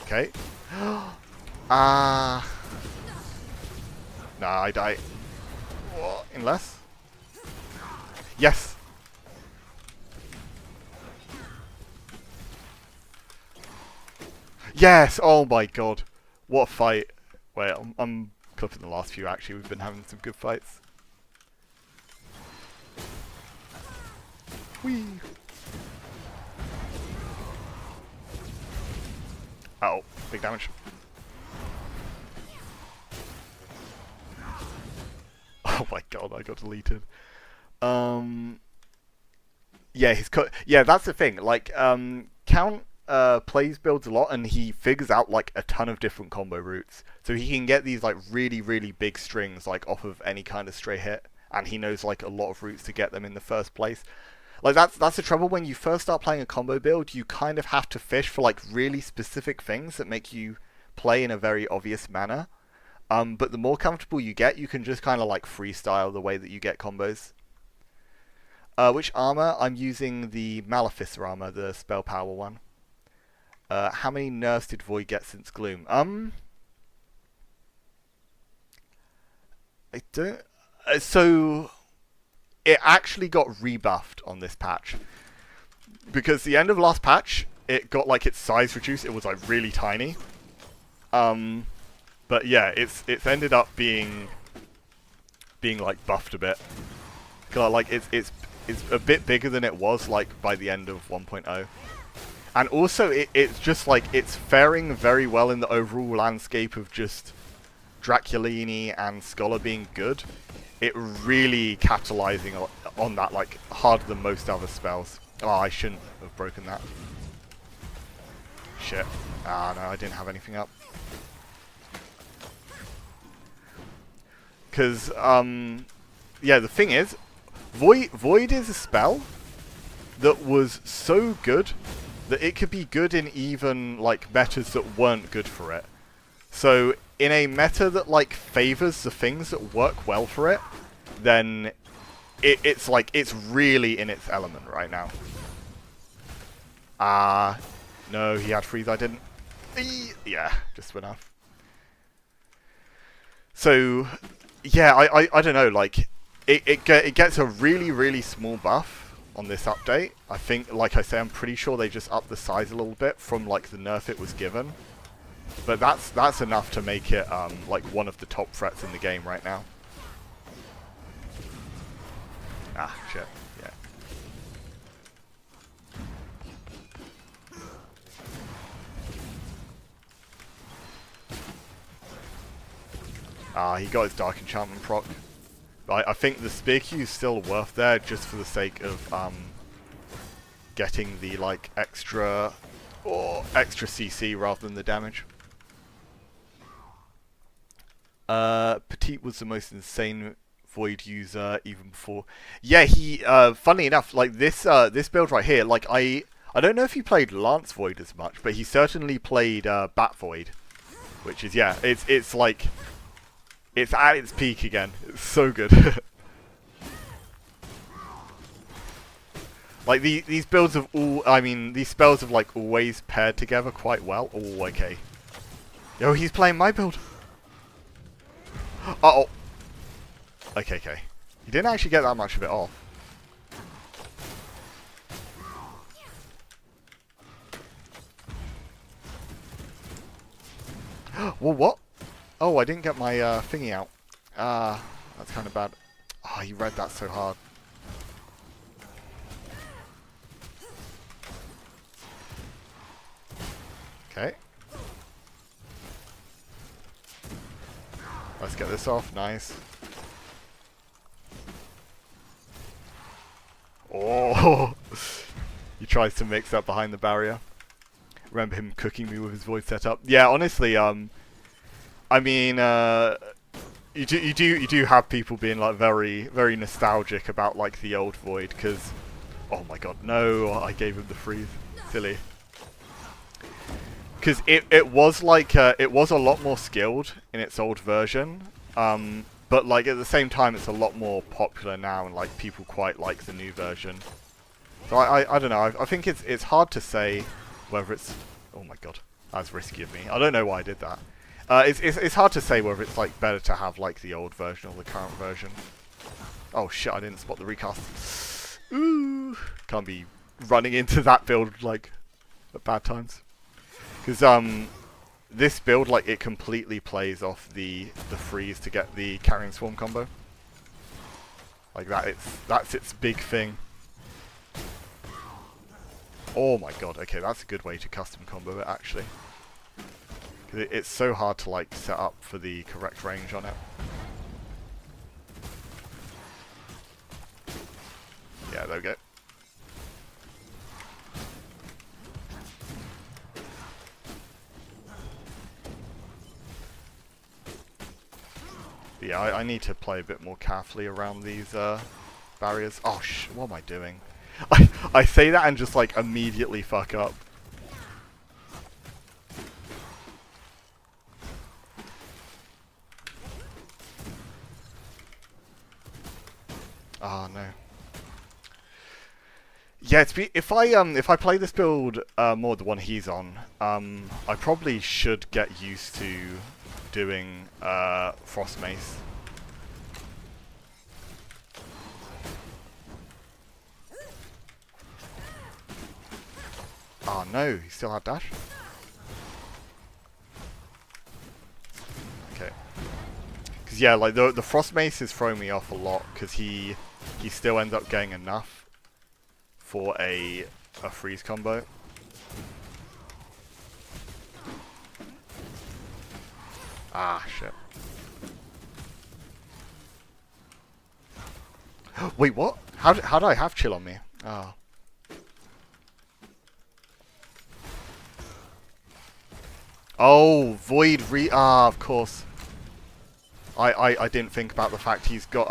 Okay. Nah, I die. What? Unless? Yes! Yes! Oh my god. What a fight. Wait, I'm clipping the last few actually. We've been having some good fights. Whee! Uh oh, big damage. Oh my god, I got deleted. Yeah, yeah, that's the thing. Like, Count plays builds a lot, and he figures out like a ton of different combo routes. So he can get these like really, really big strings like off of any kind of stray hit, and he knows like a lot of routes to get them in the first place. Like that's the trouble when you first start playing a combo build. You kind of have to fish for like really specific things that make you play in a very obvious manner. But the more comfortable you get, you can just kind of like freestyle the way that you get combos. Which armor? I'm using the Maleficer armor, the spell power one. How many nerfs did Void get since Gloom? I don't... so, it actually got rebuffed on this patch. Because the end of last patch, it got like its size reduced. It was like really tiny. But yeah, it's ended up being like buffed a bit. Like it's a bit bigger than it was like by the end of 1.0. And also it's just like it's faring very well in the overall landscape of just Draculini and Scholar being good. It really capitalizing on that like harder than most other spells. Oh, I shouldn't have broken that. Shit. Ah, no, I didn't have anything up. Because, yeah, the thing is, Void is a spell that was so good that it could be good in even, like, metas that weren't good for it. So, in a meta that, like, favors the things that work well for it, then it's, like, it's really in its element right now. No, he had freeze, I didn't. Yeah, just went off. So, yeah, I don't know, like, it gets a really, really small buff on this update. I think, like I say, I'm pretty sure they just upped the size a little bit from, like, the nerf it was given. But that's enough to make it, like, one of the top threats in the game right now. Ah, shit, yeah. He got his Dark Enchantment proc. But I think the Spear Q is still worth there just for the sake of getting the like extra CC rather than the damage. Petite was the most insane Void user even before. Yeah, he funnily enough, like this build right here, like I don't know if he played Lance Void as much, but he certainly played Bat Void, which is yeah, it's like it's at its peak again. It's so good. Like these builds have all, I mean, these spells have like always paired together quite well. Oh, okay. Yo, he's playing my build. Uh-oh. Okay. He didn't actually get that much of it off. Well, what? Oh, I didn't get my thingy out. That's kind of bad. Oh, he read that so hard. Okay. Let's get this off. Nice. Oh! He tries to mix up behind the barrier. Remember him cooking me with his voice setup. Yeah, honestly, I mean, you do have people being like very nostalgic about like the old Void because, oh my god, no, I gave him the freeze, silly. Because it was like it was a lot more skilled in its old version, but like at the same time it's a lot more popular now and like people quite like the new version. So I don't know. I think it's hard to say whether it's, oh my god, that's risky of me. I don't know why I did that. It's hard to say whether it's like better to have like the old version or the current version. Oh shit, I didn't spot the recast. Ooh, can't be running into that build like at bad times. Because this build, like, it completely plays off the freeze to get the carrying swarm combo. Like that's its big thing. Oh my god, okay, that's a good way to custom combo it actually. Because it's so hard to like set up for the correct range on it. Yeah, there we go. Yeah, I need to play a bit more carefully around these barriers. Oh, what am I doing? I say that and just like immediately fuck up. Oh no. Yeah, if I play this build more the one he's on, I probably should get used to doing Frost Mace. Oh no, he still had dash. Okay. Because yeah, like the Frost Mace is throwing me off a lot because he still ends up getting enough for a freeze combo. Ah, shit. Wait, what? How did I have chill on me? Oh. Oh, Void of course. I didn't think about the fact he's got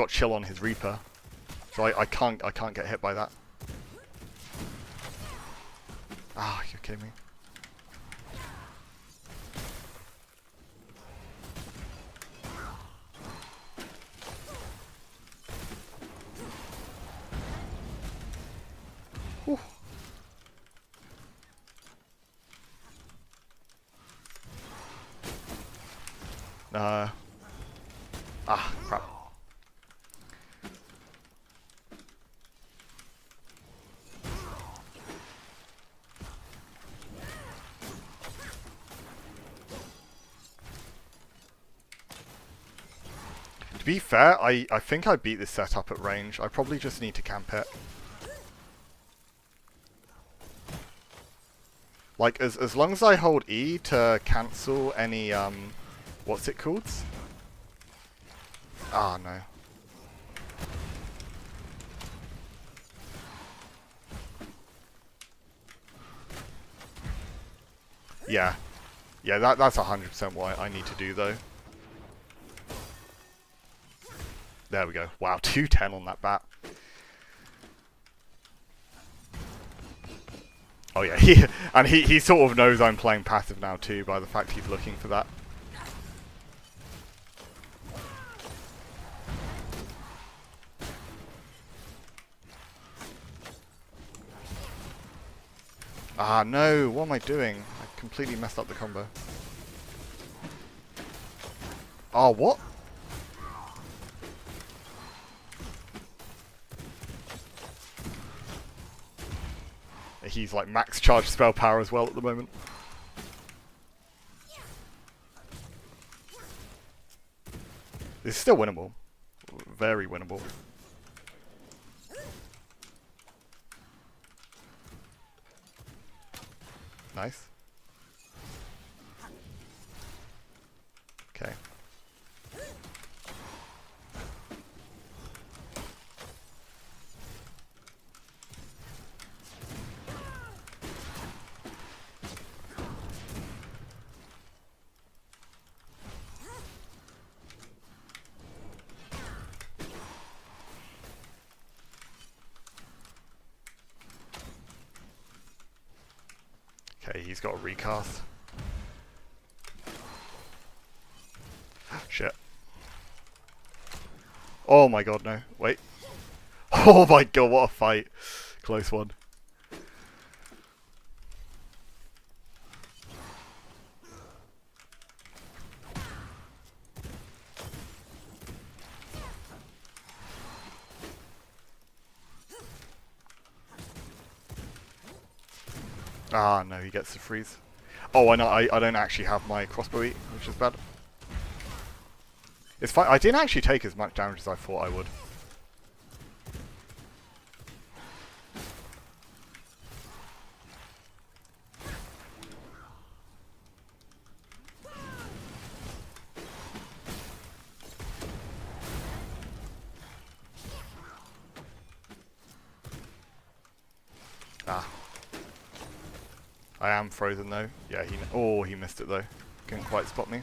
chill on his Reaper. So I can't get hit by that. Ah, you're kidding me. Whew. Ah, crap. To be fair, I think I beat this setup at range. I probably just need to camp it. Like, as long as I hold E to cancel any, what's it called? Ah, no. Yeah. Yeah, that's 100% what I need to do, though. There we go. Wow, 210 on that bat. Oh yeah, he sort of knows I'm playing passive now too by the fact he's looking for that. Ah no, what am I doing? I completely messed up the combo. Oh, what? He's like max charge spell power as well at the moment. This is still winnable. Very winnable. Nice. Okay. Okay, he's got a recast. Shit. Oh my god, no. Wait. Oh my god, what a fight. Close one. Ah, no, he gets the freeze. Oh, I know, I don't actually have my crossbow eat, which is bad. It's fine. I didn't actually take as much damage as I thought I would. Ah. I am frozen though. Yeah, he missed it though. Couldn't quite spot me.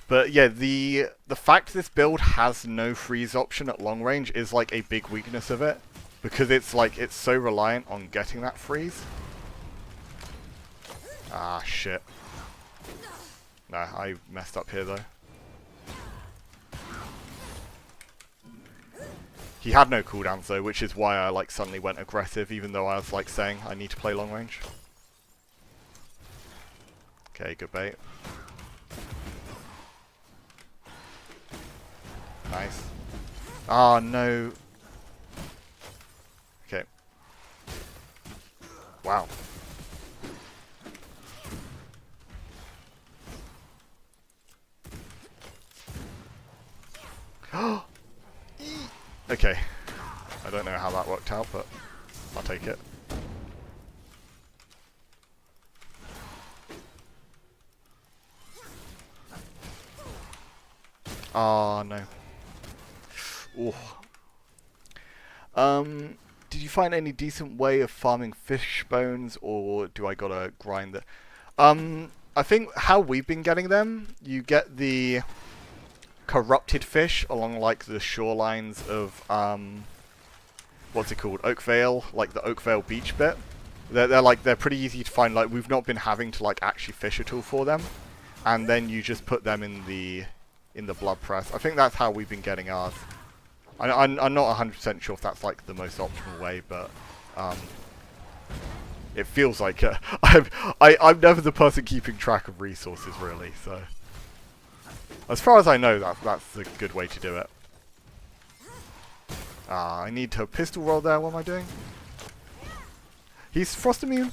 But yeah, the fact this build has no freeze option at long range is like a big weakness of it, because it's so reliant on getting that freeze. Ah, shit. Nah, I messed up here though. He had no cooldowns though, which is why I like suddenly went aggressive, even though I was like saying I need to play long range. Okay, good bait. Nice. Ah, no. Okay. Wow. Okay. I don't know how that worked out, but I'll take it. Oh, no. Ooh. Did you find any decent way of farming fish bones, or do I gotta grind the... I think how we've been getting them, you get the corrupted fish along like the shorelines of what's it called, Oakveil, like the Oakveil beach bit. They're pretty easy to find. Like, we've not been having to like actually fish at all for them, and then you just put them in the blood press. I think that's how we've been getting ours. I'm not 100% sure if that's like the most optimal way, but it feels like I'm never the person keeping track of resources really. So as far as I know, that's a good way to do it. I need to pistol roll there. What am I doing? He's frost immune.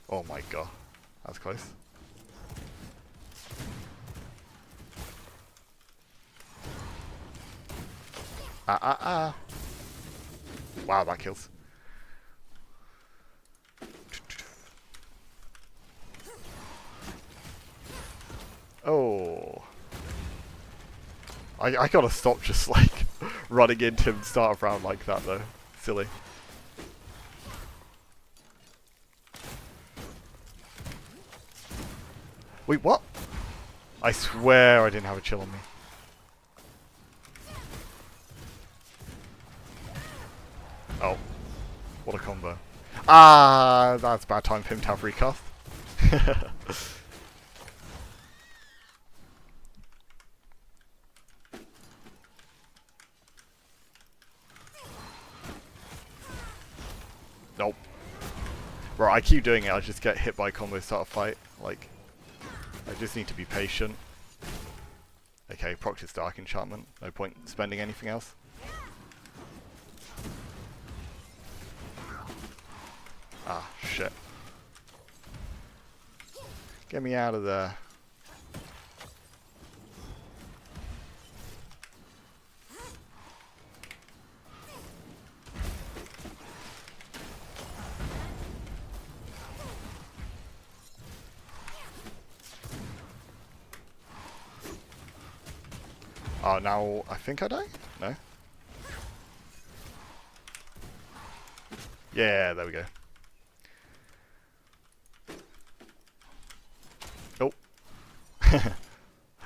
Oh my god, that's close. Wow, that kills. Oh. I gotta stop just like running into him start a round like that though. Silly. Wait, what? I swear I didn't have a chill on me. Oh. What a combo. Ah, that's a bad time for him to have recast. Nope. Bro, I keep doing it, I just get hit by combo start a fight. Like, I just need to be patient. Okay, proc his Dark Enchantment. No point spending anything else. Ah, shit. Get me out of there. Oh, now I think I die? No? Yeah, there we go. Oh.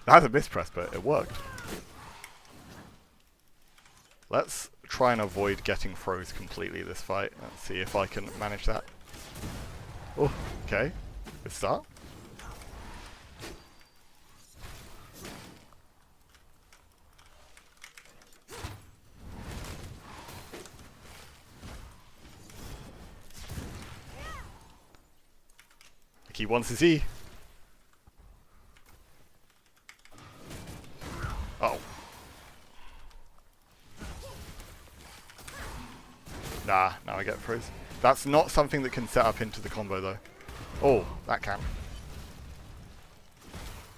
That's a mispress, but it worked. Let's try and avoid getting froze completely this fight. Let's see if I can manage that. Oh, okay. Good start. He wants his E. Uh oh. Nah, now I get froze. That's not something that can set up into the combo though. Oh, that can.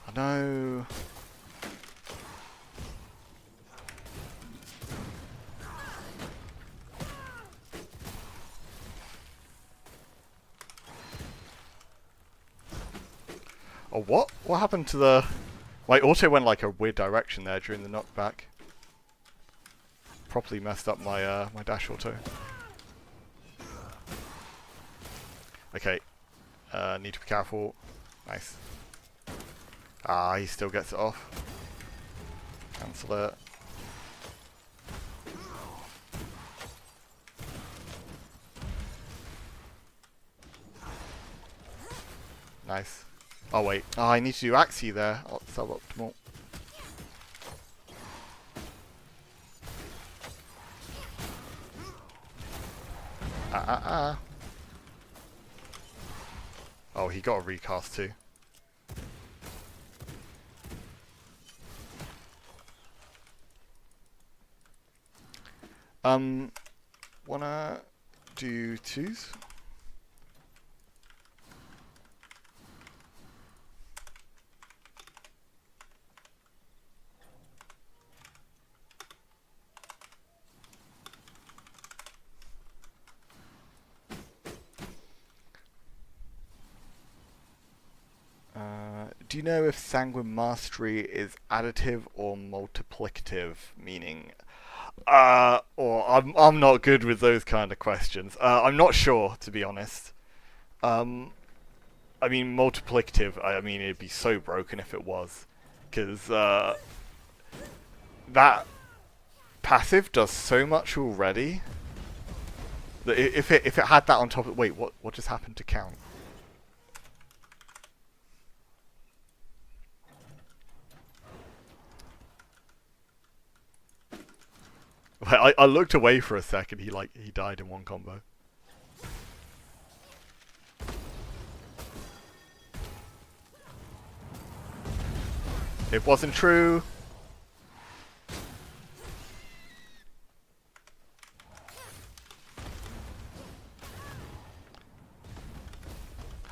Oh no. Oh, what? What happened to the... My auto went like a weird direction there during the knockback. Properly messed up my my dash auto. Okay. Need to be careful. Nice. Ah, he still gets it off. Cancel it. Nice. Oh wait. Oh, I need to do Axie there. Oh, suboptimal. Oh, he got a recast too. Wanna do twos? Do you know if Sanguine Mastery is additive or multiplicative? Meaning, or I'm not good with those kind of questions. I'm not sure, to be honest. I mean, multiplicative. I mean, it'd be so broken if it was, because that passive does so much already. That if it had that on top of, wait, what just happened to count? I looked away for a second. He died in one combo. It wasn't true.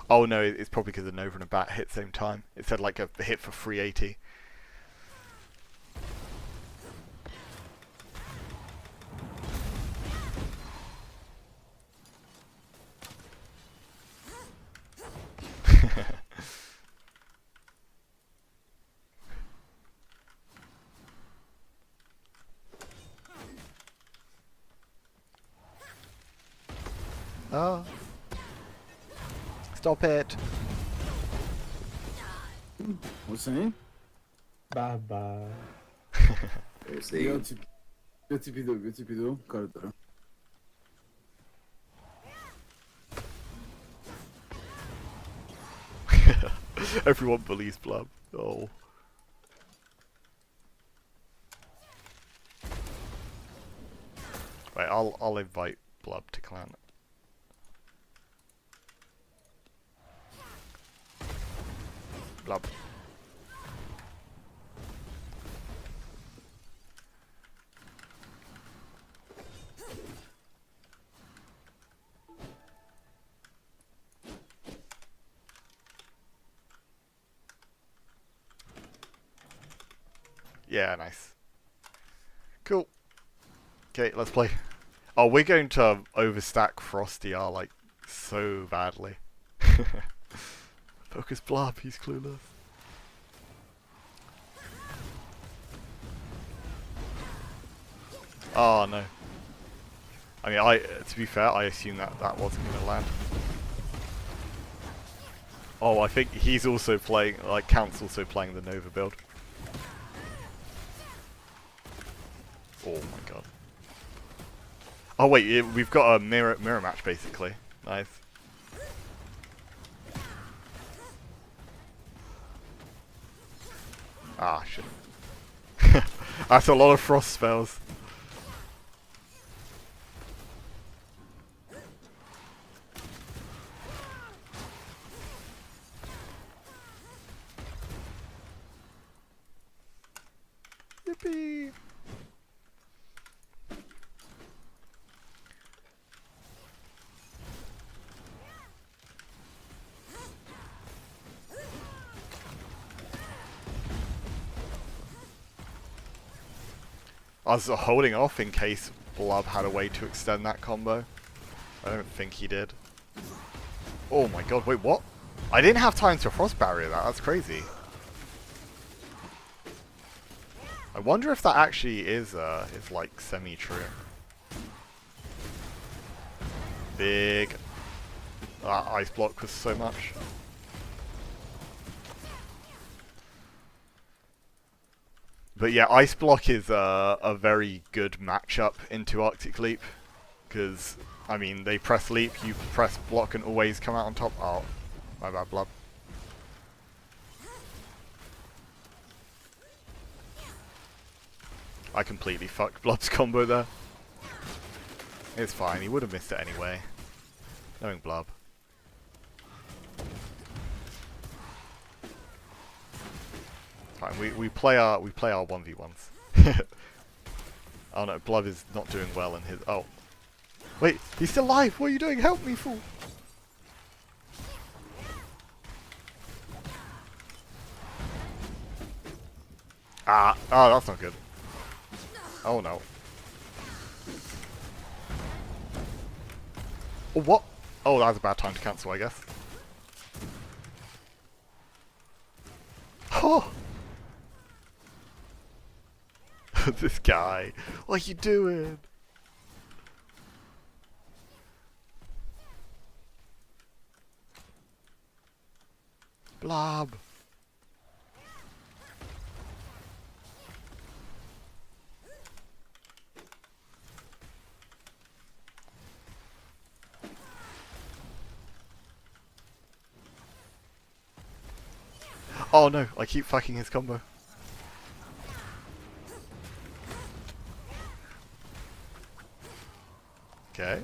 Oh no, it's probably because the Nova and a Bat hit same time. It said like a hit for 380. Oh. Stop it. What's the name? Baba. Götü karıdara. Everyone believes Blub. Oh. Right, I'll invite Blub to clan. Blub. Yeah, nice. Cool. Okay, let's play. Oh, we're going to overstack Frosty R like so badly. Focus Blub, he's clueless. Oh no. I mean, to be fair, I assume that wasn't going to land. Oh, I think he's also playing, like, Count's also playing the Nova build. Oh my god. Oh wait, we've got a mirror match basically. Nice. Ah, shit. That's a lot of frost spells. Yippee! I was holding off in case Blub had a way to extend that combo. I don't think he did. Oh my god, wait, what? I didn't have time to frost barrier that, that's crazy. I wonder if that actually is like semi-true. Big. That ice block was so much. But yeah, Ice Block is a very good matchup into Arctic Leap. Because, I mean, they press Leap, you press Block and always come out on top. Oh, my bad, Blub. I completely fucked Blob's combo there. It's fine, he would have missed it anyway. Knowing Blob. Fine, we play our 1v1s. Oh no, Blob is not doing well in his... Oh. Wait, he's still alive! What are you doing? Help me, fool! Ah! Oh, that's not good. Oh no. Oh, what? Oh, that was a bad time to cancel, I guess. Oh! This guy. What are you doing? Blob. Oh no, I keep fucking his combo. Okay.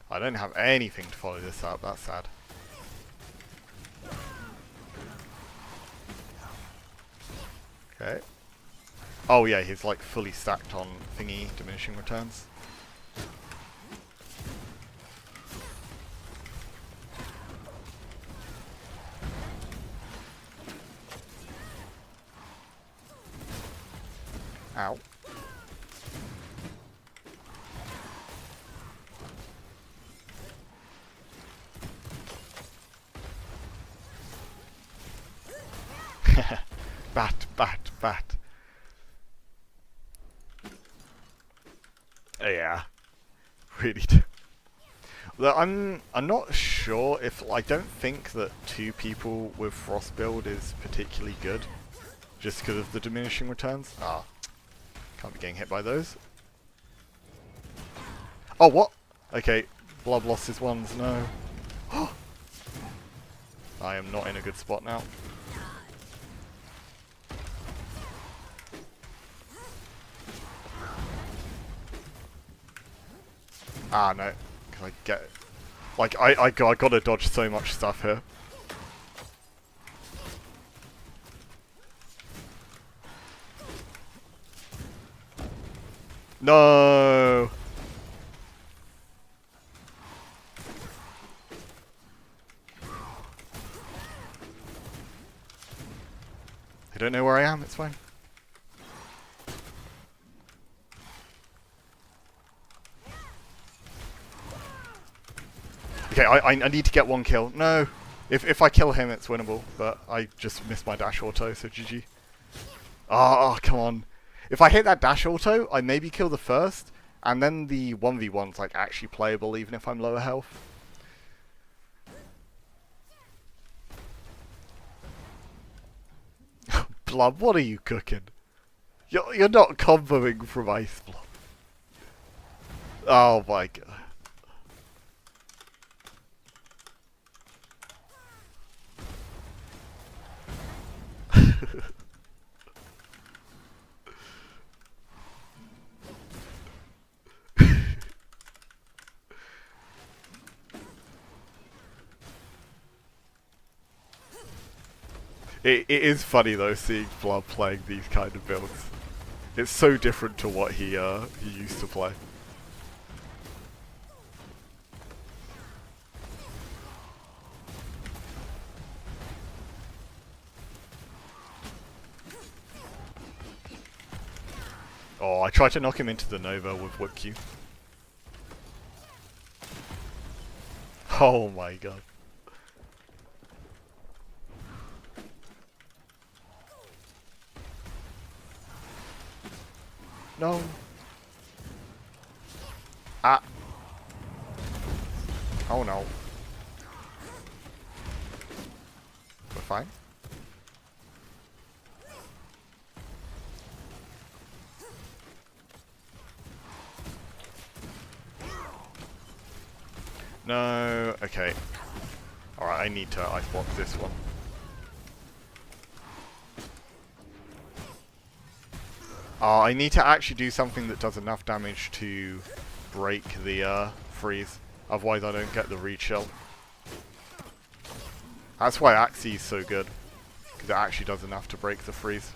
I don't have anything to follow this up, that's sad. Okay. Oh yeah, he's like fully stacked on thingy diminishing returns. Ow. Bat, bat, bat. Yeah. Really do. Though I'm not sure if... I don't think that 2 people with Frost build is particularly good. Just because of the diminishing returns. Ah. Can't be getting hit by those. Oh, what? Okay. Blob lost his ones. No. I am not in a good spot now. Ah, no. Can I get it? Like, I gotta dodge so much stuff here. No! They don't know where I am, it's fine. Okay, I need to get 1 kill. No! If I kill him, it's winnable, but I just missed my dash auto, so GG. Oh, come on. If I hit that dash auto, I maybe kill the first, and then the 1v1's like actually playable even if I'm lower health. Blob, what are you cooking? You're not comboing from Ice Blob. Oh my god. It is funny though seeing Blob playing these kind of builds. It's so different to what he used to play. Oh, I tried to knock him into the Nova with Whip Q. Oh my god. No. Ah. Oh no. We're fine. No. Okay. Alright, I need to icebox this one. I need to actually do something that does enough damage to break the freeze. Otherwise I don't get the rechill. That's why Axie is so good. Because it actually does enough to break the freeze.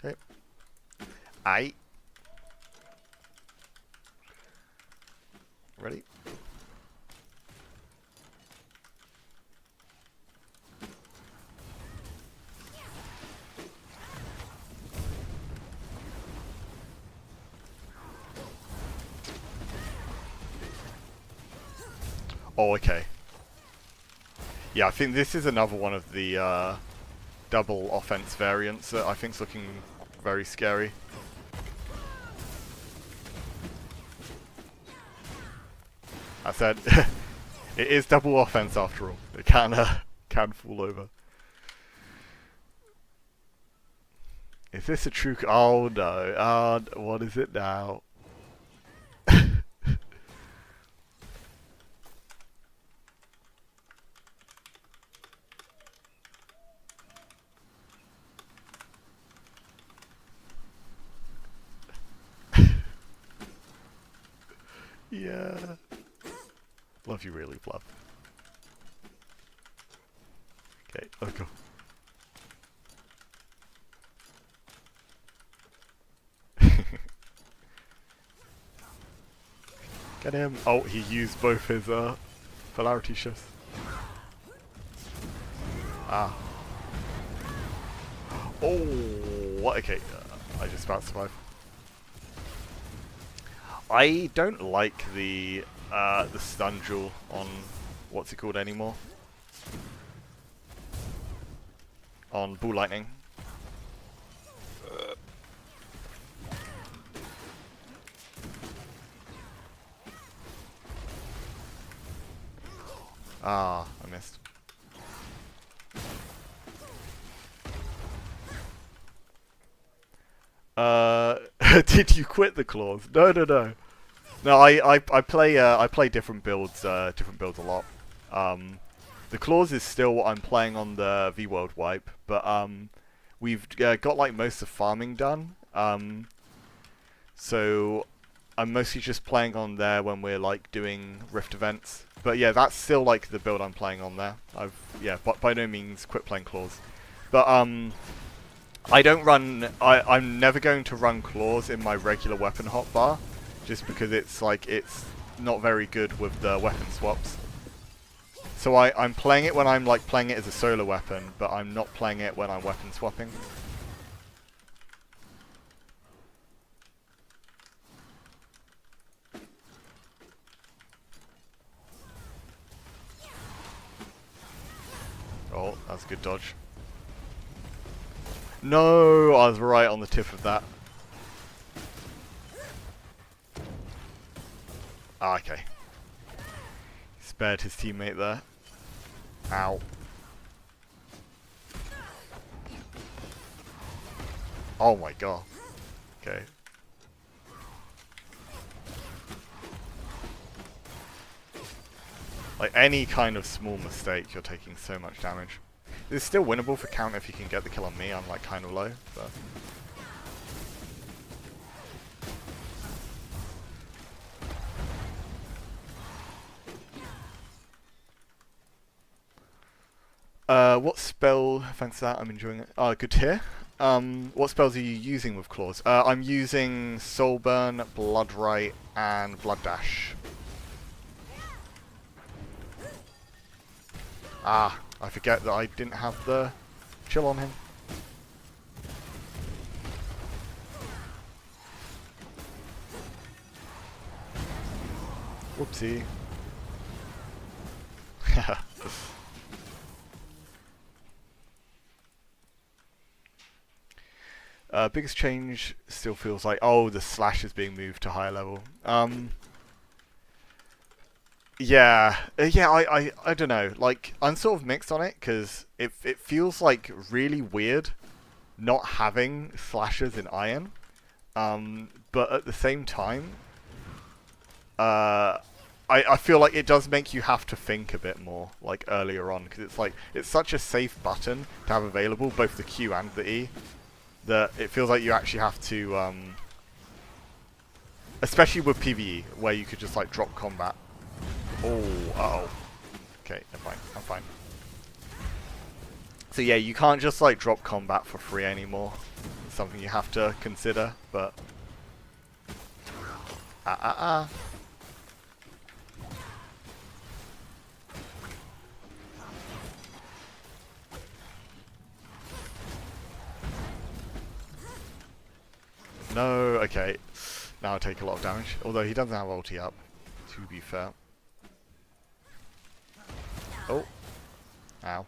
Okay. Aye. Ready? Oh, okay. Yeah, I think this is another one of the double offense variants that I think is looking very scary. I said, it is double offense after all. It can fall over. Is this a true? Oh no! What is it now? Yeah. Love you really, Fluff. Okay, let's go. Get him. Oh, he used both his polarity shifts. Ah. Oh, what? Okay, I just about survived. I don't like the stun jewel on what's it called anymore? On Bull Lightning. Ah, I missed. Did you quit the claws? No, no, no. No, I play different builds a lot. The claws is still what I'm playing on the V World wipe, but we've got like most of farming done. So I'm mostly just playing on there when we're like doing Rift events. But yeah, that's still like the build I'm playing on there. But by no means quit playing claws. But I don't run. I'm never going to run claws in my regular weapon hotbar, just because it's not very good with the weapon swaps. So I'm playing it when I'm like playing it as a solo weapon, but I'm not playing it when I'm weapon swapping. Oh, that's a good dodge. No, I was right on the tip of that. Ah, okay. Spared his teammate there. Ow. Oh my god. Okay. Like, any kind of small mistake, you're taking so much damage. It's still winnable for count if you can get the kill on me. I'm like kind of low, but... what spell, thanks for that, I'm enjoying it. Good to hear. What spells are you using with claws? I'm using Soulburn, Bloodright, and Blood Dash. Ah, I forget that I didn't have the chill on him. Whoopsie. Biggest change still feels like, oh, the slash is being moved to higher level. Yeah, I don't know. Like, I'm sort of mixed on it because it feels like really weird not having slashers in iron, but at the same time, I feel like it does make you have to think a bit more, like, earlier on, because it's like, it's such a safe button to have available, both the Q and the E, that it feels like you actually have to, especially with PvE, where you could just, like, drop combat. Oh, uh-oh. Okay, never mind, I'm fine. So yeah, you can't just, like, drop combat for free anymore. It's something you have to consider, but... No, okay. Now I take a lot of damage. Although he doesn't have ulti up, to be fair. Oh. Ow.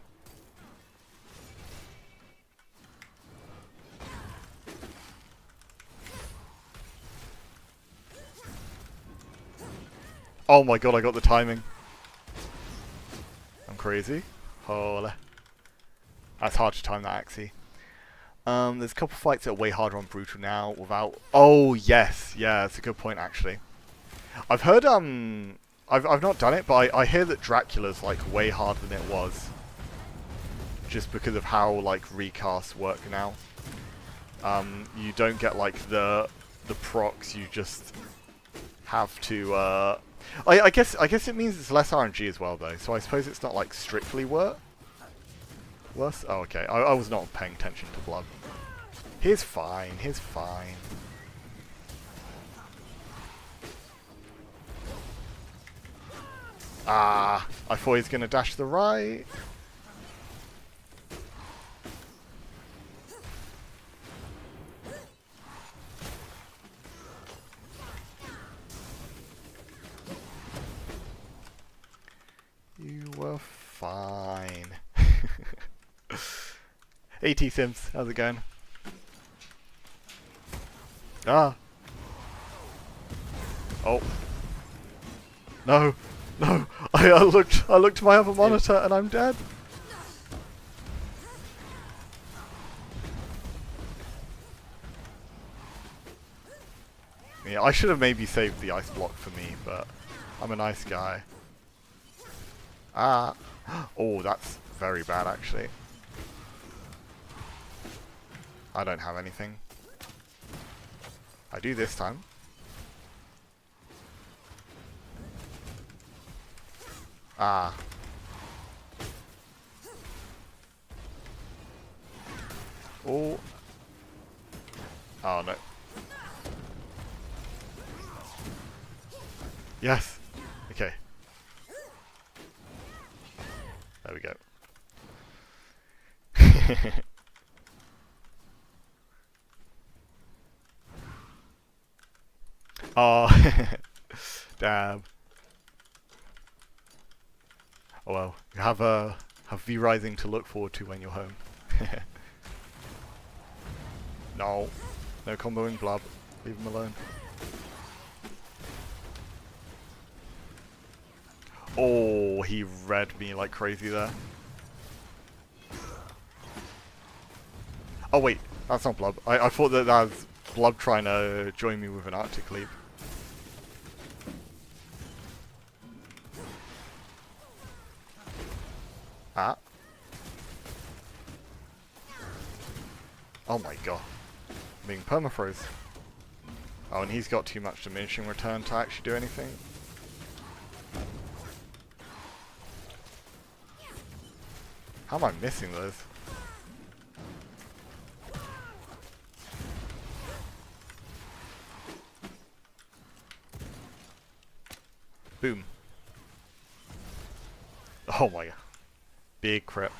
Oh my god, I got the timing. I'm crazy. Holy. That's hard to time that, Axie. There's a couple fights that are way harder on Brutal now without... Oh, yes. Yeah, that's a good point, actually. I've heard, I've not done it, but I hear that Dracula's, like, way harder than it was. Just because of how, like, recasts work now. You don't get, like, the procs, you just have to, I guess it means it's less RNG as well, though, so I suppose it's not, like, strictly worse? Oh, okay. I was not paying attention to Blood. He's fine. He's fine. Ah, I thought he was going to dash to the right. You were fine. AT Sims, how's it going? Ah. Oh. No. No. I looked to my other monitor and I'm dead. Yeah, I should have maybe saved the ice block for me, but I'm a nice guy. Ah. Oh, that's very bad actually. I don't have anything. I do this time. Ah. Oh. Oh no. Yes. Okay. There we go. Oh, damn. Oh well, you have V Rising to look forward to when you're home. No, no comboing Blub. Leave him alone. Oh, he read me like crazy there. Oh wait, that's not Blub. I thought that was Blub trying to join me with an Arctic Leap. Ah. Oh my god. I'm being permafroze. Oh, and he's got too much diminishing return to actually do anything. How am I missing those? Boom. Oh my god. Big crit.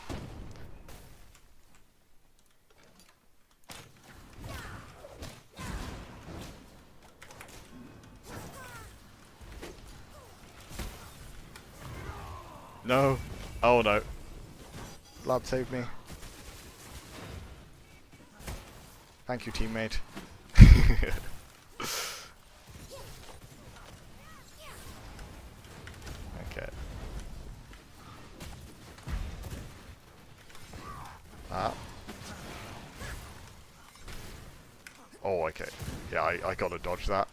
No. Oh no. Lab saved me. Thank you, teammate. Okay. Ah. Oh, okay. Yeah, I gotta dodge that.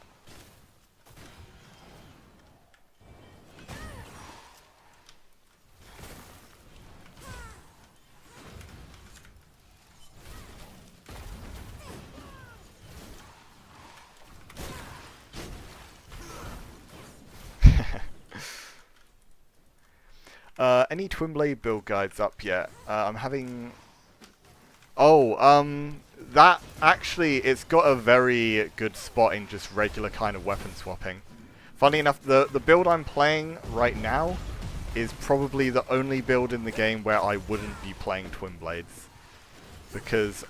Any Twin Blade build guides up yet? I'm having... Oh, that actually, it's got a very good spot in just regular kind of weapon swapping. Funny enough, the build I'm playing right now is probably the only build in the game where I wouldn't be playing Twin Blades. Because,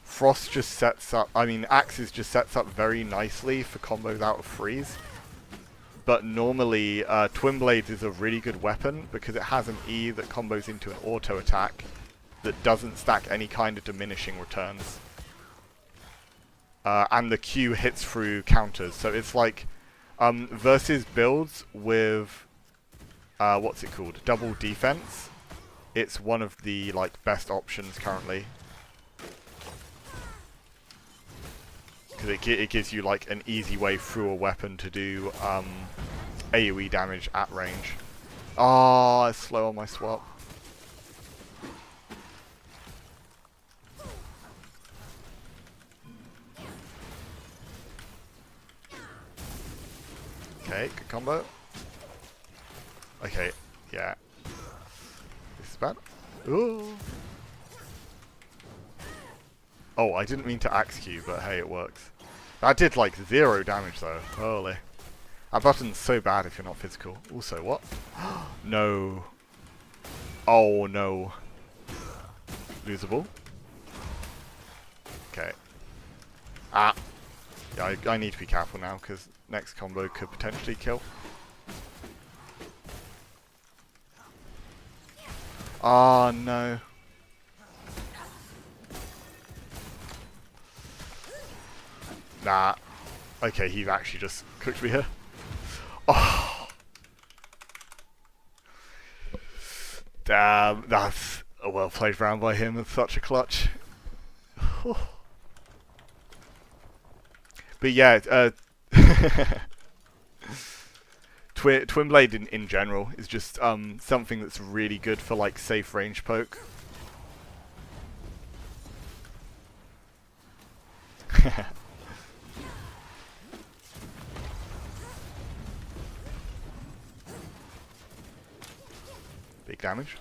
Frost just sets up... I mean, Axes just sets up very nicely for combos out of freeze. But normally, Twin Blades is a really good weapon because it has an E that combos into an auto attack that doesn't stack any kind of diminishing returns. And the Q hits through counters. So it's like, versus builds with, what's it called? Double defense. It's one of the, like, best options currently. Because it gives you, like, an easy way through a weapon to do, AoE damage at range. Ah, it's slow on my swap. Okay, good combo. Okay, yeah. This is bad. Ooh. Oh, I didn't mean to axe Q, but hey, it works. That did like 0 damage though. Holy. That button's so bad if you're not physical. Also, what? No. Oh no. Losable. Okay. Ah. Yeah, I need to be careful now because next combo could potentially kill. Oh no. Nah. Okay, he's actually just cooked me here. Oh. Damn, that's a well played round by him with such a clutch. But yeah, Twin Blade in general is just something that's really good for like safe range poke. Big damage.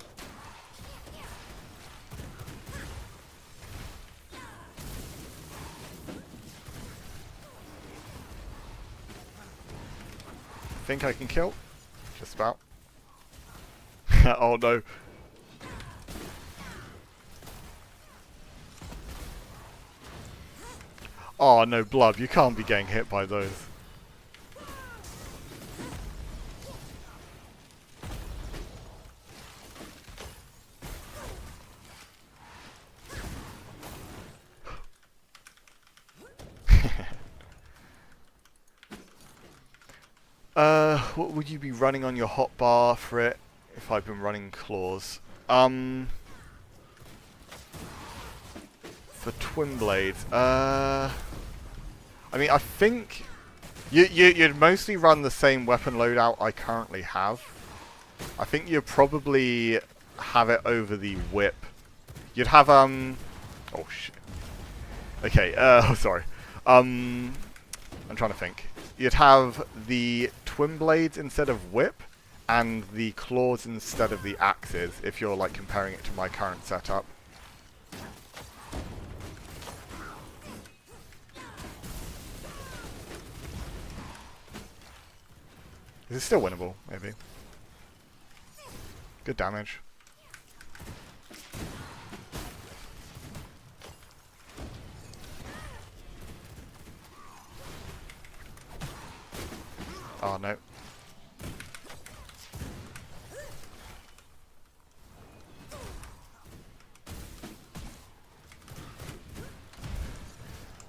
Think I can kill? Just about. Oh no. Oh no, Blood, you can't be getting hit by those. What would you be running on your hotbar for it if I've been running claws? For Twin Blades, I mean, I think you'd mostly run the same weapon loadout I currently have. I think you'd probably have it over the whip. You'd have, oh shit. Okay, sorry. I'm trying to think. You'd have the Twin Blades instead of whip, and the claws instead of the axes, if you're like comparing it to my current setup. Is it still winnable? Maybe. Good damage. Oh no.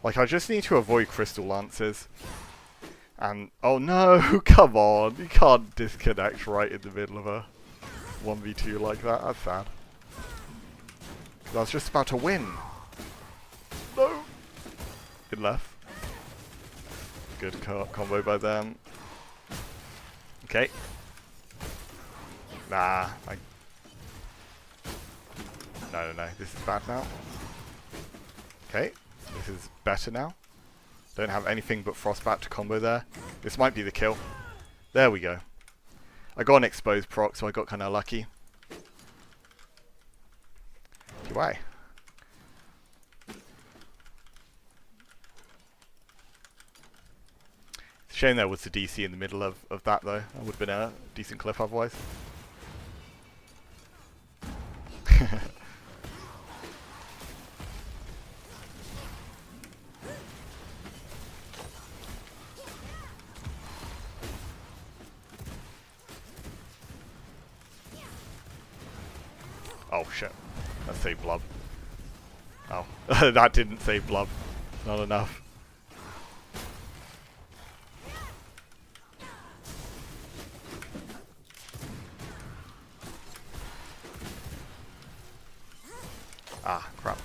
Like, I just need to avoid Crystal Lances. And, oh no, come on. You can't disconnect right in the middle of a 1v2 like that. That's sad. 'Cause I was just about to win. No. Good left. Good combo by them. Okay. Nah. No. This is bad now. Okay. This is better now. Don't have anything but Frostbat to combo there. This might be the kill. There we go. I got an exposed proc, so I got kind of lucky. QA. It's a shame there was the DC in the middle of that, though. That would have been a decent clip otherwise. Oh shit, that saved Blub. Oh, that didn't save Blub. Not enough. Ah, crap.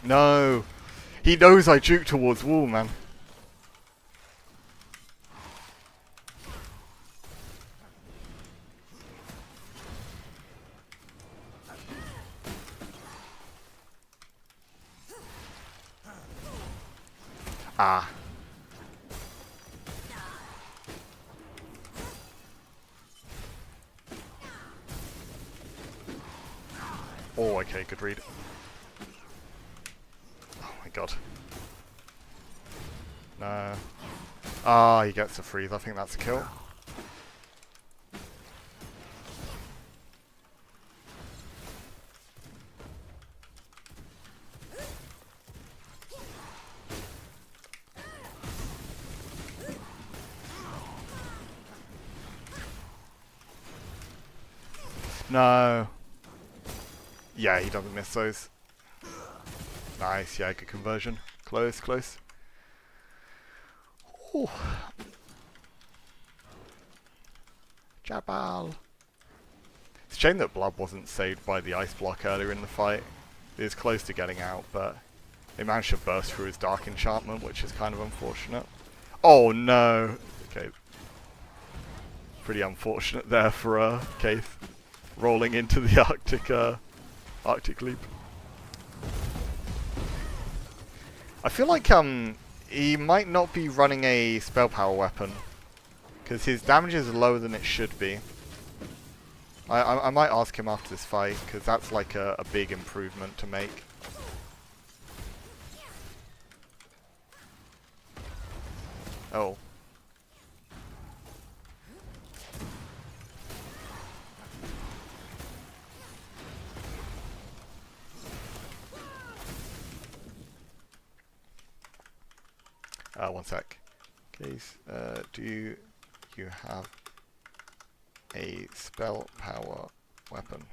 No! He knows I juke towards wall, man. Ah. Oh, okay, good read. God. No. Ah, he gets the freeze. I think that's a kill. No. Yeah, he doesn't miss those. Nice, yeah, good conversion. Close, close. Ooh. Jabal. It's a shame that Blub wasn't saved by the ice block earlier in the fight. He was close to getting out, but they managed to burst through his dark enchantment, which is kind of unfortunate. Oh no! Okay. Pretty unfortunate there for Keith rolling into the Arctic leap. I feel like he might not be running a spell power weapon because his damage is lower than it should be. I might ask him after this fight because that's like a big improvement to make. Oh. One sec. Case, do you have a spell power weapon?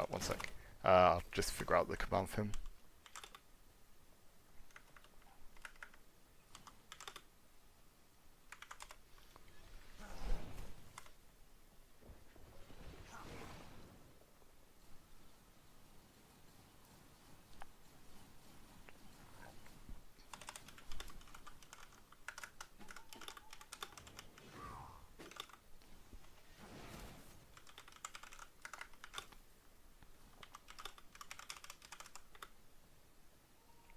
One sec. I'll just figure out the command for him.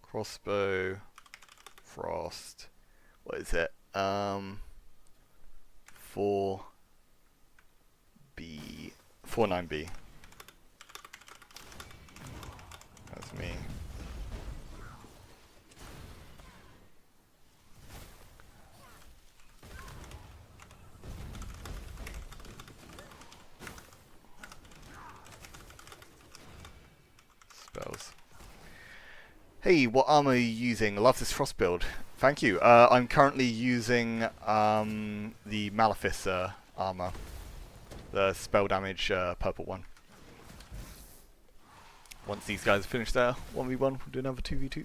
Crossbow, frost, what is it? 49B. That's me. Spells. Hey, what armor are you using? Love this frost build. Thank you. I'm currently using the Malefice armor, the spell damage purple one. Once these guys finish their 1v1, we'll do another 2v2.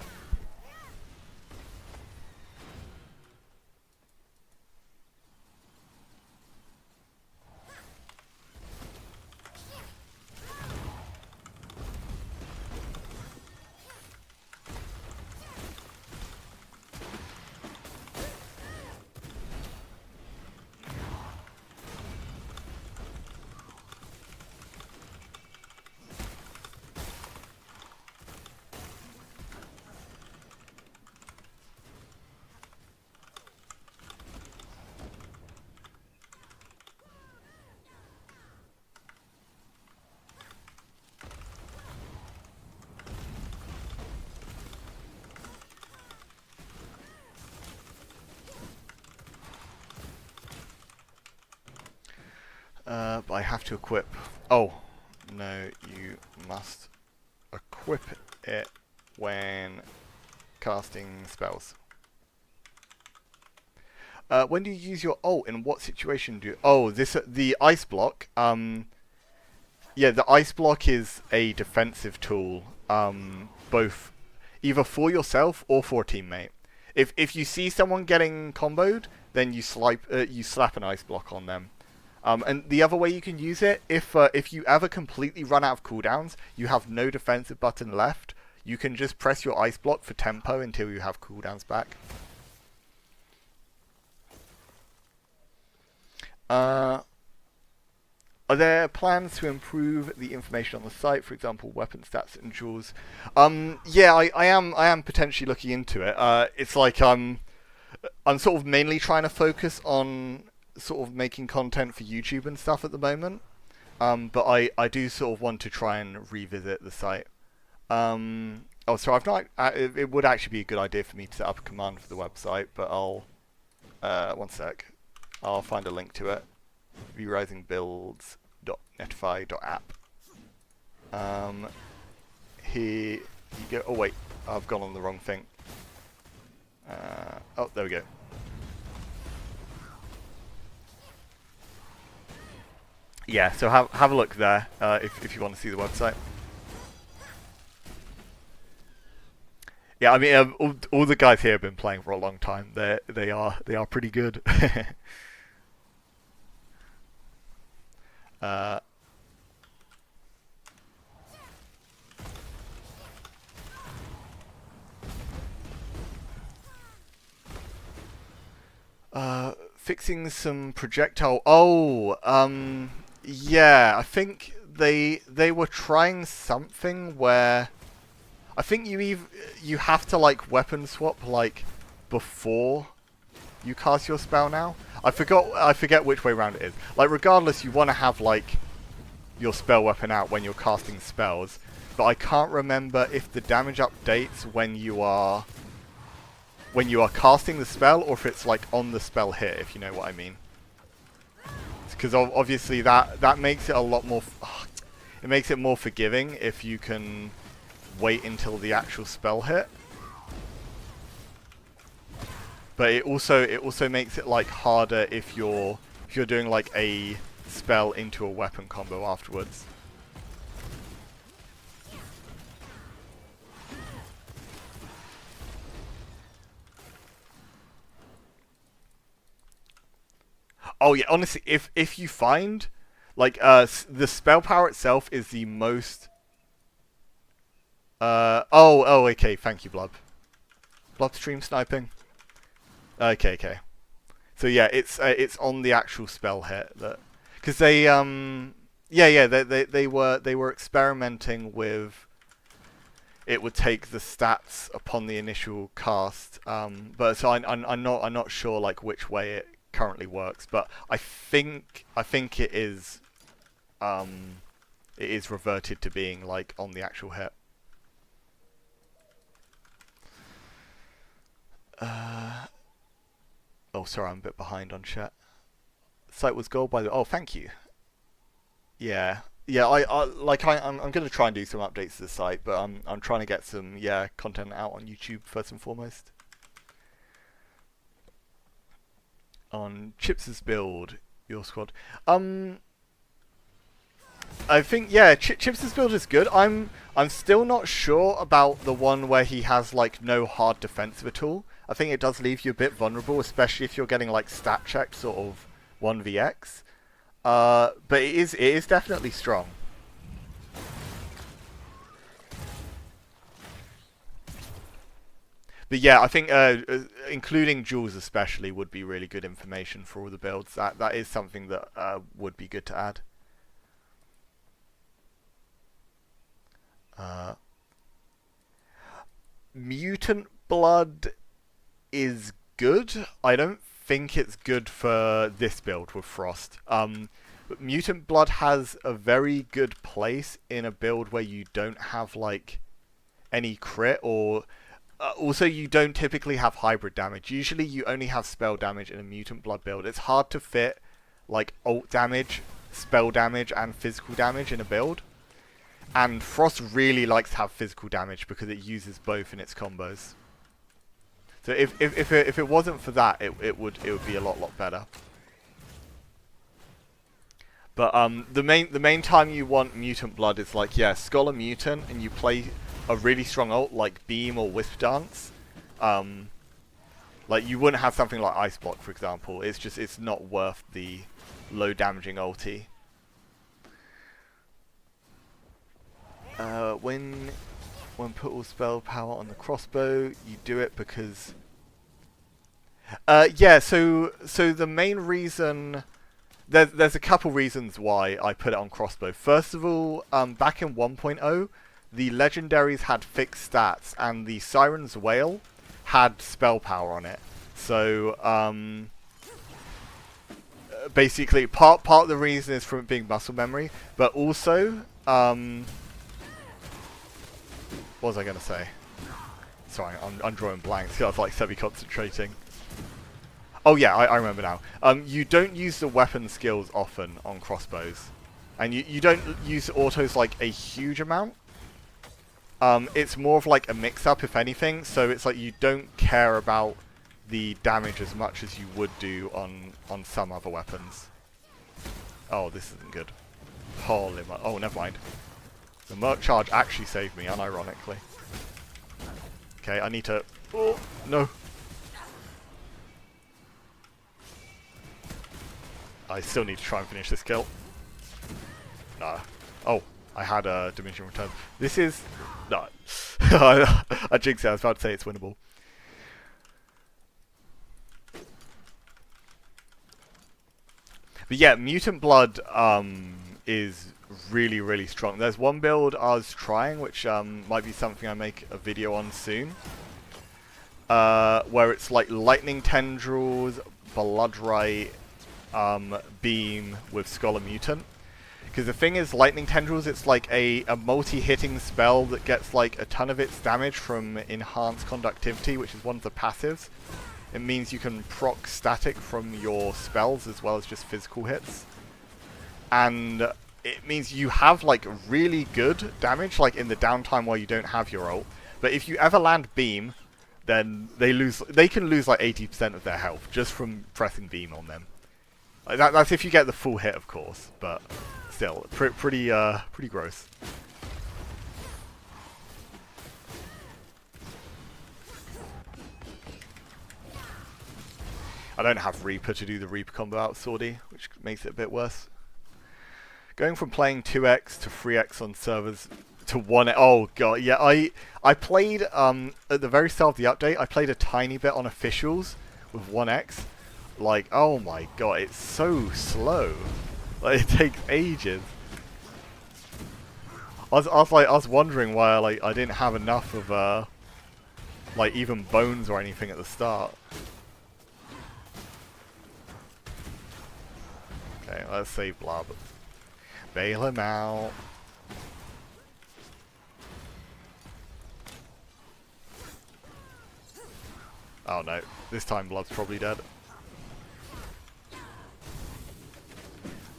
But I have to equip. Oh, no, you must equip it when casting spells. When do you use your ult? In what situation do you... Oh, the ice block. Yeah, the ice block is a defensive tool, both either for yourself or for a teammate. If you see someone getting comboed, then you slap an ice block on them. And the other way you can use it, if you ever completely run out of cooldowns, you have no defensive button left, you can just press your ice block for tempo until you have cooldowns back. Are there plans to improve the information on the site, for example, weapon stats and jewels? Yeah, I am potentially looking into it. It's like I'm sort of mainly trying to focus on sort of making content for YouTube and stuff at the moment, but I do sort of want to try and revisit the site. Oh, so I've not. It would actually be a good idea for me to set up a command for the website, but I'll one sec. I'll find a link to it. vrisingbuilds.netify.app. Here you go. Oh wait, I've gone on the wrong thing. Oh, there we go. Yeah, so have a look there if you want to see the website. Yeah, I mean, all the guys here have been playing for a long time. They are pretty good. Fixing some projectile. Oh, yeah. I think they were trying something where I think you have to like weapon swap like before you cast your spell now. I forget which way around it is. Like regardless, you want to have like your spell weapon out when you're casting spells, but I can't remember if the damage updates when you are casting the spell or if it's like on the spell hit, if you know what I mean. Because obviously that makes it a lot more it makes it more forgiving if you can wait until the actual spell hit. But it also makes it like harder if you're doing like a spell into a weapon combo afterwards. Oh yeah, honestly, if you find like the spell power itself is the most oh okay, thank you Blub. Blub stream sniping. Okay. So yeah, it's on the actual spell hit that, because they they were experimenting with it would take the stats upon the initial cast, but so I'm not sure like which way it currently works, but I think it is reverted to being like on the actual hit. Oh, sorry, I'm a bit behind on chat. Site was gold by the... Oh, thank you. Yeah. yeah, I'm gonna try and do some updates to the site, but I'm trying to get some content out on YouTube first and foremost. On Chips's build, your squad. I think Chips's build is good. I'm still not sure about the one where he has like no hard defensive at all. I think it does leave you a bit vulnerable, especially if you're getting like stat checked sort of 1vx. But it is definitely strong. But yeah, I think including Jules especially would be really good information for all the builds. That is something that would be good to add. Mutant Blood is good. I don't think it's good for this build with Frost. But Mutant Blood has a very good place in a build where you don't have like any crit, or also you don't typically have hybrid damage. Usually you only have spell damage in a Mutant Blood build. It's hard to fit like ult damage, spell damage, and physical damage in a build. And Frost really likes to have physical damage because it uses both in its combos. So if it wasn't for that, it would be a lot better. But the main time you want Mutant Blood is like Scholar Mutant, and you play a really strong ult like Beam or Wisp Dance. Like you wouldn't have something like Ice Block, for example. It's not worth the low damaging ulti. When put all spell power on the crossbow, you do it because so the main reason, there's a couple reasons why I put it on crossbow. First of all, back in 1.0, the legendaries had fixed stats, and the Siren's Wail had spell power on it. So basically, part of the reason is from it being muscle memory, but also what was I going to say? Sorry, I'm drawing blanks. I was like semi-concentrating. Oh yeah, I remember now. You don't use the weapon skills often on crossbows. And you don't use autos like a huge amount. It's more of like a mix-up, if anything. So it's like you don't care about the damage as much as you would do on some other weapons. Oh, this isn't good. Holy oh, never mind. The Merc Charge actually saved me, unironically. Okay, I need to... Oh, no. I still need to try and finish this kill. Nah. Oh, I had a diminishing return. This is... No. I jinxed it, I was about to say it's winnable. But yeah, Mutant Blood is really strong. There's one build I was trying, which might be something I make a video on soon, where it's like Lightning Tendrils, Bloodright, Beam with Scholar Mutant. Because the thing is, Lightning Tendrils, it's like a multi-hitting spell that gets like a ton of its damage from Enhanced Conductivity, which is one of the passives. It means you can proc static from your spells as well as just physical hits. And it means you have like really good damage like in the downtime while you don't have your ult. But if you ever land Beam, then they can lose like 80% of their health just from pressing Beam on them. Like that's if you get the full hit, of course, but still pretty gross. I don't have Reaper to do the Reaper combo out Swordy, which makes it a bit worse. Going from playing 2x to 3x on servers to 1x. Oh god, yeah, I played at the very start of the update, I played a tiny bit on officials with 1x. Like, oh my god, it's so slow. Like, it takes ages. I was wondering why like I didn't have enough of like even bones or anything at the start. Okay, let's save Blob. Bail him out. Oh no, this time Blob's probably dead.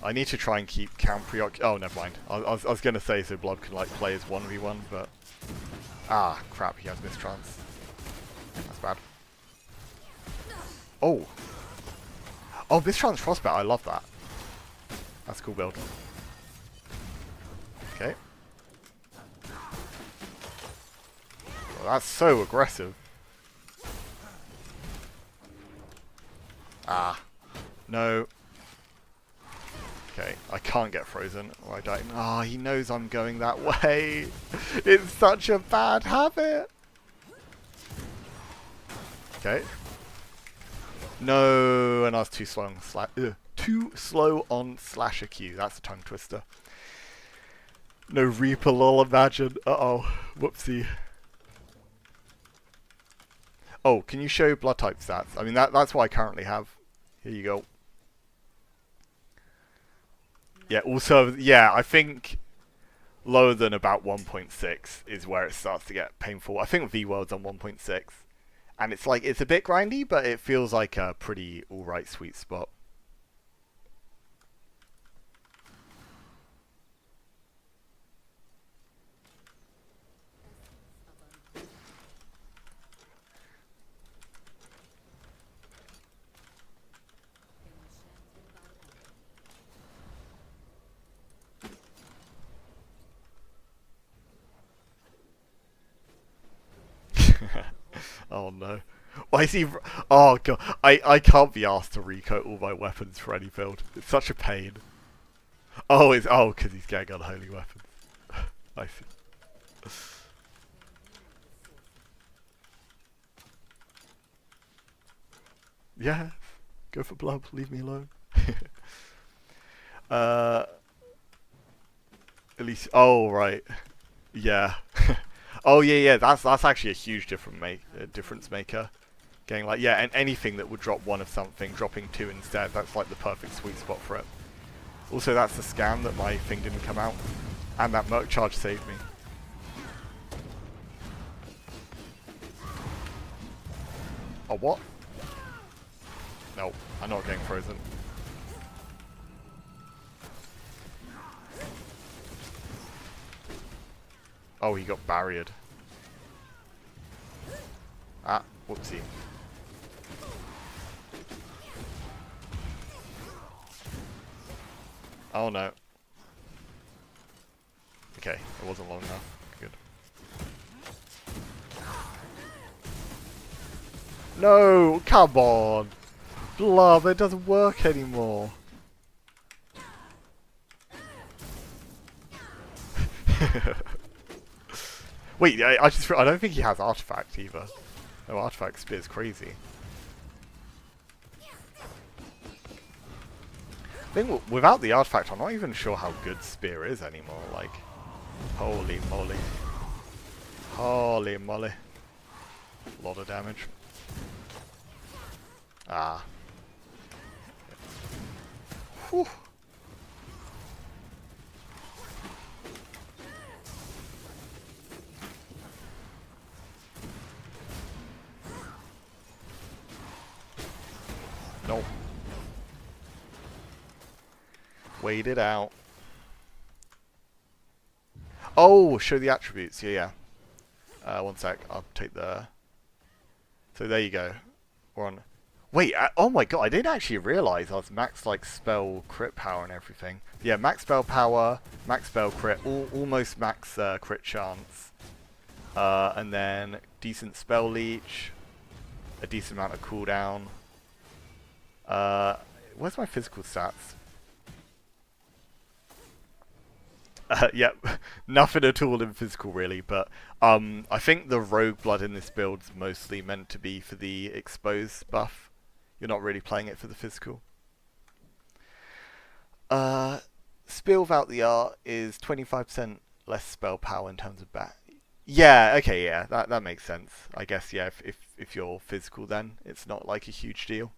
I need to try and keep Count preoccupied. Oh, never mind. I was going to say so Blob can like play as 1v1, but... Ah, crap, he has mistrance. That's bad. Oh! Oh, mistrance frostbat, I love that. That's a cool build. Okay. Well, that's so aggressive. Ah. No. Okay, I can't get frozen or I die. Ah, he knows I'm going that way. It's such a bad habit. Okay. No, and I was too slow on too slow on slasher Q. That's a tongue twister. No Reaper lol, imagine. Uh-oh. Whoopsie. Oh, can you show blood type stats? I mean, that's what I currently have. Here you go. Yeah, also, yeah, I think lower than about 1.6 is where it starts to get painful. I think V-World's on 1.6. And it's like, it's a bit grindy, but it feels like a pretty alright sweet spot. Oh no. Why is he... Oh god. I can't be asked to recoat all my weapons for any build. It's such a pain. Oh, it's... Oh, because he's getting unholy weapons. I see. Yeah. Go for Blub. Leave me alone. At least... Oh, right. Yeah. Oh yeah, that's actually a huge difference maker. Getting like, yeah, and anything that would drop one of something, dropping two instead, that's like the perfect sweet spot for it. Also, that's the scam that my thing didn't come out, and that Merc charge saved me. Oh, what? No, I'm not getting frozen. Oh, he got barriered. Ah, whoopsie. Oh no. Okay, it wasn't long enough. Good. No, come on! Blub, it doesn't work anymore. Wait, I don't think he has Artifact either. No, Artifact Spear's crazy. I think without the Artifact, I'm not even sure how good Spear is anymore. Like, holy moly. Holy moly. A lot of damage. Ah. Whew. Nope. Wait it out. Oh, show the attributes. Yeah, yeah. One sec. I'll take the... So there you go. We're on... Wait, oh my god, I didn't actually realise I was max like spell crit power and everything. Yeah, max spell power, max spell crit, almost max crit chance. And then decent spell leech, a decent amount of cooldown. Where's my physical stats? Yep, nothing at all in physical really, but I think the rogue blood in this build's mostly meant to be for the expose buff. You're not really playing it for the physical. Spear without the art is 25% less spell power in terms of bat. Yeah, okay, yeah, that makes sense. I guess, yeah, if you're physical then, it's not like a huge deal.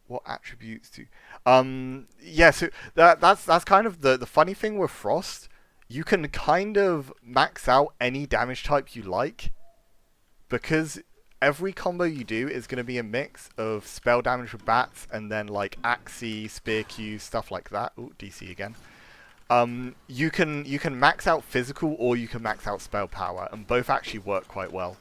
What attributes do... yeah, so that's kind of the funny thing with Frost. You can kind of max out any damage type you like, because every combo you do is going to be a mix of spell damage with bats and then like Axie, Spear Q, stuff like that. Ooh, DC again. You can max out physical or you can max out spell power, and both actually work quite well.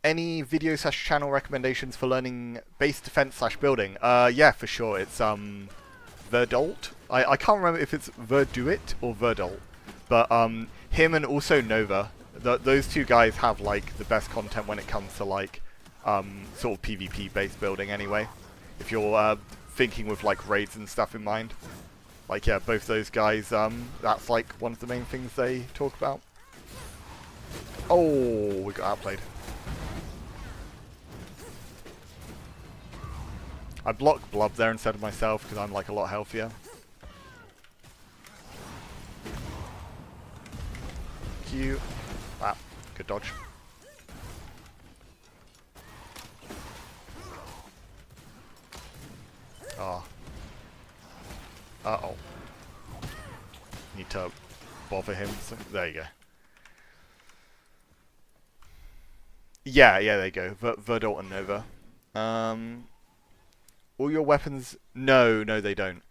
Any video / channel recommendations for learning base defense / building? Yeah, for sure. It's Verdolt. I can't remember if it's Verduit or Verdolt, but him and also Nova. Those two guys have like the best content when it comes to like sort of PvP based building. Anyway, if you're thinking with like raids and stuff in mind, like yeah, both those guys. That's like one of the main things they talk about. Oh, we got outplayed. I blocked Blub there instead of myself because I'm like a lot healthier. Q. Wow, good dodge. Oh. Uh-oh. Need to bother him. So, there you go. Yeah, there you go. Verdolt and Nova. All your weapons... No, they don't.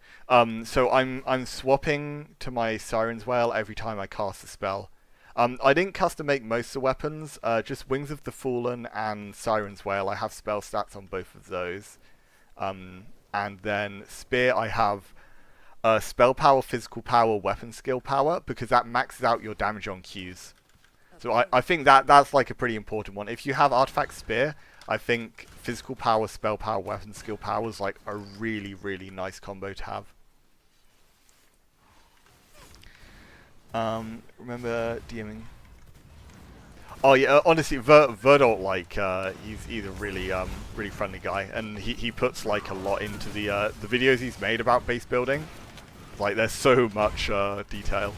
So I'm swapping to my Siren's Wail every time I cast a spell. I didn't custom make most of the weapons. Just Wings of the Fallen and Siren's Wail. I have spell stats on both of those. And then Spear, I have spell power, physical power, weapon skill power, because that maxes out your damage on Qs. So I think that's like a pretty important one. If you have Artifact Spear, I think physical power, spell power, weapon skill power is like a really, really nice combo to have. Remember DMing? Oh yeah, honestly, Verdolt, like he's a really really friendly guy, and he puts like a lot into the videos he's made about base building. Like there's so much detail.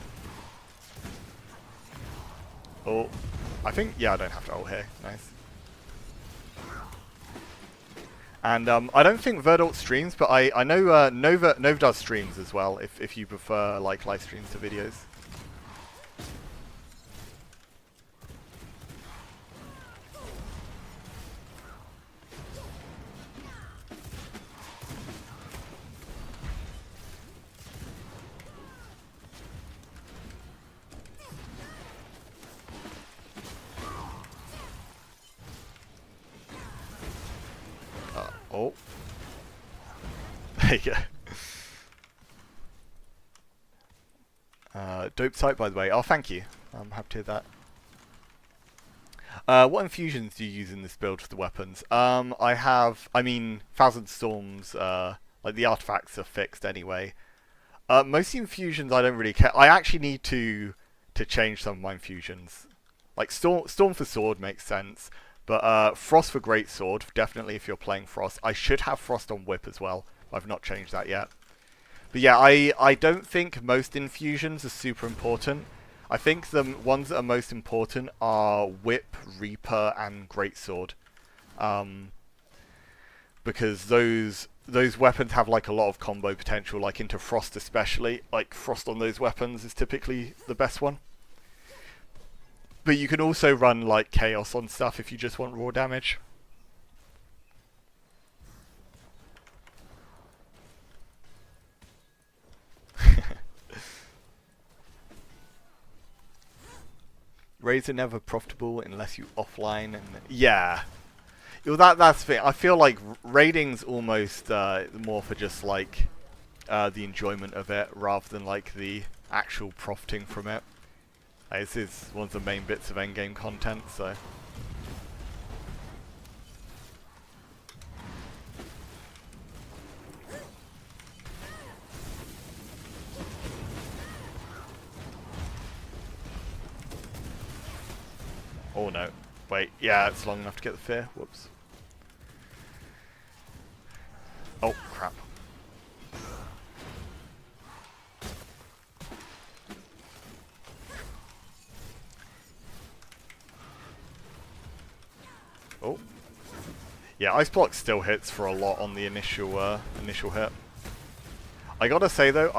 Oh, I think, yeah, I don't have to ult here. Nice. And I don't think Verdolt streams, but I know Nova does streams as well, if you prefer like live streams to videos. Oh. There you go. Dope site, by the way. Oh, thank you. I'm happy to hear that. What infusions do you use in this build for the weapons? I mean, Thousand Storms, like the artifacts are fixed anyway. Most infusions I don't really care. I actually need to change some of my infusions. Like Storm for Sword makes sense. But Frost for Greatsword, definitely if you're playing Frost. I should have Frost on Whip as well. I've not changed that yet. But yeah, I don't think most infusions are super important. I think the ones that are most important are Whip, Reaper, and Greatsword. Because those weapons have like a lot of combo potential, like into Frost especially. Like Frost on those weapons is typically the best one. But you can also run like Chaos on stuff if you just want raw damage. Raids are never profitable unless you offline, and yeah. Well, that's the thing. I feel like raiding's almost more for just like the enjoyment of it rather than like the actual profiting from it. This is one of the main bits of endgame content, so. Oh no. Wait, yeah, it's long enough to get the fear. Whoops. Oh, crap. Oh. Yeah, Ice Block still hits for a lot on the initial hit. I gotta say though,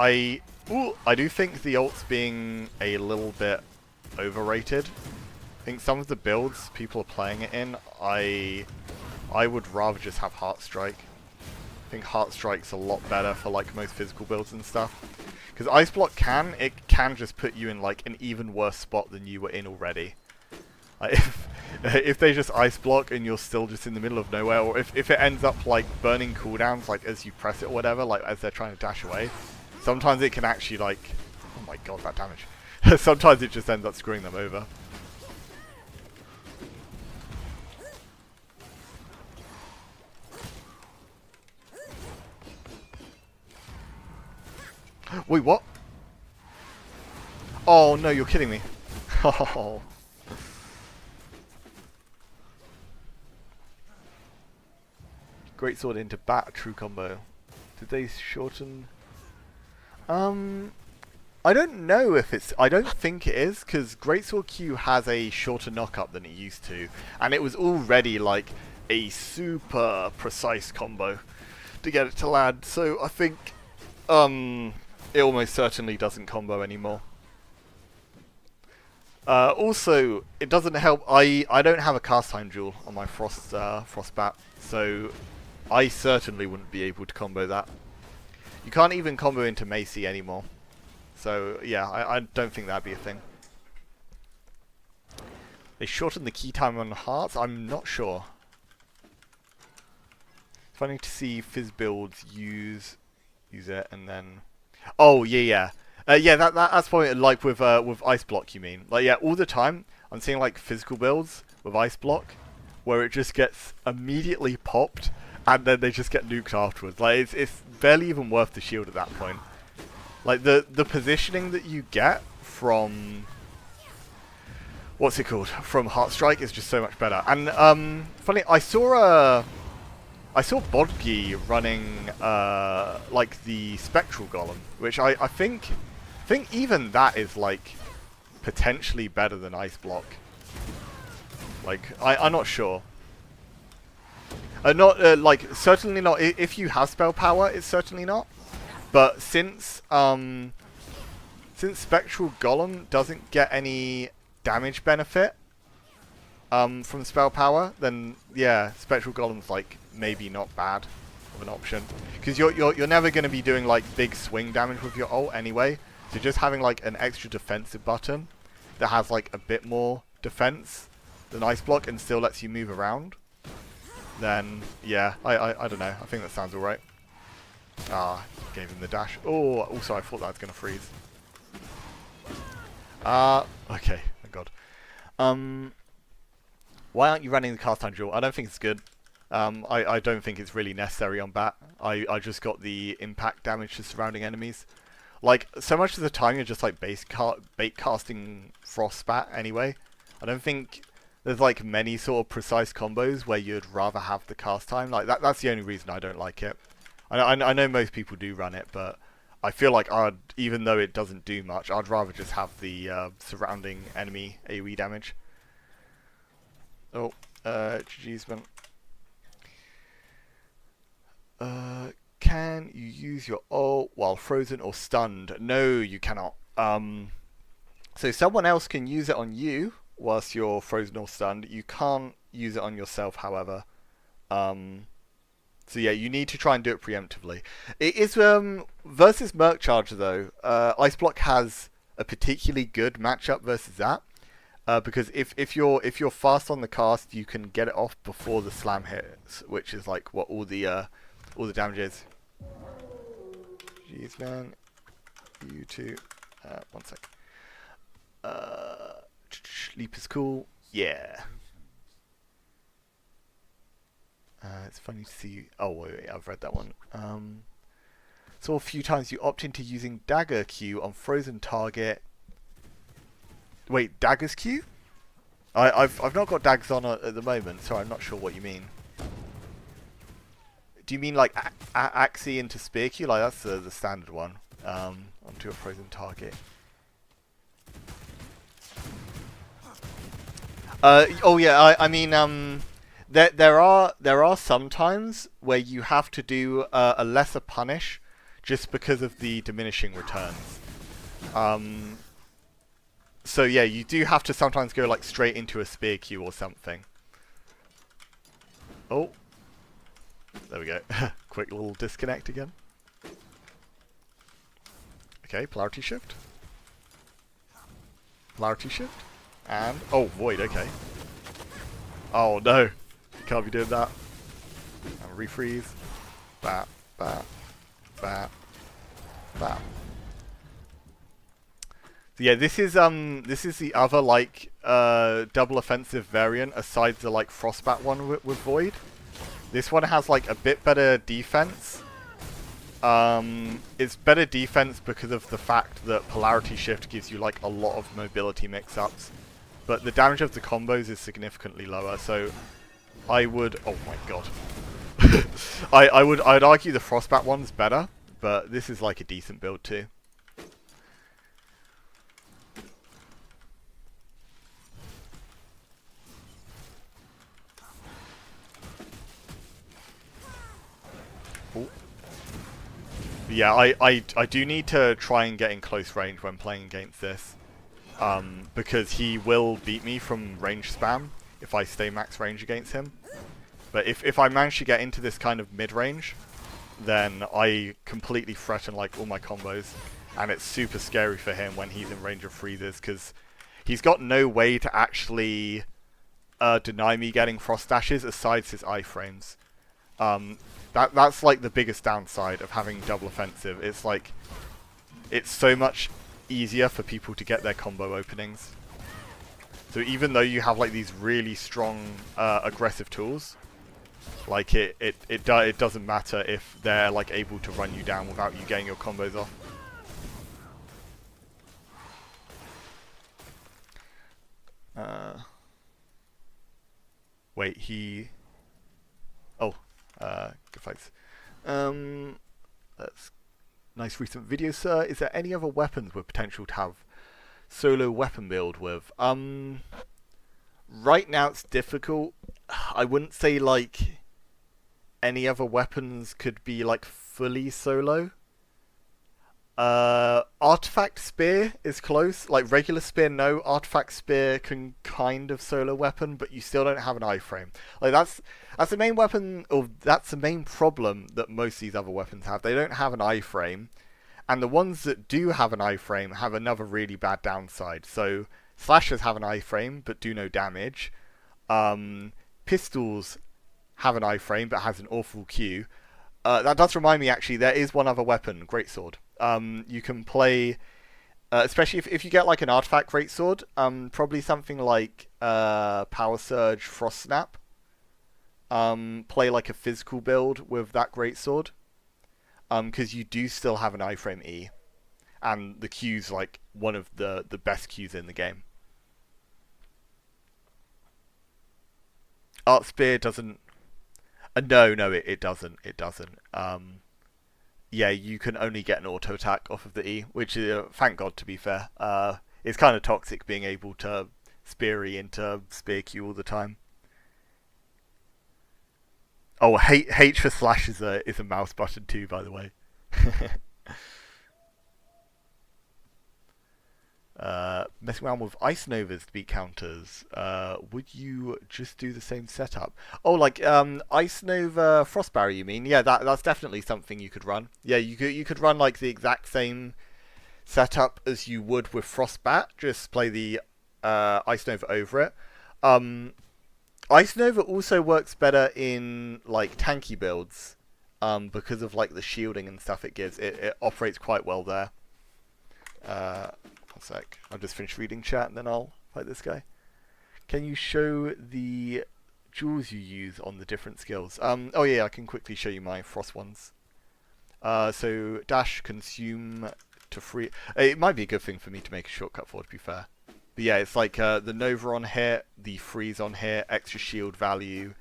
Ooh, I do think the ult's being a little bit overrated. I think some of the builds people are playing it in, I would rather just have Heart Strike. I think Heart Strike's a lot better for like most physical builds and stuff. Because Ice Block can just put you in like an even worse spot than you were in already. Like, if they just Ice Block and you're still just in the middle of nowhere, or if it ends up like burning cooldowns like as you press it or whatever, like as they're trying to dash away, sometimes it can actually like, oh my god, that damage. Sometimes it just ends up screwing them over. Wait, what? Oh no, you're kidding me. Oh. Great sword into bat, true combo. Did they shorten? I don't know if it's... I don't think it is, because Greatsword Q has a shorter knock-up than it used to. And it was already, like, a super precise combo to get it to land. So I think it almost certainly doesn't combo anymore. Also, it doesn't help... I don't have a cast time jewel on my Frostbat, so I certainly wouldn't be able to combo that. You can't even combo into Macy anymore. So, yeah, I don't think that'd be a thing. They shortened the key time on Hearts? I'm not sure. Funny to see Fizz builds use it and then... Oh, yeah. Yeah, that's probably like with Ice Block, you mean. Like, yeah, all the time, I'm seeing like physical builds with Ice Block where it just gets immediately popped and then they just get nuked afterwards. Like, it's barely even worth the shield at that point. Like, the positioning that you get from... What's it called? From Heartstrike is just so much better. And, funny, I saw Bodgi running, like, the Spectral Golem, which I think even that is, like, potentially better than Ice Block. Like, I'm not sure. Like, certainly not. If you have spell power, it's certainly not. But since Spectral Golem doesn't get any damage benefit from spell power, then yeah, Spectral Golem's like maybe not bad of an option. Because you're never going to be doing like big swing damage with your ult anyway. So just having like an extra defensive button that has like a bit more defense than Ice Block and still lets you move around, then yeah, I don't know. I think that sounds alright. Ah, gave him the dash. Oh, also I thought that was going to freeze. Okay, thank God. Why aren't you running the cast time jewel? I don't think it's good. I don't think it's really necessary on bat. I just got the impact damage to surrounding enemies. Like, so much of the time you're just like bait casting Frostbat anyway. I don't think there's like many sort of precise combos where you'd rather have the cast time. Like, that's the only reason I don't like it. I know most people do run it, but I feel like even though it doesn't do much, I'd rather just have the surrounding enemy AoE damage. Oh, GG's man. Can you use your ult while frozen or stunned? No, you cannot. So someone else can use it on you whilst you're frozen or stunned. You can't use it on yourself, however. So yeah, you need to try and do it preemptively. It is versus Merc Charger though. Ice Block has a particularly good matchup versus that because if you're fast on the cast, you can get it off before the slam hits, which is like what all the damage is. Jeez, man, you two. One sec. Leap is cool. Yeah. It's funny to see... Oh, wait, I've read that one. Saw a few times you opt into using Dagger Q on frozen target. Wait, Dagger's Q? I've not got daggers on at the moment, so I'm not sure what you mean. Do you mean like Axie into Spear Q? Like, that's the standard one. Onto a frozen target. Oh yeah, I mean... There are some times where you have to do a lesser punish just because of the diminishing returns. So yeah, you do have to sometimes go like straight into a spear queue or something. Oh, there we go. Quick little disconnect again. Okay, polarity shift. Polarity shift. And, oh, void, okay. Oh no, you can't be doing that. And refreeze. Bap, bap, bap, bap. So yeah, this is the other like double offensive variant aside the like frostbat one with void. This one has like a bit better defense. It's better defense because of the fact that polarity shift gives you like a lot of mobility mix-ups, but the damage of the combos is significantly lower. So I would, oh my god, I'd argue the frostbat one's better, but this is like a decent build too. Yeah, I do need to try and get in close range when playing against this, because he will beat me from range spam if I stay max range against him. But if I manage to get into this kind of mid-range, then I completely threaten like all my combos, and it's super scary for him when he's in range of freezes, because he's got no way to actually deny me getting frost dashes aside his iframes. That's like the biggest downside of having double offensive. It's like, it's so much easier for people to get their combo openings. So even though you have like these really strong aggressive tools, like it doesn't matter if they're like able to run you down without you getting your combos off. Wait, he... Oh. Good fights. That's nice recent video, sir. Is there any other weapons with potential to have solo weapon build with? Right now it's difficult. I wouldn't say like any other weapons could be like fully solo. Artifact Spear is close. Like regular spear, no. Artifact Spear can kind of solo weapon, but you still don't have an iframe. Like that's the main weapon, or that's the main problem that most of these other weapons have. They don't have an iframe, and the ones that do have an iframe have another really bad downside. So slashers have an iframe but do no damage. Pistols have an iframe but has an awful Q. That does remind me, actually, there is one other weapon, Greatsword. You can play, especially if you get like an artifact Greatsword, probably something like Power Surge, Frost Snap. Play like a physical build with that Greatsword, because you do still have an iframe E, and the Q's like one of the best Q's in the game. Art Spear doesn't. No, it doesn't. It doesn't. Yeah, you can only get an auto attack off of the E, which is, thank God, to be fair. It's kind of toxic being able to spear E into spear Q all the time. Oh, H for slash is a mouse button too, by the way. Messing around with Ice Novas to beat counters. Would you just do the same setup? Oh, like Ice Nova Frost Barrier, you mean? Yeah, that's definitely something you could run. Yeah, you could run like the exact same setup as you would with Frostbat. Just play the Ice Nova over it. Ice Nova also works better in like tanky builds, because of like the shielding and stuff it gives. It operates quite well there. One sec. I'll just finish reading chat and then I'll fight this guy. Can you show the jewels you use on the different skills? Oh yeah, I can quickly show you my frost ones. So dash, consume to free. It might be a good thing for me to make a shortcut for, to be fair. But yeah, it's like the Nova on here, the freeze on here, extra shield value,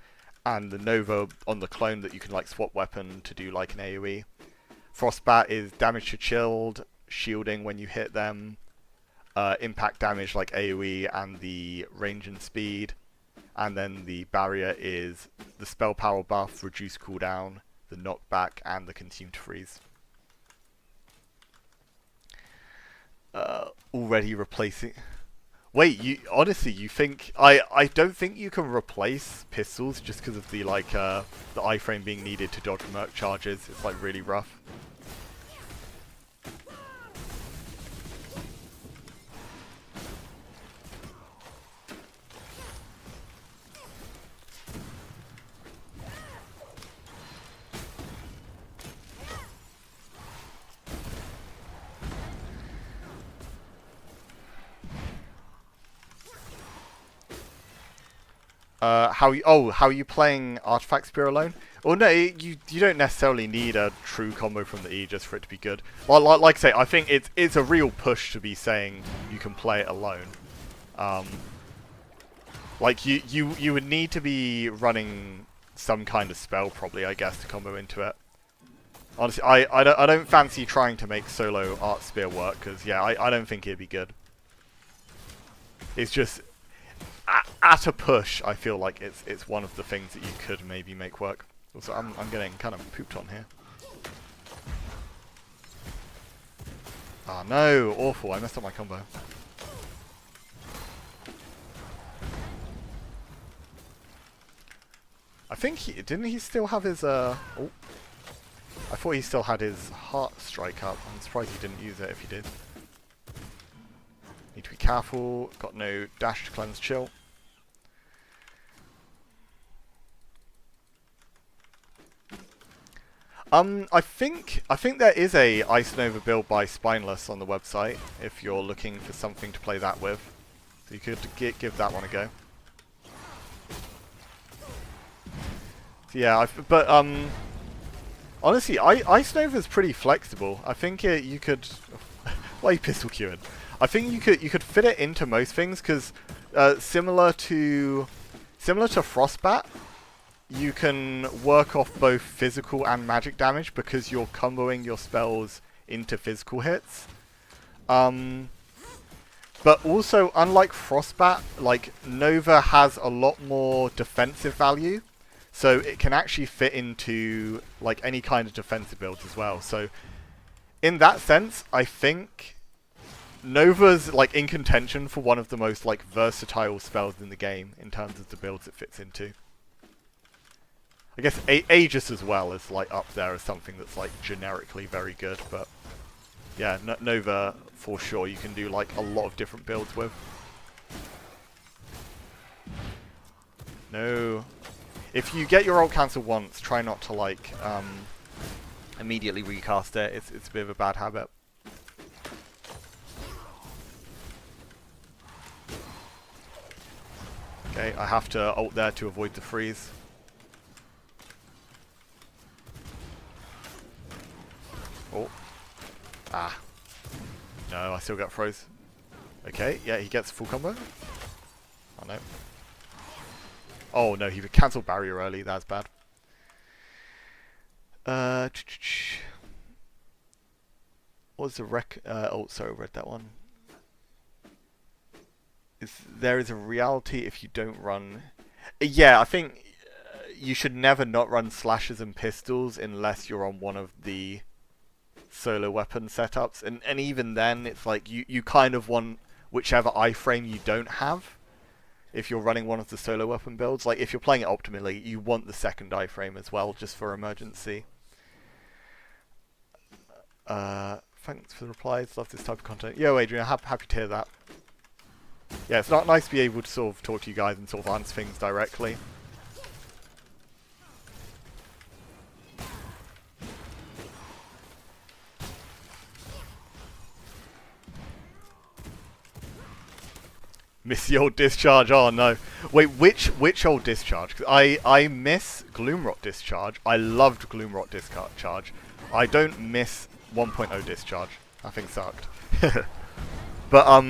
and the Nova on the clone that you can like swap weapon to do like an AoE. Frostbat is damage to chilled, shielding when you hit them, impact damage like AoE and the range and speed, and then the barrier is the spell power buff, reduce cooldown, the knockback, and the consume to freeze. Already replacing. Wait, you honestly you think I don't think you can replace pistols just because of the like the iframe being needed to dodge merc charges. It's like really rough. How are you playing Artifact Spear alone? Well, no, you don't necessarily need a true combo from the E just for it to be good. Well, like I say, I think it's a real push to be saying you can play it alone. Like you would need to be running some kind of spell probably, I guess, to combo into it. Honestly, I don't fancy trying to make solo Art Spear work because yeah, I don't think it'd be good. It's just. At a push, I feel like it's one of the things that you could maybe make work. Also, I'm getting kind of pooped on here. Ah no, awful! I messed up my combo. I think didn't he still have his Oh, I thought he still had his heart strike up. I'm surprised he didn't use it if he did. Need to be careful. Got no dash to cleanse chill. I think there is a Ice Nova build by Spineless on the website if you're looking for something to play that with. So you could give that one a go. So yeah, but honestly, Ice Nova is pretty flexible. I think you could. Why are you pistol queuing? I think you could fit it into most things because similar to Frostbat. You can work off both physical and magic damage because you're comboing your spells into physical hits. But also, unlike Frostbat, like Nova has a lot more defensive value, so it can actually fit into like any kind of defensive builds as well. So, in that sense, I think Nova's like in contention for one of the most like versatile spells in the game in terms of the builds it fits into. I guess Aegis as well is like up there as something that's like generically very good, but yeah, Nova for sure you can do like a lot of different builds with. No, if you get your ult cancel once, try not to like immediately recast it. It's a bit of a bad habit. Okay, I have to ult there to avoid the freeze. Oh. Ah. No, I still got froze. Okay, yeah, he gets full combo. Oh no. Oh no, he cancelled barrier early, that's bad. What was the oh, sorry, read that one. There is a reality if you don't run... Yeah, I think you should never not run slashes and pistols unless you're on one of the solo weapon setups, and even then it's like you kind of want whichever iframe you don't have if you're running one of the solo weapon builds. Like if you're playing it optimally, you want the second iframe as well just for emergency. Thanks for the replies, love this type of content. Yo Adrian, happy to hear that. Yeah, it's not nice to be able to sort of talk to you guys and sort of answer things directly. Miss the old discharge. Oh no! Wait, which old discharge? 'Cause I miss Gloomrot discharge. I loved Gloomrot discharge. I don't miss 1.0 discharge. That thing sucked. But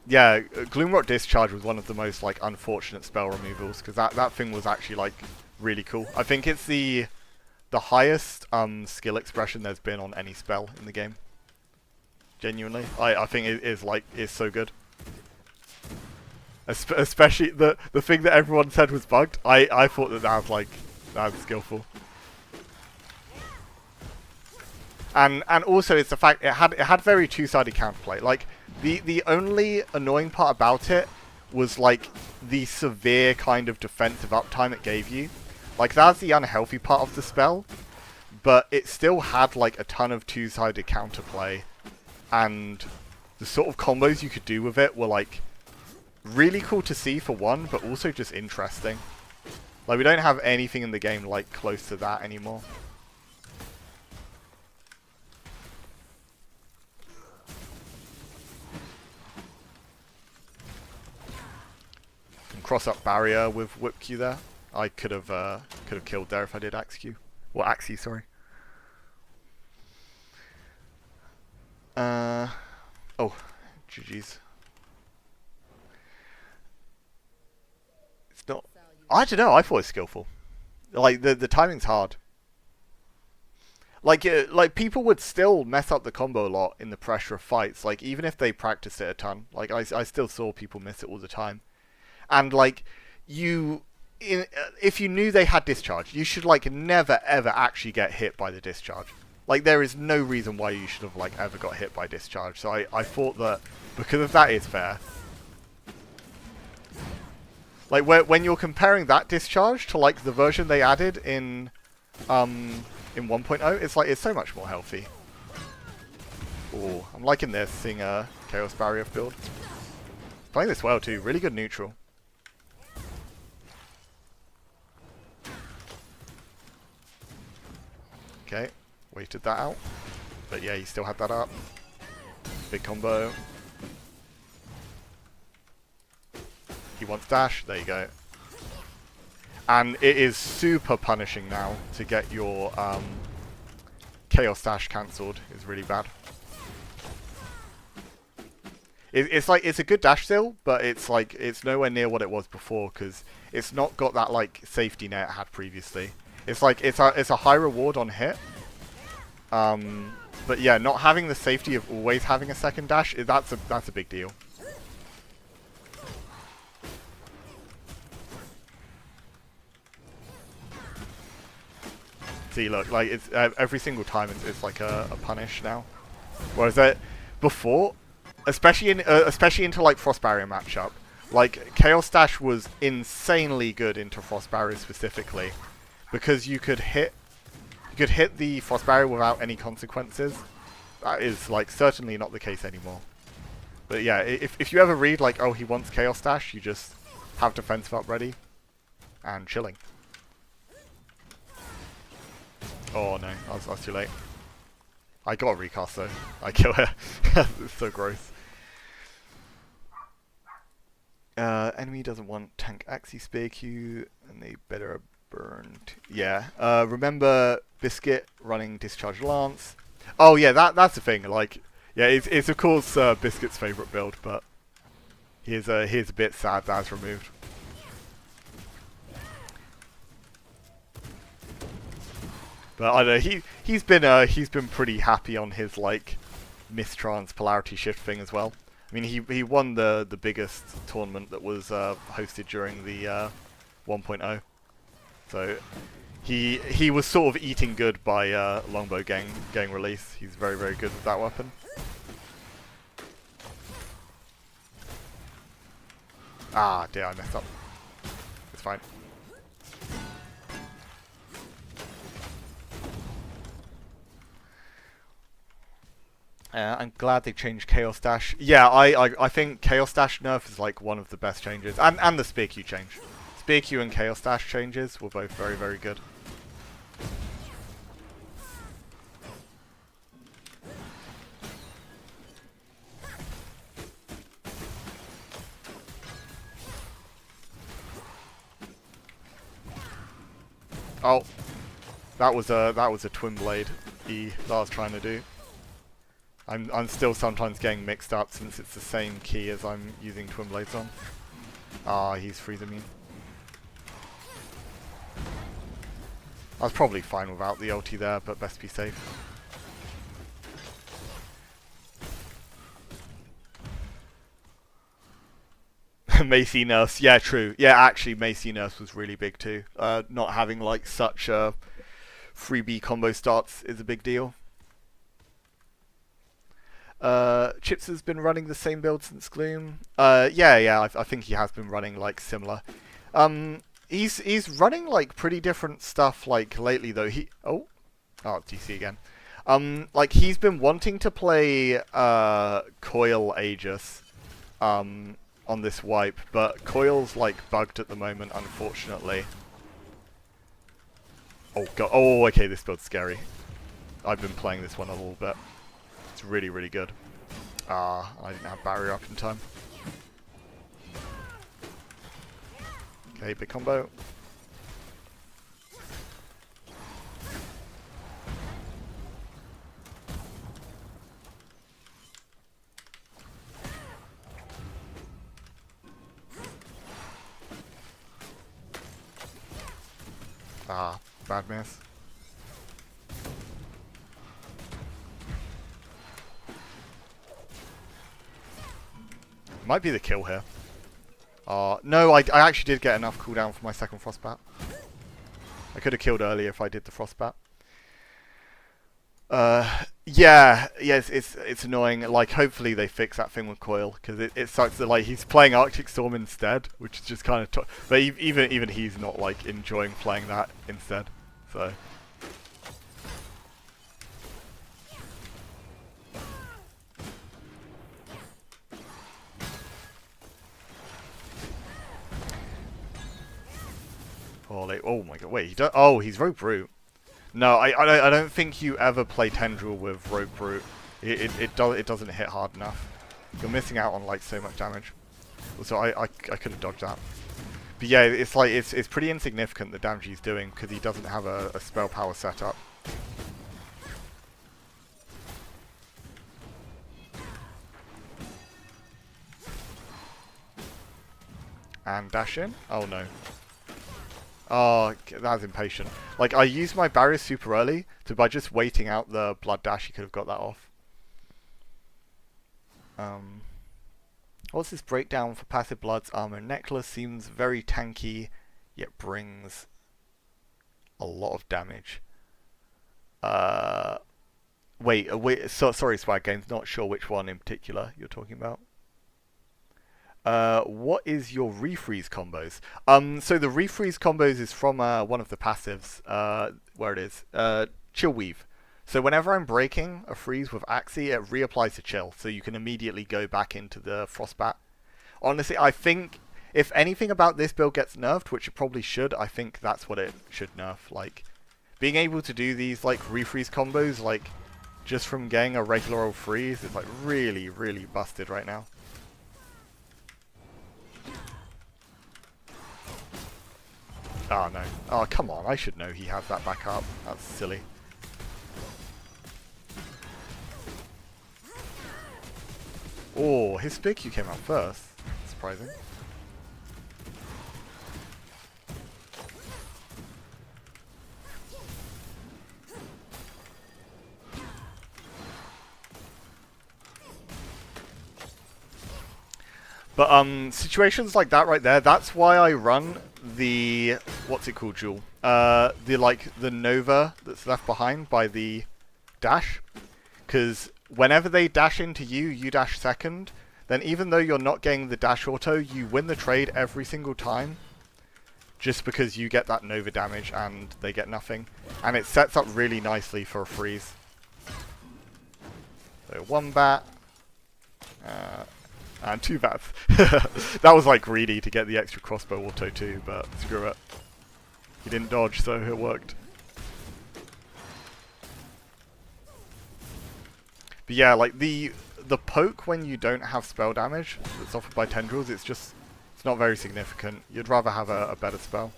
yeah, Gloomrot discharge was one of the most like unfortunate spell removals because that thing was actually like really cool. I think it's the highest skill expression there's been on any spell in the game. Genuinely, I think it is so good. Especially the thing that everyone said was bugged. I thought that was skillful. And also it's the fact it had very two-sided counterplay. Like the only annoying part about it was like the severe kind of defensive uptime it gave you. Like that's the unhealthy part of the spell, but it still had like a ton of two-sided counterplay, and the sort of combos you could do with it were like really cool to see for one, but also just interesting. Like we don't have anything in the game like close to that anymore. Can cross up barrier with whip Q there. I could have killed there if I did axe Q. Or axe E, sorry. Oh, GG's. It's not. I don't know. I thought it was skillful. Like the timing's hard. Like people would still mess up the combo a lot in the pressure of fights. Like even if they practiced it a ton. Like I still saw people miss it all the time. And like if you knew they had discharge, you should like never ever actually get hit by the discharge. Like there is no reason why you should have like ever got hit by discharge. So I thought that because of that is fair. Like when you're comparing that discharge to like the version they added in 1.0, it's like it's so much more healthy. Oh, I'm liking this, seeing a Chaos Barrier build. Playing this well too, really good neutral. Okay, waited that out. But yeah, he still had that up. Big combo. He wants dash, there you go. And it is super punishing now to get your Chaos Dash cancelled. It's really bad. It's like, it's a good dash still, but it's like, it's nowhere near what it was before, because it's not got that like safety net it had previously. It's like, it's a high reward on hit. But yeah, not having the safety of always having a second dash, that's a big deal. See, look, like it's every single time it's like a punish now. Whereas before, especially into like Frost Barrier matchup, like Chaos Dash was insanely good into Frost Barrier specifically, because you could hit the Frost Barrier without any consequences. That is like certainly not the case anymore. But yeah, if you ever read like, oh, he wants Chaos Dash, you just have defensive up ready and chilling. Oh no, I was too late. I got a recast though. I kill her. It's so gross. Enemy doesn't want tank Axie Spear Q, and they better have burned. Yeah. Remember Biscuit running Discharge Lance? Oh yeah, that's the thing. Like, yeah, it's of course Biscuit's favorite build, but here's a bit sad that's removed. But I don't know, he's been pretty happy on his like mistrans polarity shift thing as well. I mean he won the biggest tournament that was hosted during the 1.0. So he was sort of eating good by Longbow getting release. He's very, very good with that weapon. Ah, dear, I messed up. It's fine. I'm glad they changed Chaos Dash. Yeah, I think Chaos Dash nerf is like one of the best changes. And the Spear Q change. Spear Q and Chaos Dash changes were both very, very good. Oh, that was a twin blade E that I was trying to do. I'm still sometimes getting mixed up since it's the same key as I'm using twin blades on. Ah, he's freeze immune. I was probably fine without the ulti there, but best be safe. Macy Nurse, yeah, true. Yeah, actually, Macy Nurse was really big too. Not having like such a 3B combo starts is a big deal. Chips has been running the same build since Gloom. Yeah, I think he has been running like similar. He's running like pretty different stuff like lately though. DC again. Like he's been wanting to play Coil Aegis on this wipe, but Coil's like bugged at the moment, unfortunately. Oh god. Oh, okay, this build's scary. I've been playing this one a little bit. It's really, really good. I didn't have barrier up in time. Okay, big combo. Bad miss. Might be the kill here. No, I actually did get enough cooldown for my second frostbat. I could have killed earlier if I did the frostbat. It's annoying. Like, hopefully they fix that thing with Coil, because it sucks that like he's playing Arctic Storm instead, which is just kind of. But even he's not like enjoying playing that instead. So. Oh my god! Wait, he's Rogue Brute. No, I don't think you ever play Tendril with Rogue Brute. It doesn't hit hard enough. You're missing out on like so much damage. So I could have dodged that. But yeah, it's like it's pretty insignificant the damage he's doing because he doesn't have a spell power setup. And dash in? Oh no. Oh, that was impatient. Like, I used my barrier super early, so by just waiting out the blood dash, he could have got that off. What's this breakdown for passive Blood's armor necklace? Seems very tanky, yet brings a lot of damage. Wait, sorry, Swag Games, not sure which one in particular you're talking about. What is your refreeze combos? So the refreeze combos is from one of the passives, where it is, Chill Weave. So whenever I'm breaking a freeze with Axie, it reapplies to Chill, so you can immediately go back into the Frostbat. Honestly, I think if anything about this build gets nerfed, which it probably should, I think that's what it should nerf. Like, being able to do these like refreeze combos, like, just from getting a regular old freeze is like really, really busted right now. Oh no. Oh, come on. I should know he has that back up. That's silly. Oh, his Spiku came out first. Surprising. But situations like that right there, that's why I run the what's it called, Jewel? The Nova that's left behind by the dash. Because whenever they dash into you, you dash second. Then even though you're not getting the dash auto, you win the trade every single time. Just because you get that Nova damage and they get nothing. And it sets up really nicely for a freeze. So one bat. And two bats. That was like greedy to get the extra crossbow auto too, but screw it. He didn't dodge, so it worked. But yeah, like the poke when you don't have spell damage that's offered by tendrils, it's not very significant. You'd rather have a better spell.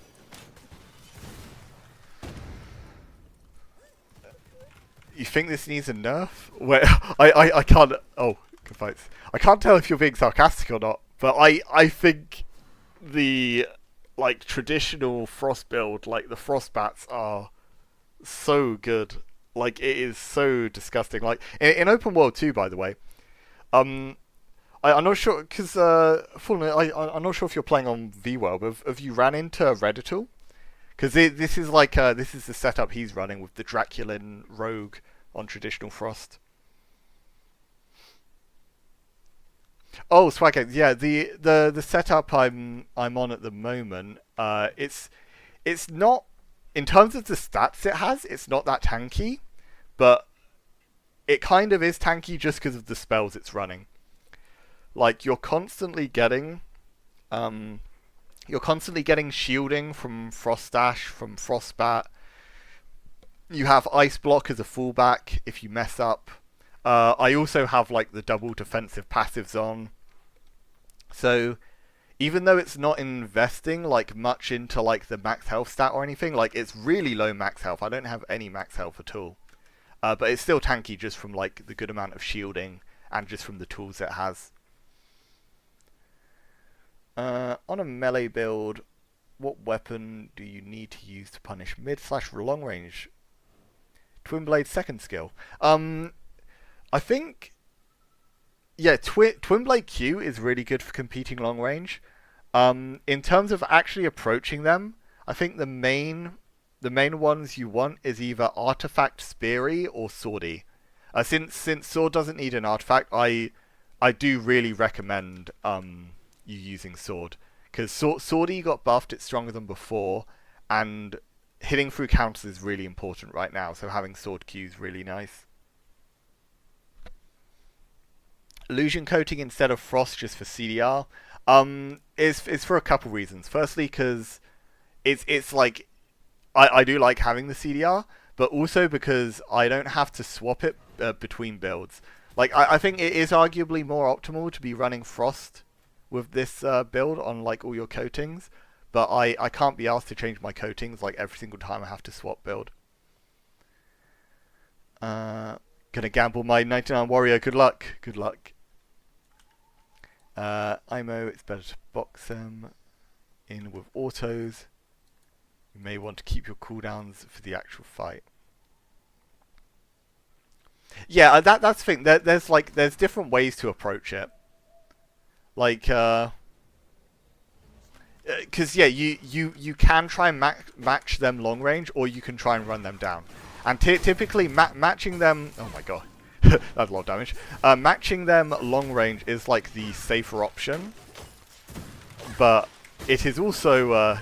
You think this needs a nerf? Wait, I can't. Oh, good fights. I can't tell if you're being sarcastic or not, but I think the like traditional frost build, like the frost bats, are so good. Like, it is so disgusting. Like in open world too, by the way. I'm not sure because I'm not sure if you're playing on VWorld, but have you ran into Redditor? Because this is like this is the setup he's running with the Draculan rogue on traditional frost. Oh, Swag, yeah, the setup I'm on at the moment, it's not, in terms of the stats it has, it's not that tanky, but it kind of is tanky just because of the spells it's running. Like you're constantly getting shielding from Frost Dash, from Frostbat. You have Ice Block as a fallback if you mess up. I also have like the double defensive passives on. So even though it's not investing like much into like the max health stat or anything, like it's really low max health. I don't have any max health at all. But it's still tanky just from like the good amount of shielding and just from the tools it has. On a melee build, what weapon do you need to use to punish mid/long range? Twin Blade second skill. I think, yeah, Twin Blade Q is really good for competing long range. In terms of actually approaching them, I think the main ones you want is either Artifact Speary or Swordy. Since Sword doesn't need an artifact, I do really recommend you using Sword, because Swordy got buffed, it's stronger than before, and hitting through counters is really important right now, so having Sword Q is really nice. Illusion Coating instead of Frost just for CDR is for a couple reasons. Firstly, because it's like I do like having the CDR, but also because I don't have to swap it between builds. Like I think it is arguably more optimal to be running Frost with this build on like all your coatings, but I can't be asked to change my coatings like every single time I have to swap build. Gonna gamble my 99 warrior. Good luck. Good luck. IMO, it's better to box them in with autos. You may want to keep your cooldowns for the actual fight. Yeah, that's the thing. There's different ways to approach it. Like, because yeah, you can try and match them long range, or you can try and run them down. And typically matching them. Oh my god. That's a lot of damage. Matching them long range is like the safer option, but it is also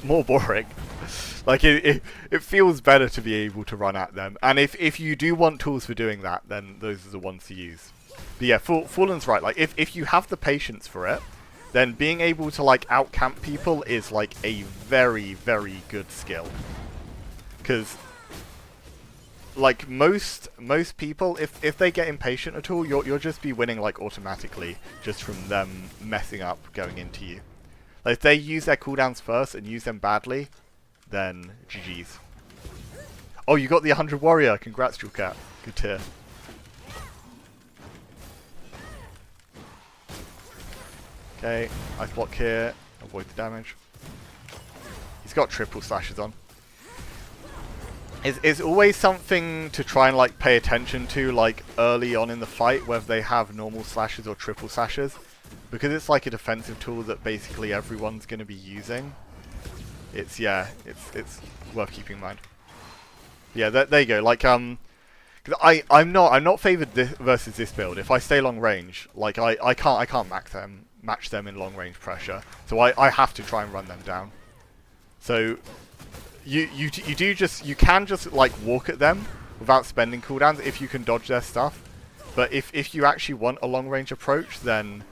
more boring. Like it feels better to be able to run at them, and if you do want tools for doing that, then those are the ones to use. But yeah, Fallen's right. Like if you have the patience for it, then being able to like out camp people is like a very, very good skill, because like most people, if they get impatient at all, you'll just be winning like automatically just from them messing up going into you. Like if they use their cooldowns first and use them badly, then GG's. Oh, you got the 100 warrior. Congrats, Julcat. Good tier. Okay, ice block here. Avoid the damage. He's got triple slashes on. It's always something to try and like pay attention to like early on in the fight, whether they have normal slashes or triple slashes, because it's like a defensive tool that basically everyone's going to be using. It's worth keeping in mind. Yeah, there you go. Like cause I'm not favored versus this build. If I stay long range, like I can't match them in long range pressure, so I have to try and run them down. So you can just like walk at them without spending cooldowns if you can dodge their stuff. But if you actually want a long range approach, then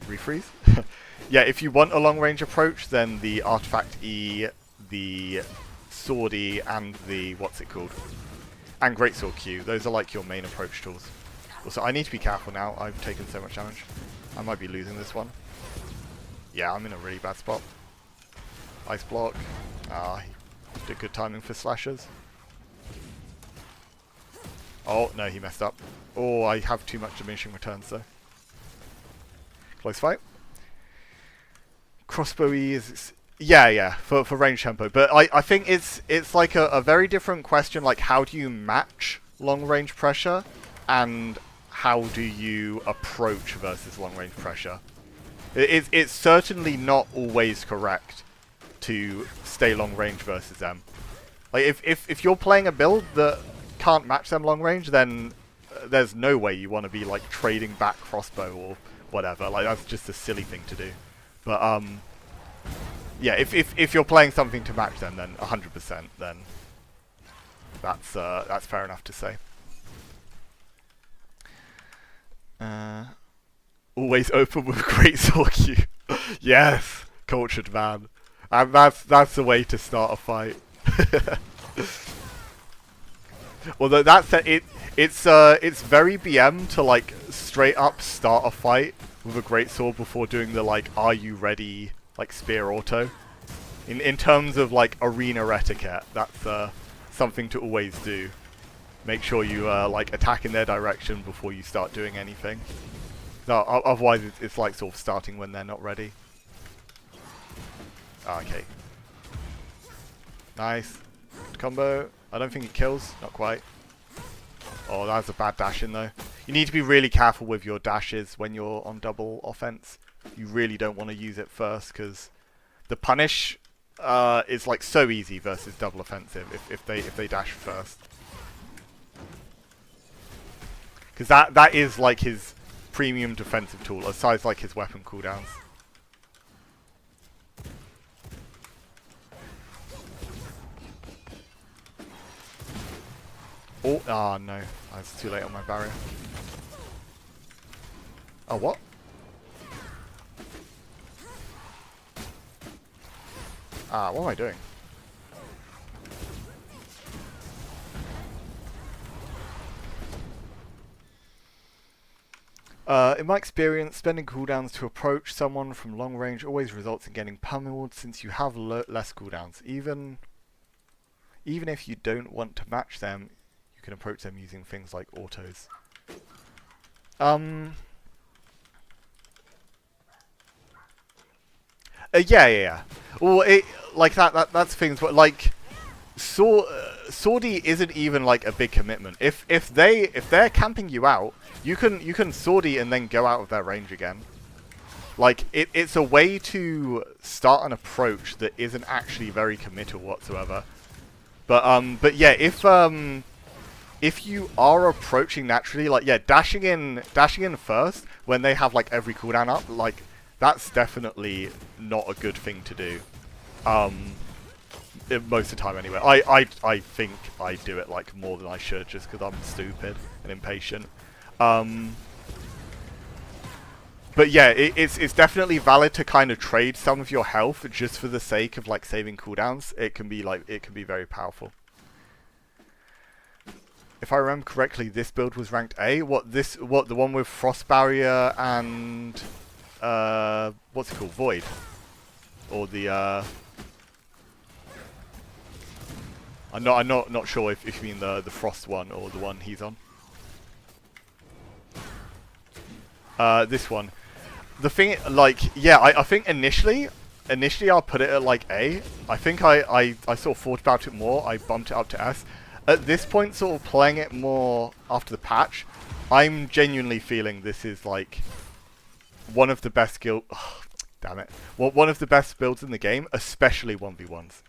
refreeze. Yeah, if you want a long range approach, then the Artifact E, the Swordy, and the and Greatsword Q. Those are like your main approach tools. Also, I need to be careful now. I've taken so much damage. I might be losing this one. Yeah, I'm in a really bad spot. Ice block. He did good timing for slashes. Oh, no, he messed up. Oh, I have too much diminishing returns, though. Close fight. Crossbow E is... Yeah, for range tempo. But I think it's like a very different question, like how do you match long range pressure, and how do you approach versus long range pressure? It's certainly not always correct to stay long range versus them. Like if you're playing a build that can't match them long range, then there's no way you want to be like trading back crossbow or whatever. Like that's just a silly thing to do. But yeah, if you're playing something to match them, then 100%, then that's fair enough to say. Always open with great sword queue. Yes, cultured man. And that's the way to start a fight. Although that's it's very BM to like straight up start a fight with a great sword before doing the like are you ready like spear auto. In terms of like arena etiquette, that's something to always do. Make sure you like attack in their direction before you start doing anything. No, otherwise it's like sort of starting when they're not ready. Ah, okay. Nice. Combo. I don't think it kills. Not quite. Oh, that was a bad dash in though. You need to be really careful with your dashes when you're on double offense. You really don't want to use it first because the punish is like so easy versus double offensive if they dash first. Because that is like his premium defensive tool, aside like his weapon cooldowns. Oh, ah no, I was too late on my barrier. Oh, what? Ah, what am I doing? In my experience, spending cooldowns to approach someone from long range always results in getting pummeled since you have less cooldowns. Even if you don't want to match them, you can approach them using things like autos. Yeah. Well, like that's things, but like Swordy isn't even like a big commitment. If they're camping you out, you can Swordy and then go out of their range again. Like it's a way to start an approach that isn't actually very committal whatsoever. But yeah, if you are approaching naturally, like yeah, dashing in first when they have like every cooldown up, like that's definitely not a good thing to do. Most of the time anyway. I think I do it like more than I should just because I'm stupid and impatient. But yeah, it's definitely valid to kind of trade some of your health just for the sake of like saving cooldowns. It can be very powerful. If I remember correctly, this build was ranked A. What the one with Frost Barrier and what's it called? Void. Or the I'm not sure if you mean the Frost one or the one he's on. This one. The thing, like, yeah, I think initially I'll put it at like A. I think I sort of thought about it more. I bumped it up to S. At this point, sort of playing it more after the patch, I'm genuinely feeling this is like one of the best damn it. Well, one of the best builds in the game, especially 1v1s.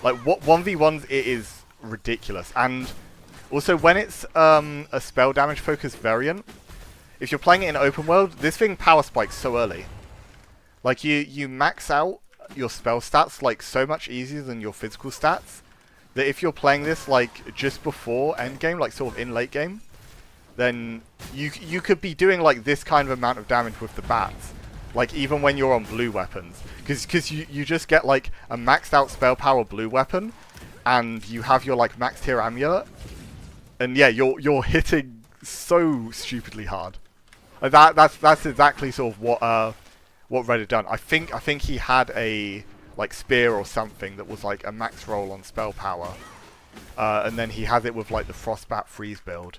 Like, what 1v1s, it is ridiculous. And also, when it's a spell damage focused variant, if you're playing it in open world, this thing power spikes so early. Like, you max out your spell stats, like, so much easier than your physical stats, that if you're playing this, like, just before endgame, like, sort of in late game, then you could be doing, like, this kind of amount of damage with the bats. Like, even when you're on blue weapons. Because you just get, like, a maxed out spell power blue weapon, and you have your, like, max tier amulet. And yeah, you're hitting so stupidly hard. Like, that's exactly sort of what Reddit done. I think he had a, like, spear or something that was, like, a max roll on spell power. And then he has it with, like, the Frostbat freeze build.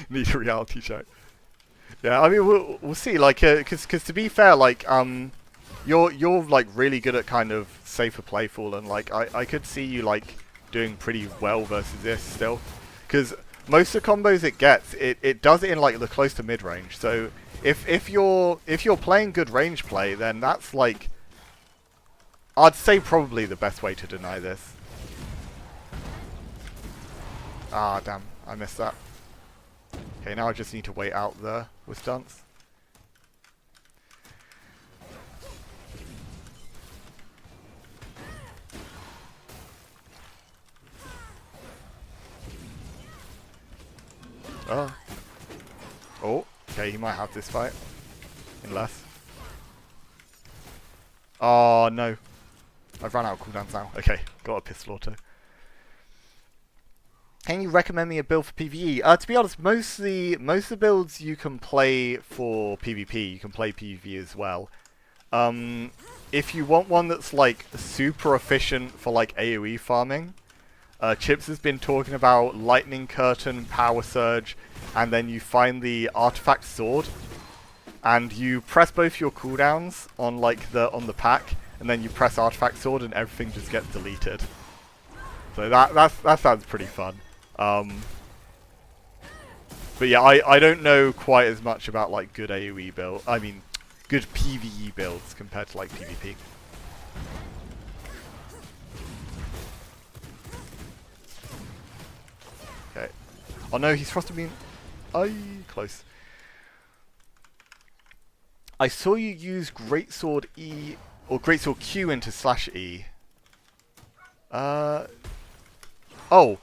Need a reality show. Yeah, I mean we'll see. Like, cause to be fair, like you're like really good at kind of safer playful, and like I could see you like doing pretty well versus this still, because most of the combos it gets, it does it in like the close to mid range. So if you're playing good range play, then that's like I'd say probably the best way to deny this. Ah, damn. I missed that. Okay, now I just need to wait out the with dance. Oh. Oh, okay, he might have this fight. Unless. Oh, no. I've run out of cooldowns now. Okay, got a pistol auto. Can you recommend me a build for PvE? To be honest, most of the builds you can play for PvP, you can play PvE as well. If you want one that's like super efficient for like AoE farming, Chips has been talking about Lightning Curtain, Power Surge, and then you find the Artifact Sword, and you press both your cooldowns on like on the pack, and then you press Artifact Sword, and everything just gets deleted. So that sounds pretty fun. But yeah, I don't know quite as much about like good AoE build. I mean, good PvE builds compared to like PvP. Okay. Oh no, he's frosted me. Aye, close. I saw you use Greatsword E or Greatsword Q into /E. Oh.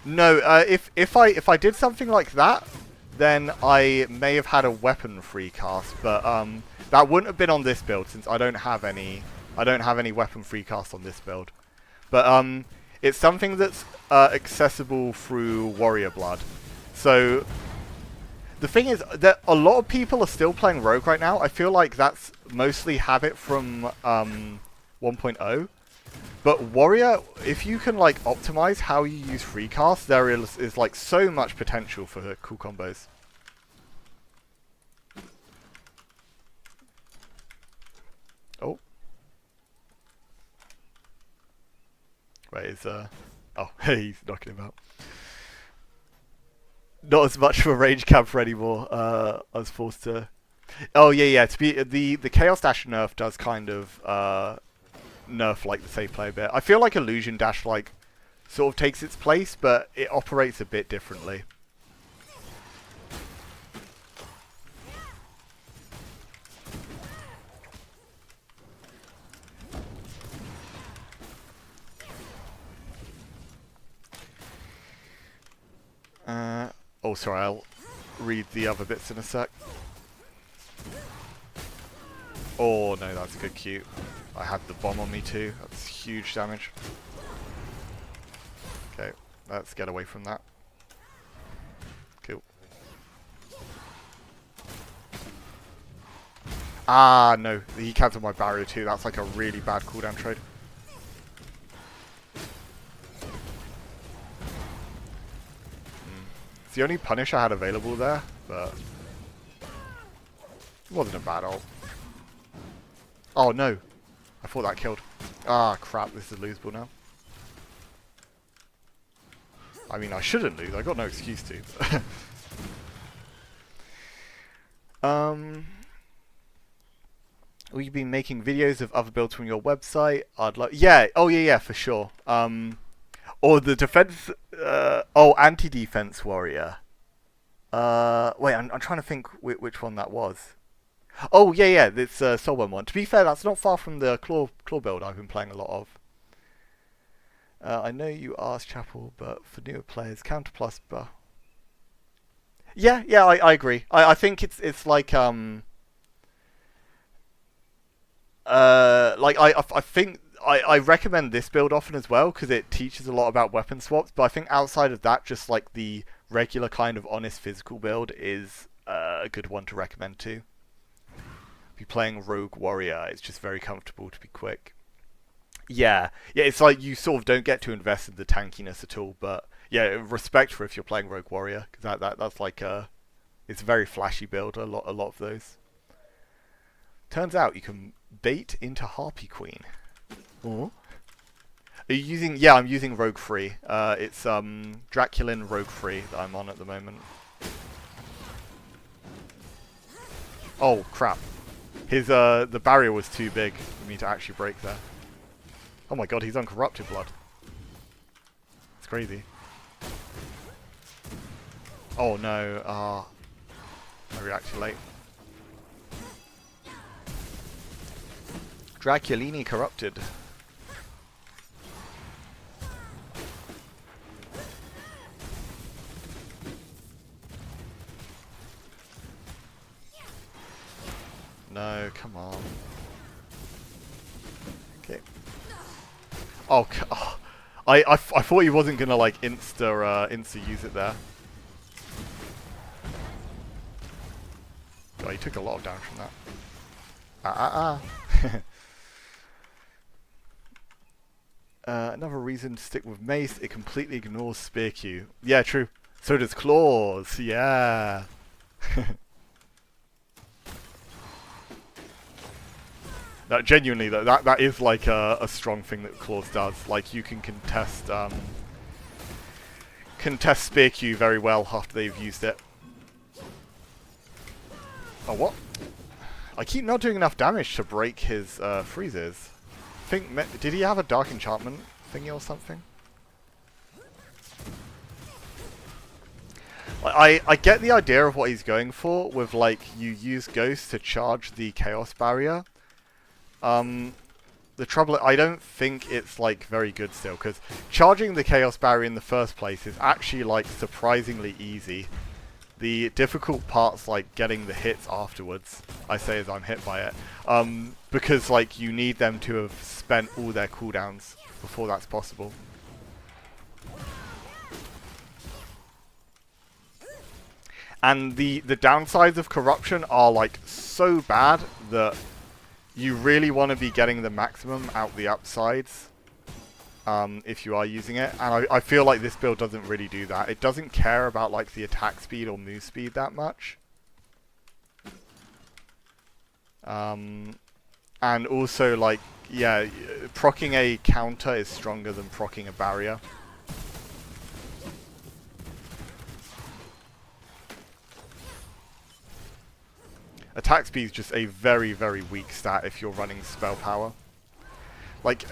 No, if I did something like that, then I may have had a weapon free cast, but that wouldn't have been on this build since I don't have any weapon free cast on this build. But it's something that's accessible through Warrior Blood. So the thing is that a lot of people are still playing Rogue right now. I feel like that's mostly habit from 1.0. But Warrior, if you can like optimize how you use free cast, there is like so much potential for cool combos. Oh. Wait, is oh, he's knocking him out. Not as much of a range camper anymore. I was forced to. Oh yeah. To be the Chaos Dash nerf does kind of nerf like the safe play a bit. I feel like Illusion Dash like sort of takes its place, but it operates a bit differently. Oh, sorry, I'll read the other bits in a sec. Oh no, that's a good cue. I had the bomb on me too. That's huge damage. Okay, let's get away from that. Cool. Ah, no. He cancelled my barrier too. That's like a really bad cooldown trade. It's the only punish I had available there, but it wasn't a bad ult. Oh no. I thought that killed. Ah, crap. This is losable now. I mean, I shouldn't lose. I got no excuse to. Will you be making videos of other builds from your website? I'd like. Yeah. Oh yeah, for sure. Or the defense. Oh, anti-defense warrior. Wait, I'm trying to think which one that was. Oh yeah, it's Soulburn one. To be fair, that's not far from the claw build I've been playing a lot of. I know you asked Chapel, but for newer players, counter plus. Yeah, I agree. I think it's like I think I recommend this build often as well because it teaches a lot about weapon swaps. But I think outside of that, just like the regular kind of honest physical build is a good one to recommend too. If you're playing Rogue Warrior, it's just very comfortable to be quick. Yeah, it's like you sort of don't get to invest in the tankiness at all. But yeah, respect for if you're playing Rogue Warrior because that's like it's a very flashy build. A lot of those. Turns out you can bait into Harpy Queen. Oh. Are you using? Yeah, I'm using Rogue Free. It's Draculin Rogue Free that I'm on at the moment. Oh crap! His the barrier was too big for me to actually break there. Oh my god, he's on Corrupted Blood. It's crazy. Oh no, I reacted late. Draculini corrupted. No, come on. Okay. Oh, oh. I thought he wasn't gonna like insta use it there. God, he took a lot of damage from that. Another reason to stick with Mace, it completely ignores Spear Q. Yeah, true. So does Claws, yeah. That genuinely, though, that is like a strong thing that Claws does. Like, you can contest Spear Q very well after they've used it. Oh, what? I keep not doing enough damage to break his freezes. Did he have a Dark Enchantment thingy or something? I get the idea of what he's going for with, like, you use Ghost to charge the Chaos Barrier. The trouble, I don't think it's, like, very good still, because charging the Chaos Barrier in the first place is actually, like, surprisingly easy. The difficult part's, like, getting the hits afterwards, I say as I'm hit by it. Because, like, you need them to have spent all their cooldowns before that's possible. And the downsides of corruption are, like, so bad that you really want to be getting the maximum out the upsides if you are using it. And I feel like this build doesn't really do that. It doesn't care about, like, the attack speed or move speed that much. And also, like, yeah, proccing a counter is stronger than proccing a barrier. Attack speed is just a very, very weak stat if you're running spell power. Like,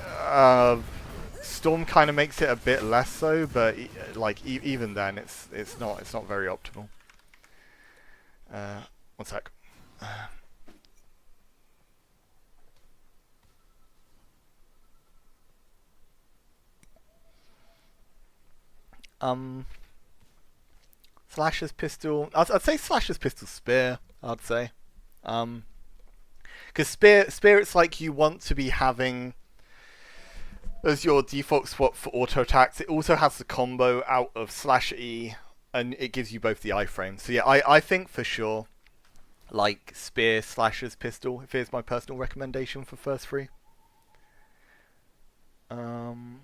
Storm kind of makes it a bit less so, but like even then, it's not very optimal. One sec. Slash's pistol. I'd say Slash's pistol spear. I'd say. Because spear, it's like you want to be having as your default swap for auto attacks. It also has the combo out of slash E, and it gives you both the iframe. So yeah, I think for sure, like spear Slash's pistol. If it's my personal recommendation for first free. Kind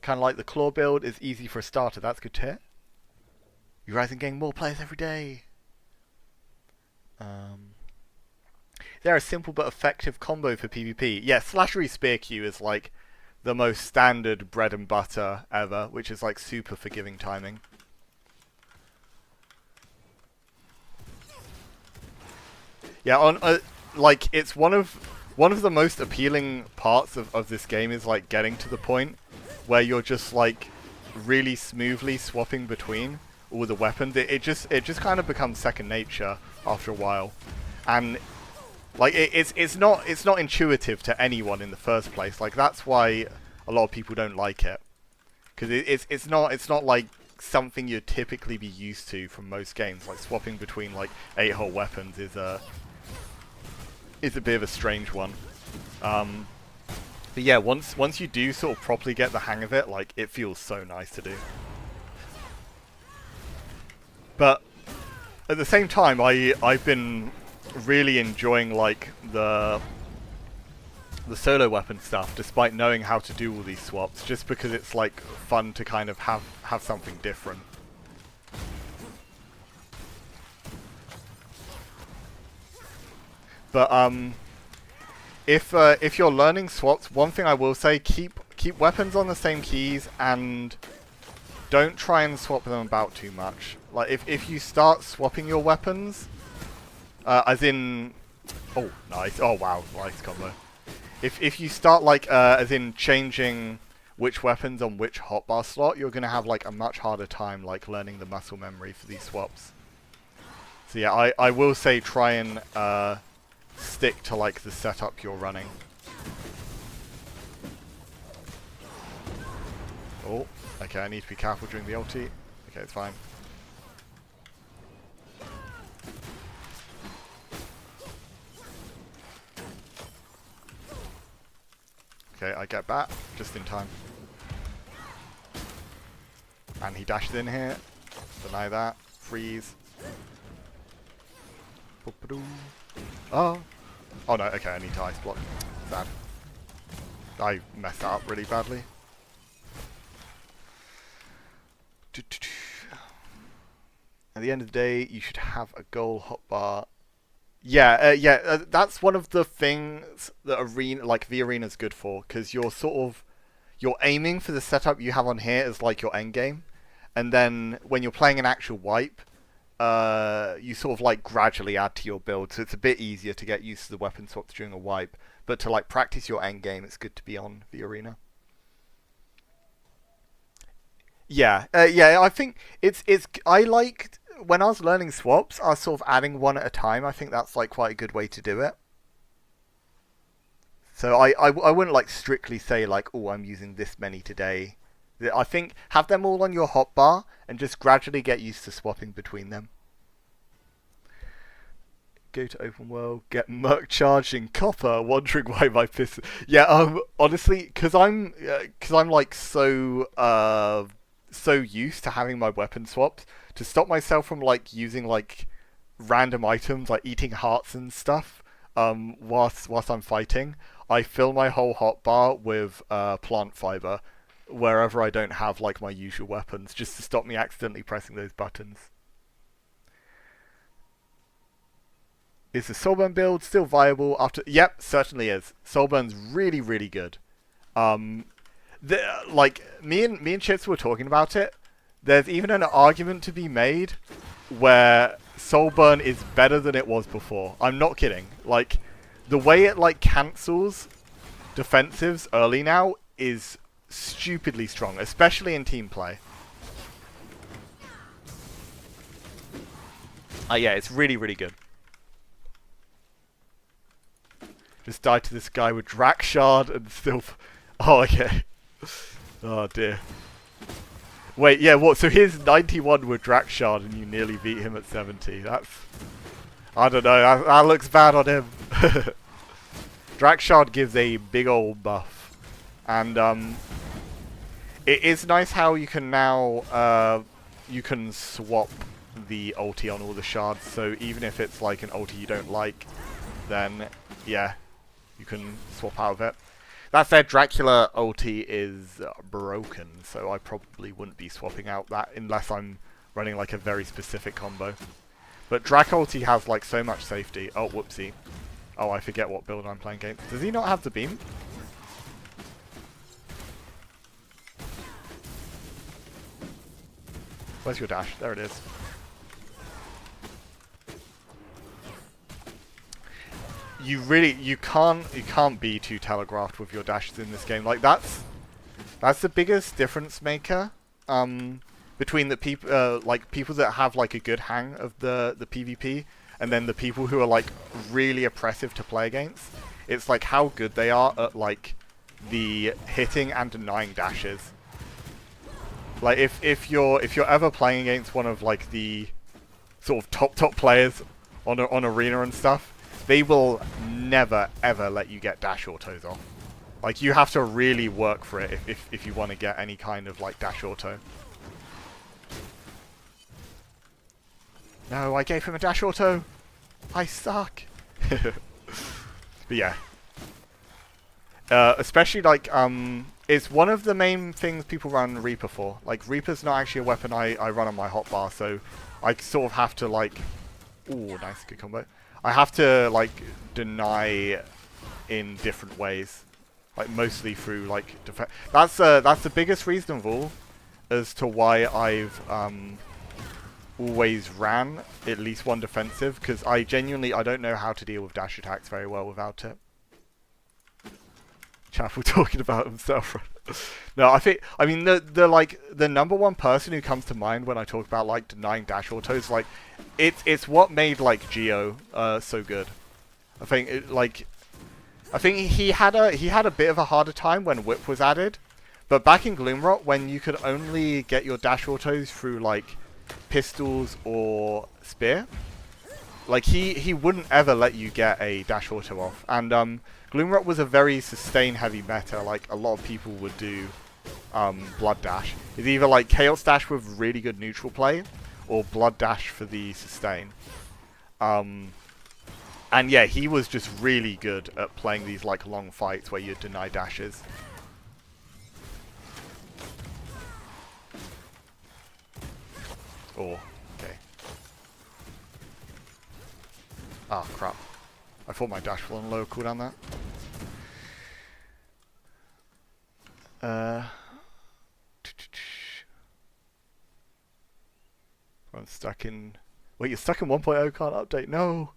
of like the claw build is easy for a starter. That's good to hear. You rise and gain more players every day. They're a simple but effective combo for PvP. Yeah, Slashery Spear Q is like the most standard bread and butter ever, which is like super forgiving timing. Yeah, like it's one of the most appealing parts of this game is like getting to the point where you're just like really smoothly swapping between all the weapons. It just kind of becomes second nature after a while, and like it's not intuitive to anyone in the first place. Like that's why a lot of people don't like it, because it's not like something you'd typically be used to from most games. Like swapping between like 8-hole weapons is a bit of a strange one. But yeah, once you do sort of properly get the hang of it, like it feels so nice to do. But at the same time, I've been really enjoying like the solo weapon stuff, despite knowing how to do all these swaps, just because it's like fun to kind of have something different. But if you're learning swaps, one thing I will say, keep weapons on the same keys and don't try and swap them about too much. Like if you start swapping your weapons, as in, oh nice, oh wow, nice combo. If you start like as in changing which weapons on which hotbar slot, you're going to have like a much harder time like learning the muscle memory for these swaps. So yeah, I will say try and stick to like the setup you're running. Oh, okay, I need to be careful during the ulti. Okay, it's fine. Okay, I get back just in time. And he dashes in here. Deny that. Freeze. Oh. Oh no, okay, I need to ice block. Sad. I messed that up really badly. At the end of the day, you should have a goal hotbar. Yeah, that's one of the things that arena, like the arena's good for, because you're aiming for the setup you have on here as like your end game, and then when you're playing an actual wipe, you sort of like gradually add to your build, so it's a bit easier to get used to the weapon swaps during a wipe. But to like practice your end game, it's good to be on the arena. Yeah, I think I liked when I was learning swaps, I was sort of adding one at a time. I think that's like quite a good way to do it. So I wouldn't like strictly say like, oh, I'm using this many today. I think have them all on your hotbar and just gradually get used to swapping between them. Go to open world, get merc charged in copper, wondering why my piss. Yeah, honestly, because I'm like so used to having my weapon swapped, to stop myself from like using like random items like eating hearts and stuff whilst I'm fighting, I fill my whole hotbar with plant fiber wherever I don't have like my usual weapons, just to stop me accidentally pressing those buttons. Is the Soulburn build still viable after? Yep, certainly is. Soulburn's really, really good. Like me and Chips were talking about it. There's even an argument to be made where Soulburn is better than it was before. I'm not kidding. Like the way it like cancels defensives early now is stupidly strong, especially in team play. Yeah, it's really, really good. Just died to this guy with Drac Shard and still... Oh, okay. Oh, dear. Wait, yeah, what? So here's 91 with Drac Shard and you nearly beat him at 70. That's... I don't know, that looks bad on him. Drac Shard gives a big old buff. And, it is nice how you can now, you can swap the ulti on all the shards. So even if it's like an ulti you don't like, then, yeah, you can swap out of it. That said, Dracula ulti is broken, so I probably wouldn't be swapping out that unless I'm running like a very specific combo. But Drac ulti has like so much safety. Oh, whoopsie. Oh, I forget what build I'm playing against. Does he not have the beam? Where's your dash? There it is. You can't be too telegraphed with your dashes in this game. Like that's the biggest difference maker between the people people that have like a good hang of the PvP and then the people who are like really oppressive to play against. It's like how good they are at like the hitting and denying dashes. Like if you're ever playing against one of like the sort of top players on arena and stuff, they will never ever let you get dash autos off. Like you have to really work for it if you want to get any kind of like dash auto. No, I gave him a dash auto. I suck. But yeah. Especially like it's one of the main things people run Reaper for. Like Reaper's not actually a weapon I run on my hotbar, so I sort of have to like, ooh, nice, good combo. I have to like deny in different ways, like mostly through like defense. That's the biggest reason of all as to why I've always ran at least one defensive, because I don't know how to deal with dash attacks very well without it. Chapel talking about himself. No, I mean the number one person who comes to mind when I talk about like denying dash autos, like it's what made like Geo so good. I think he had a bit of a harder time when Whip was added, but back in Gloomrot when you could only get your dash autos through like pistols or spear, like he wouldn't ever let you get a dash auto off. And Gloomrot was a very sustain heavy meta. Like a lot of people would do Blood Dash. It's either like Chaos Dash with really good neutral play, or Blood Dash for the sustain. And yeah, he was just really good at playing these like long fights where you deny dashes. Oh, okay. Ah, crap. I thought my dash was on low cooldown there. I'm stuck in... Wait, you're stuck in 1.0, can't update? No!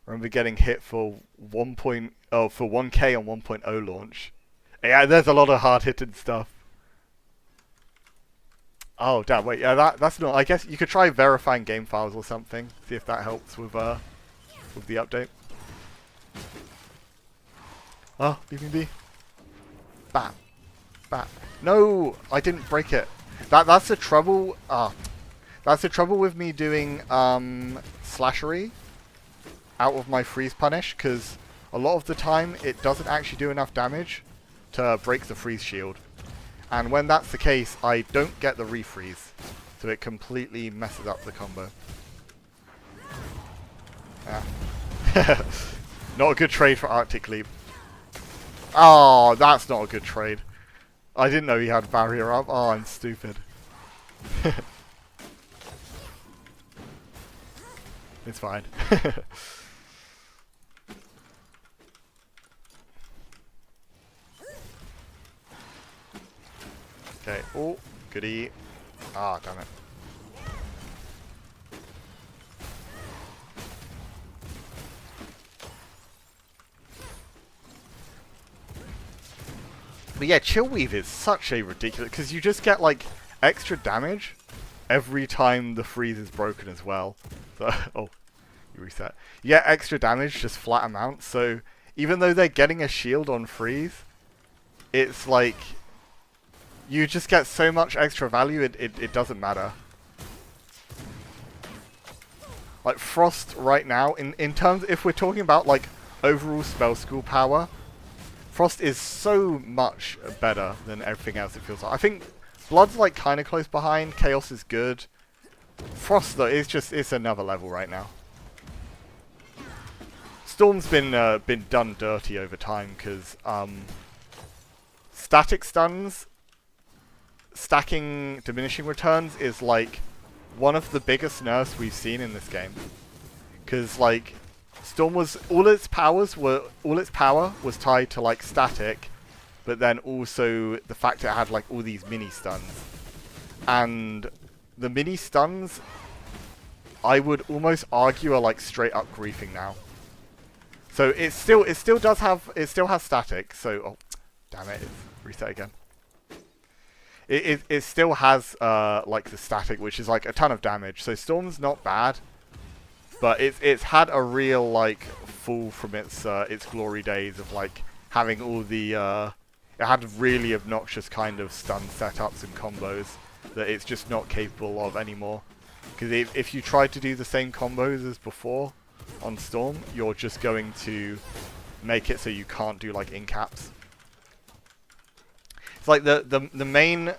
Remember getting hit for for 1k on 1.0 launch. Yeah, there's a lot of hard-hitting stuff. Oh, damn, wait, yeah, that's not... I guess you could try verifying game files or something. See if that helps with the update. Oh, BBB. Bam. Bam. No! I didn't break it. That's the trouble... that's the trouble with me doing slashery out of my freeze punish, because a lot of the time it doesn't actually do enough damage to break the freeze shield. And when that's the case, I don't get the refreeze. So it completely messes up the combo. Yeah. Not a good trade for Arctic Leap. Oh, that's not a good trade. I didn't know he had barrier up. Oh, I'm stupid. It's fine. Okay. Oh, goodie. Ah, damn it. But yeah, Chill Weave is such a ridiculous... Because you just get, like, extra damage every time the freeze is broken as well. So, oh, you reset. You get extra damage, just flat amounts. So, even though they're getting a shield on freeze, it's like... You just get so much extra value, it doesn't matter. Like, Frost right now, in terms... If we're talking about, like, overall spell school power... Frost is so much better than everything else, it feels like. I think Blood's like kind of close behind. Chaos is good. Frost though is just it's another level right now. Storm's been done dirty over time because static stuns, stacking diminishing returns is like one of the biggest nerfs we've seen in this game. Because like Storm was all its power was tied to like static, but then also the fact it had like all these mini stuns. And the mini stuns I would almost argue are like straight up griefing now. So it still has static, so oh damn it, reset again. It still has like the static, which is like a ton of damage. So Storm's not bad. But it's had a real like fall from its glory days of like having all the it had really obnoxious kind of stun setups and combos that it's just not capable of anymore. Because if you try to do the same combos as before on Storm, you're just going to make it so you can't do like incaps. It's like the main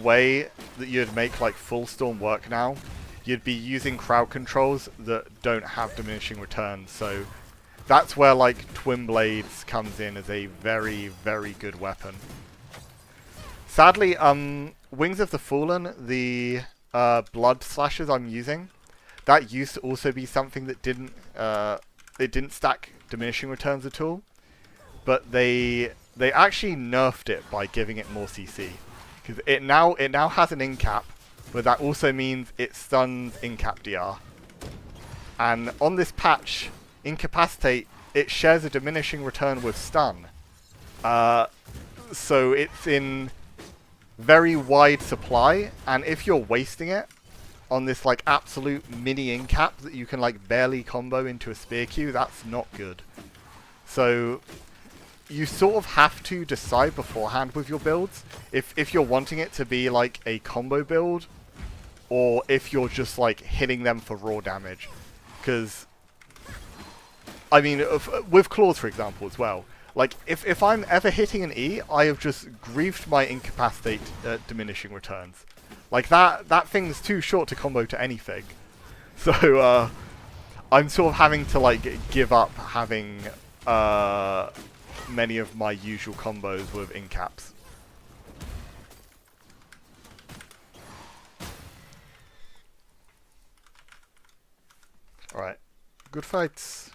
way that you'd make like full Storm work now. You'd be using crowd controls that don't have diminishing returns, so that's where like Twin Blades comes in as a very, very good weapon. Sadly, Wings of the Fallen, the blood slashes I'm using, that used to also be something that didn't stack diminishing returns at all, but they actually nerfed it by giving it more CC, because it now has an incap. But that also means it stuns Incap DR. And on this patch, Incapacitate, it shares a diminishing return with Stun. so it's in very wide supply, and if you're wasting it on this like absolute mini incap that you can like barely combo into a spear Q, that's not good. So you sort of have to decide beforehand with your builds if you're wanting it to be like a combo build, or if you're just like hitting them for raw damage. Because I mean, with claws for example as well, like if I'm ever hitting an E, I have just griefed my incapacitate diminishing returns. Like that thing's too short to combo to anything. So I'm sort of having to like give up having many of my usual combos with incaps. Alright. Good fights.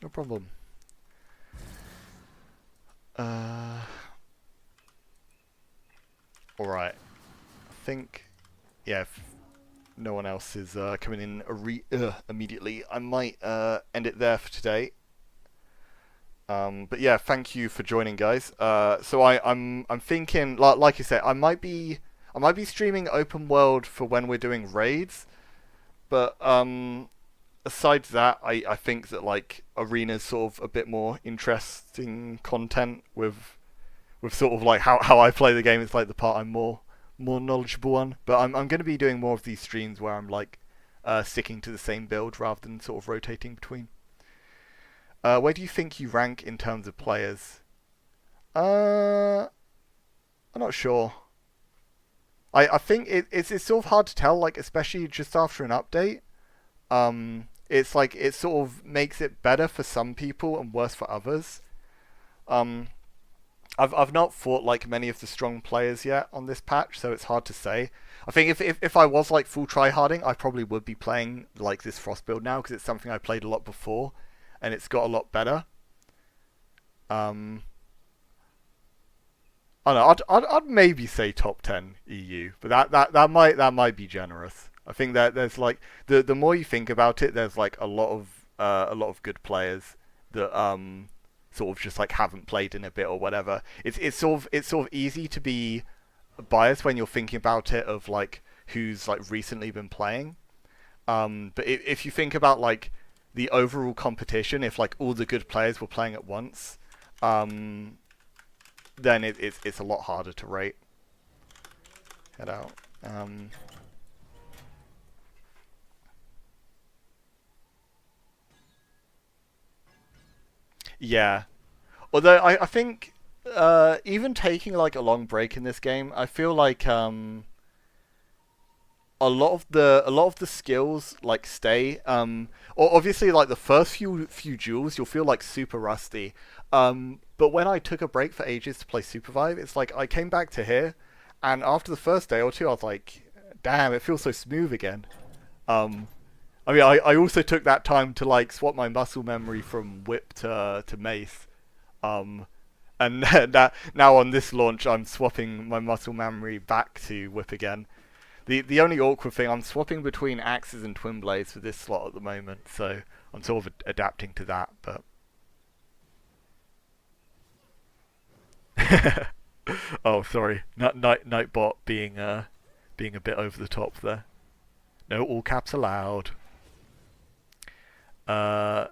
No problem. Alright. I think, yeah, if no one else is coming in immediately, I might end it there for today. But yeah, thank you for joining, guys. So I'm thinking, like I said, I might be streaming open world for when we're doing raids, but aside that, I think that like arena's sort of a bit more interesting content with sort of like how I play the game. It's like the part I'm more knowledgeable on. But I'm going to be doing more of these streams where I'm like sticking to the same build rather than sort of rotating between. Where do you think you rank in terms of players? I'm not sure. I think it's sort of hard to tell, like especially just after an update. It's like it sort of makes it better for some people and worse for others. I've not fought like many of the strong players yet on this patch, so it's hard to say. I think if I was like full tryharding, I probably would be playing like this Frost build now because it's something I played a lot before, and it's got a lot better. I don't know. I'd maybe say top 10 EU, but that might be generous. I think that there's like the more you think about it, there's like a lot of good players that sort of just like haven't played in a bit or whatever. It's sort of easy to be biased when you're thinking about it of like who's like recently been playing. But if you think about like the overall competition, if like all the good players were playing at once, then it's a lot harder to rate. Head out. Yeah. Although I think even taking like a long break in this game, I feel like a lot of the skills like stay. Or obviously like the first few duels you'll feel like super rusty. But when I took a break for ages to play Supervive, it's like I came back to here, and after the first day or two I was like, damn, it feels so smooth again. I mean, I also took that time to like swap my muscle memory from whip to mace, and that now on this launch I'm swapping my muscle memory back to whip again. The only awkward thing, I'm swapping between axes and twin blades for this slot at the moment, so I'm sort of adapting to that. But oh, sorry, Nightbot being a bit over the top there. No all caps allowed. Bloodbats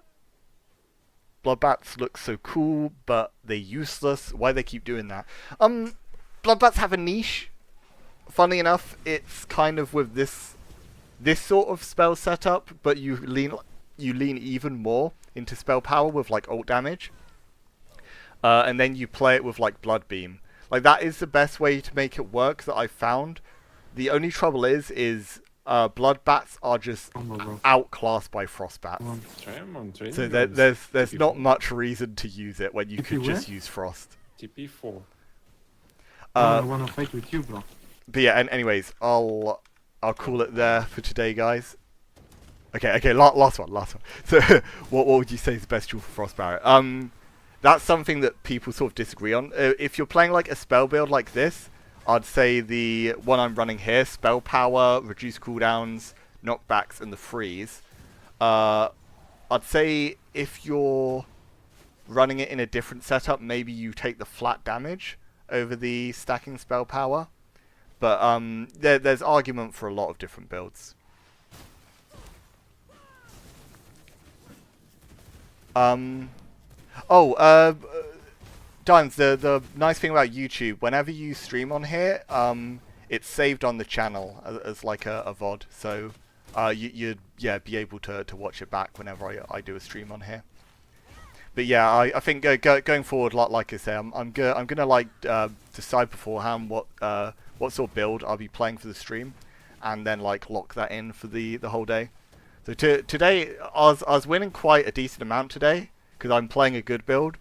look so cool, but they're useless. Why they keep doing that? Bloodbats have a niche. Funnily enough, it's kind of with this sort of spell setup, but you lean even more into spell power with like ult damage, and then you play it with like Blood Beam. Like that is the best way to make it work that I've found. The only trouble is Bloodbats are just outclassed by Frostbats. So there's not much reason to use it when you could just use Frost. TP4. I wanna fight with you, bro. But yeah, and anyways, I'll call it there for today, guys. Okay, last one. So, what would you say is the best tool for Frost Barrier? That's something that people sort of disagree on. If you're playing like a spell build like this, I'd say the one I'm running here, spell power, reduce cooldowns, knockbacks, and the freeze. I'd say if you're running it in a different setup, maybe you take the flat damage over the stacking spell power. But there's argument for a lot of different builds. Dimes, the nice thing about YouTube, whenever you stream on here, it's saved on the channel as like a VOD, so you'd be able to watch it back whenever I do a stream on here. But yeah, I think going forward, like I say, I'm gonna like decide beforehand what sort of build I'll be playing for the stream, and then like lock that in for the whole day. So today I was winning quite a decent amount today because I'm playing a good build.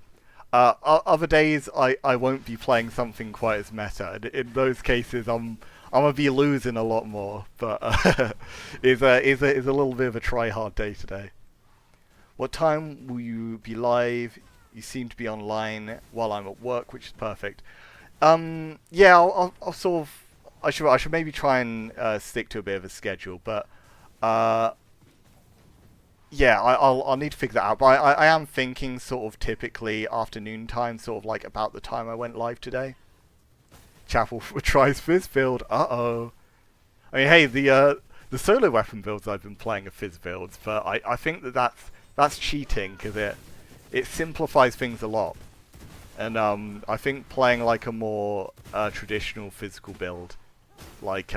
Other days I won't be playing something quite as meta. In those cases I'm gonna be losing a lot more. But is a little bit of a try hard day today. What time will you be live? You seem to be online while I'm at work, which is perfect. Yeah, I'll sort of. I should maybe try and stick to a bit of a schedule, but yeah, I'll need to figure that out. But I am thinking sort of typically afternoon time, sort of like about the time I went live today. Chapel tries Fizz build. Uh-oh. I mean, hey, the solo weapon builds I've been playing are Fizz builds, but I think that's cheating because it simplifies things a lot. And I think playing like a more traditional physical build, like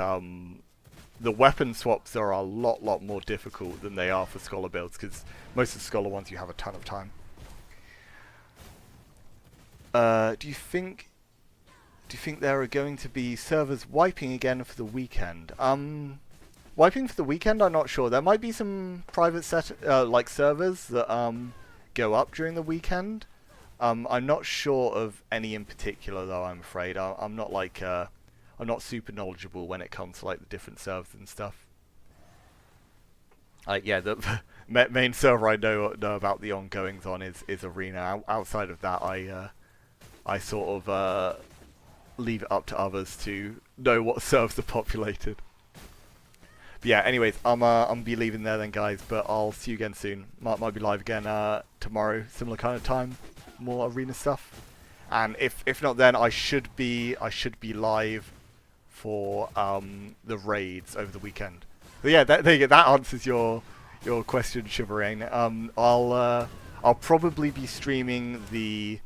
the weapon swaps are a lot more difficult than they are for scholar builds, because most of the scholar ones you have a ton of time. Do you think there are going to be servers wiping again for the weekend? Wiping for the weekend, I'm not sure. There might be some private like servers that go up during the weekend. I'm not sure of any in particular, though. I'm afraid I'm not like I'm not super knowledgeable when it comes to like the different servers and stuff. Yeah, the main server I know about the ongoings on is Arena. Outside of that, I sort of leave it up to others to know what servers are populated. But yeah, anyways, I'm gonna be leaving there then, guys. But I'll see you again soon. Might be live again tomorrow, similar kind of time, more Arena stuff. And if not, then I should be live for the raids over the weekend. But yeah, there you go. That answers your question, Shivering. I'll probably be streaming the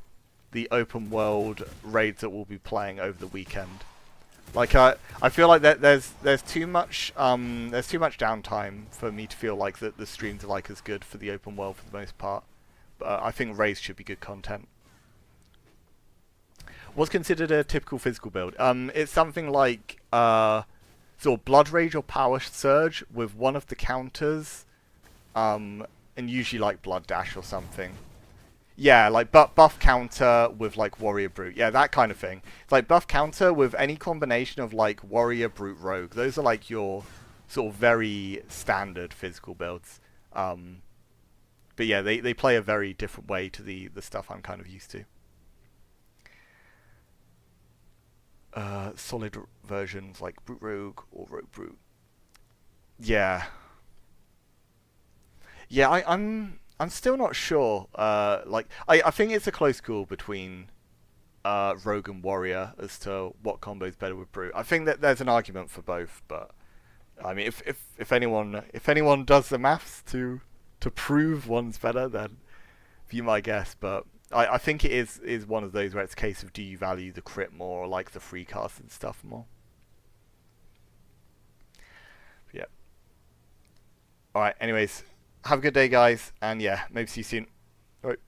open world raids that we'll be playing over the weekend. Like I feel like there's too much downtime for me to feel like that the streams are like as good for the open world for the most part. But I think raids should be good content. What's considered a typical physical build? It's something like sort of Blood Rage or Power Surge with one of the counters, and usually like Blood Dash or something. Yeah, like buff counter with like Warrior Brute. Yeah, that kind of thing. It's like buff counter with any combination of like Warrior, Brute, Rogue. Those are like your sort of very standard physical builds. But yeah, they play a very different way to the stuff I'm kind of used to. Solid versions like Brute Rogue or Rogue Brute. Yeah. Yeah, I'm still not sure. Like I think it's a close call between Rogue and Warrior as to what combo is better with Brute. I think that there's an argument for both, but I mean, if anyone does the maths to prove one's better, then be my guess. But I think it is one of those where it's a case of do you value the crit more or like the free cast and stuff more. Yeah. Alright, anyways, have a good day, guys, and yeah, maybe see you soon. Alright.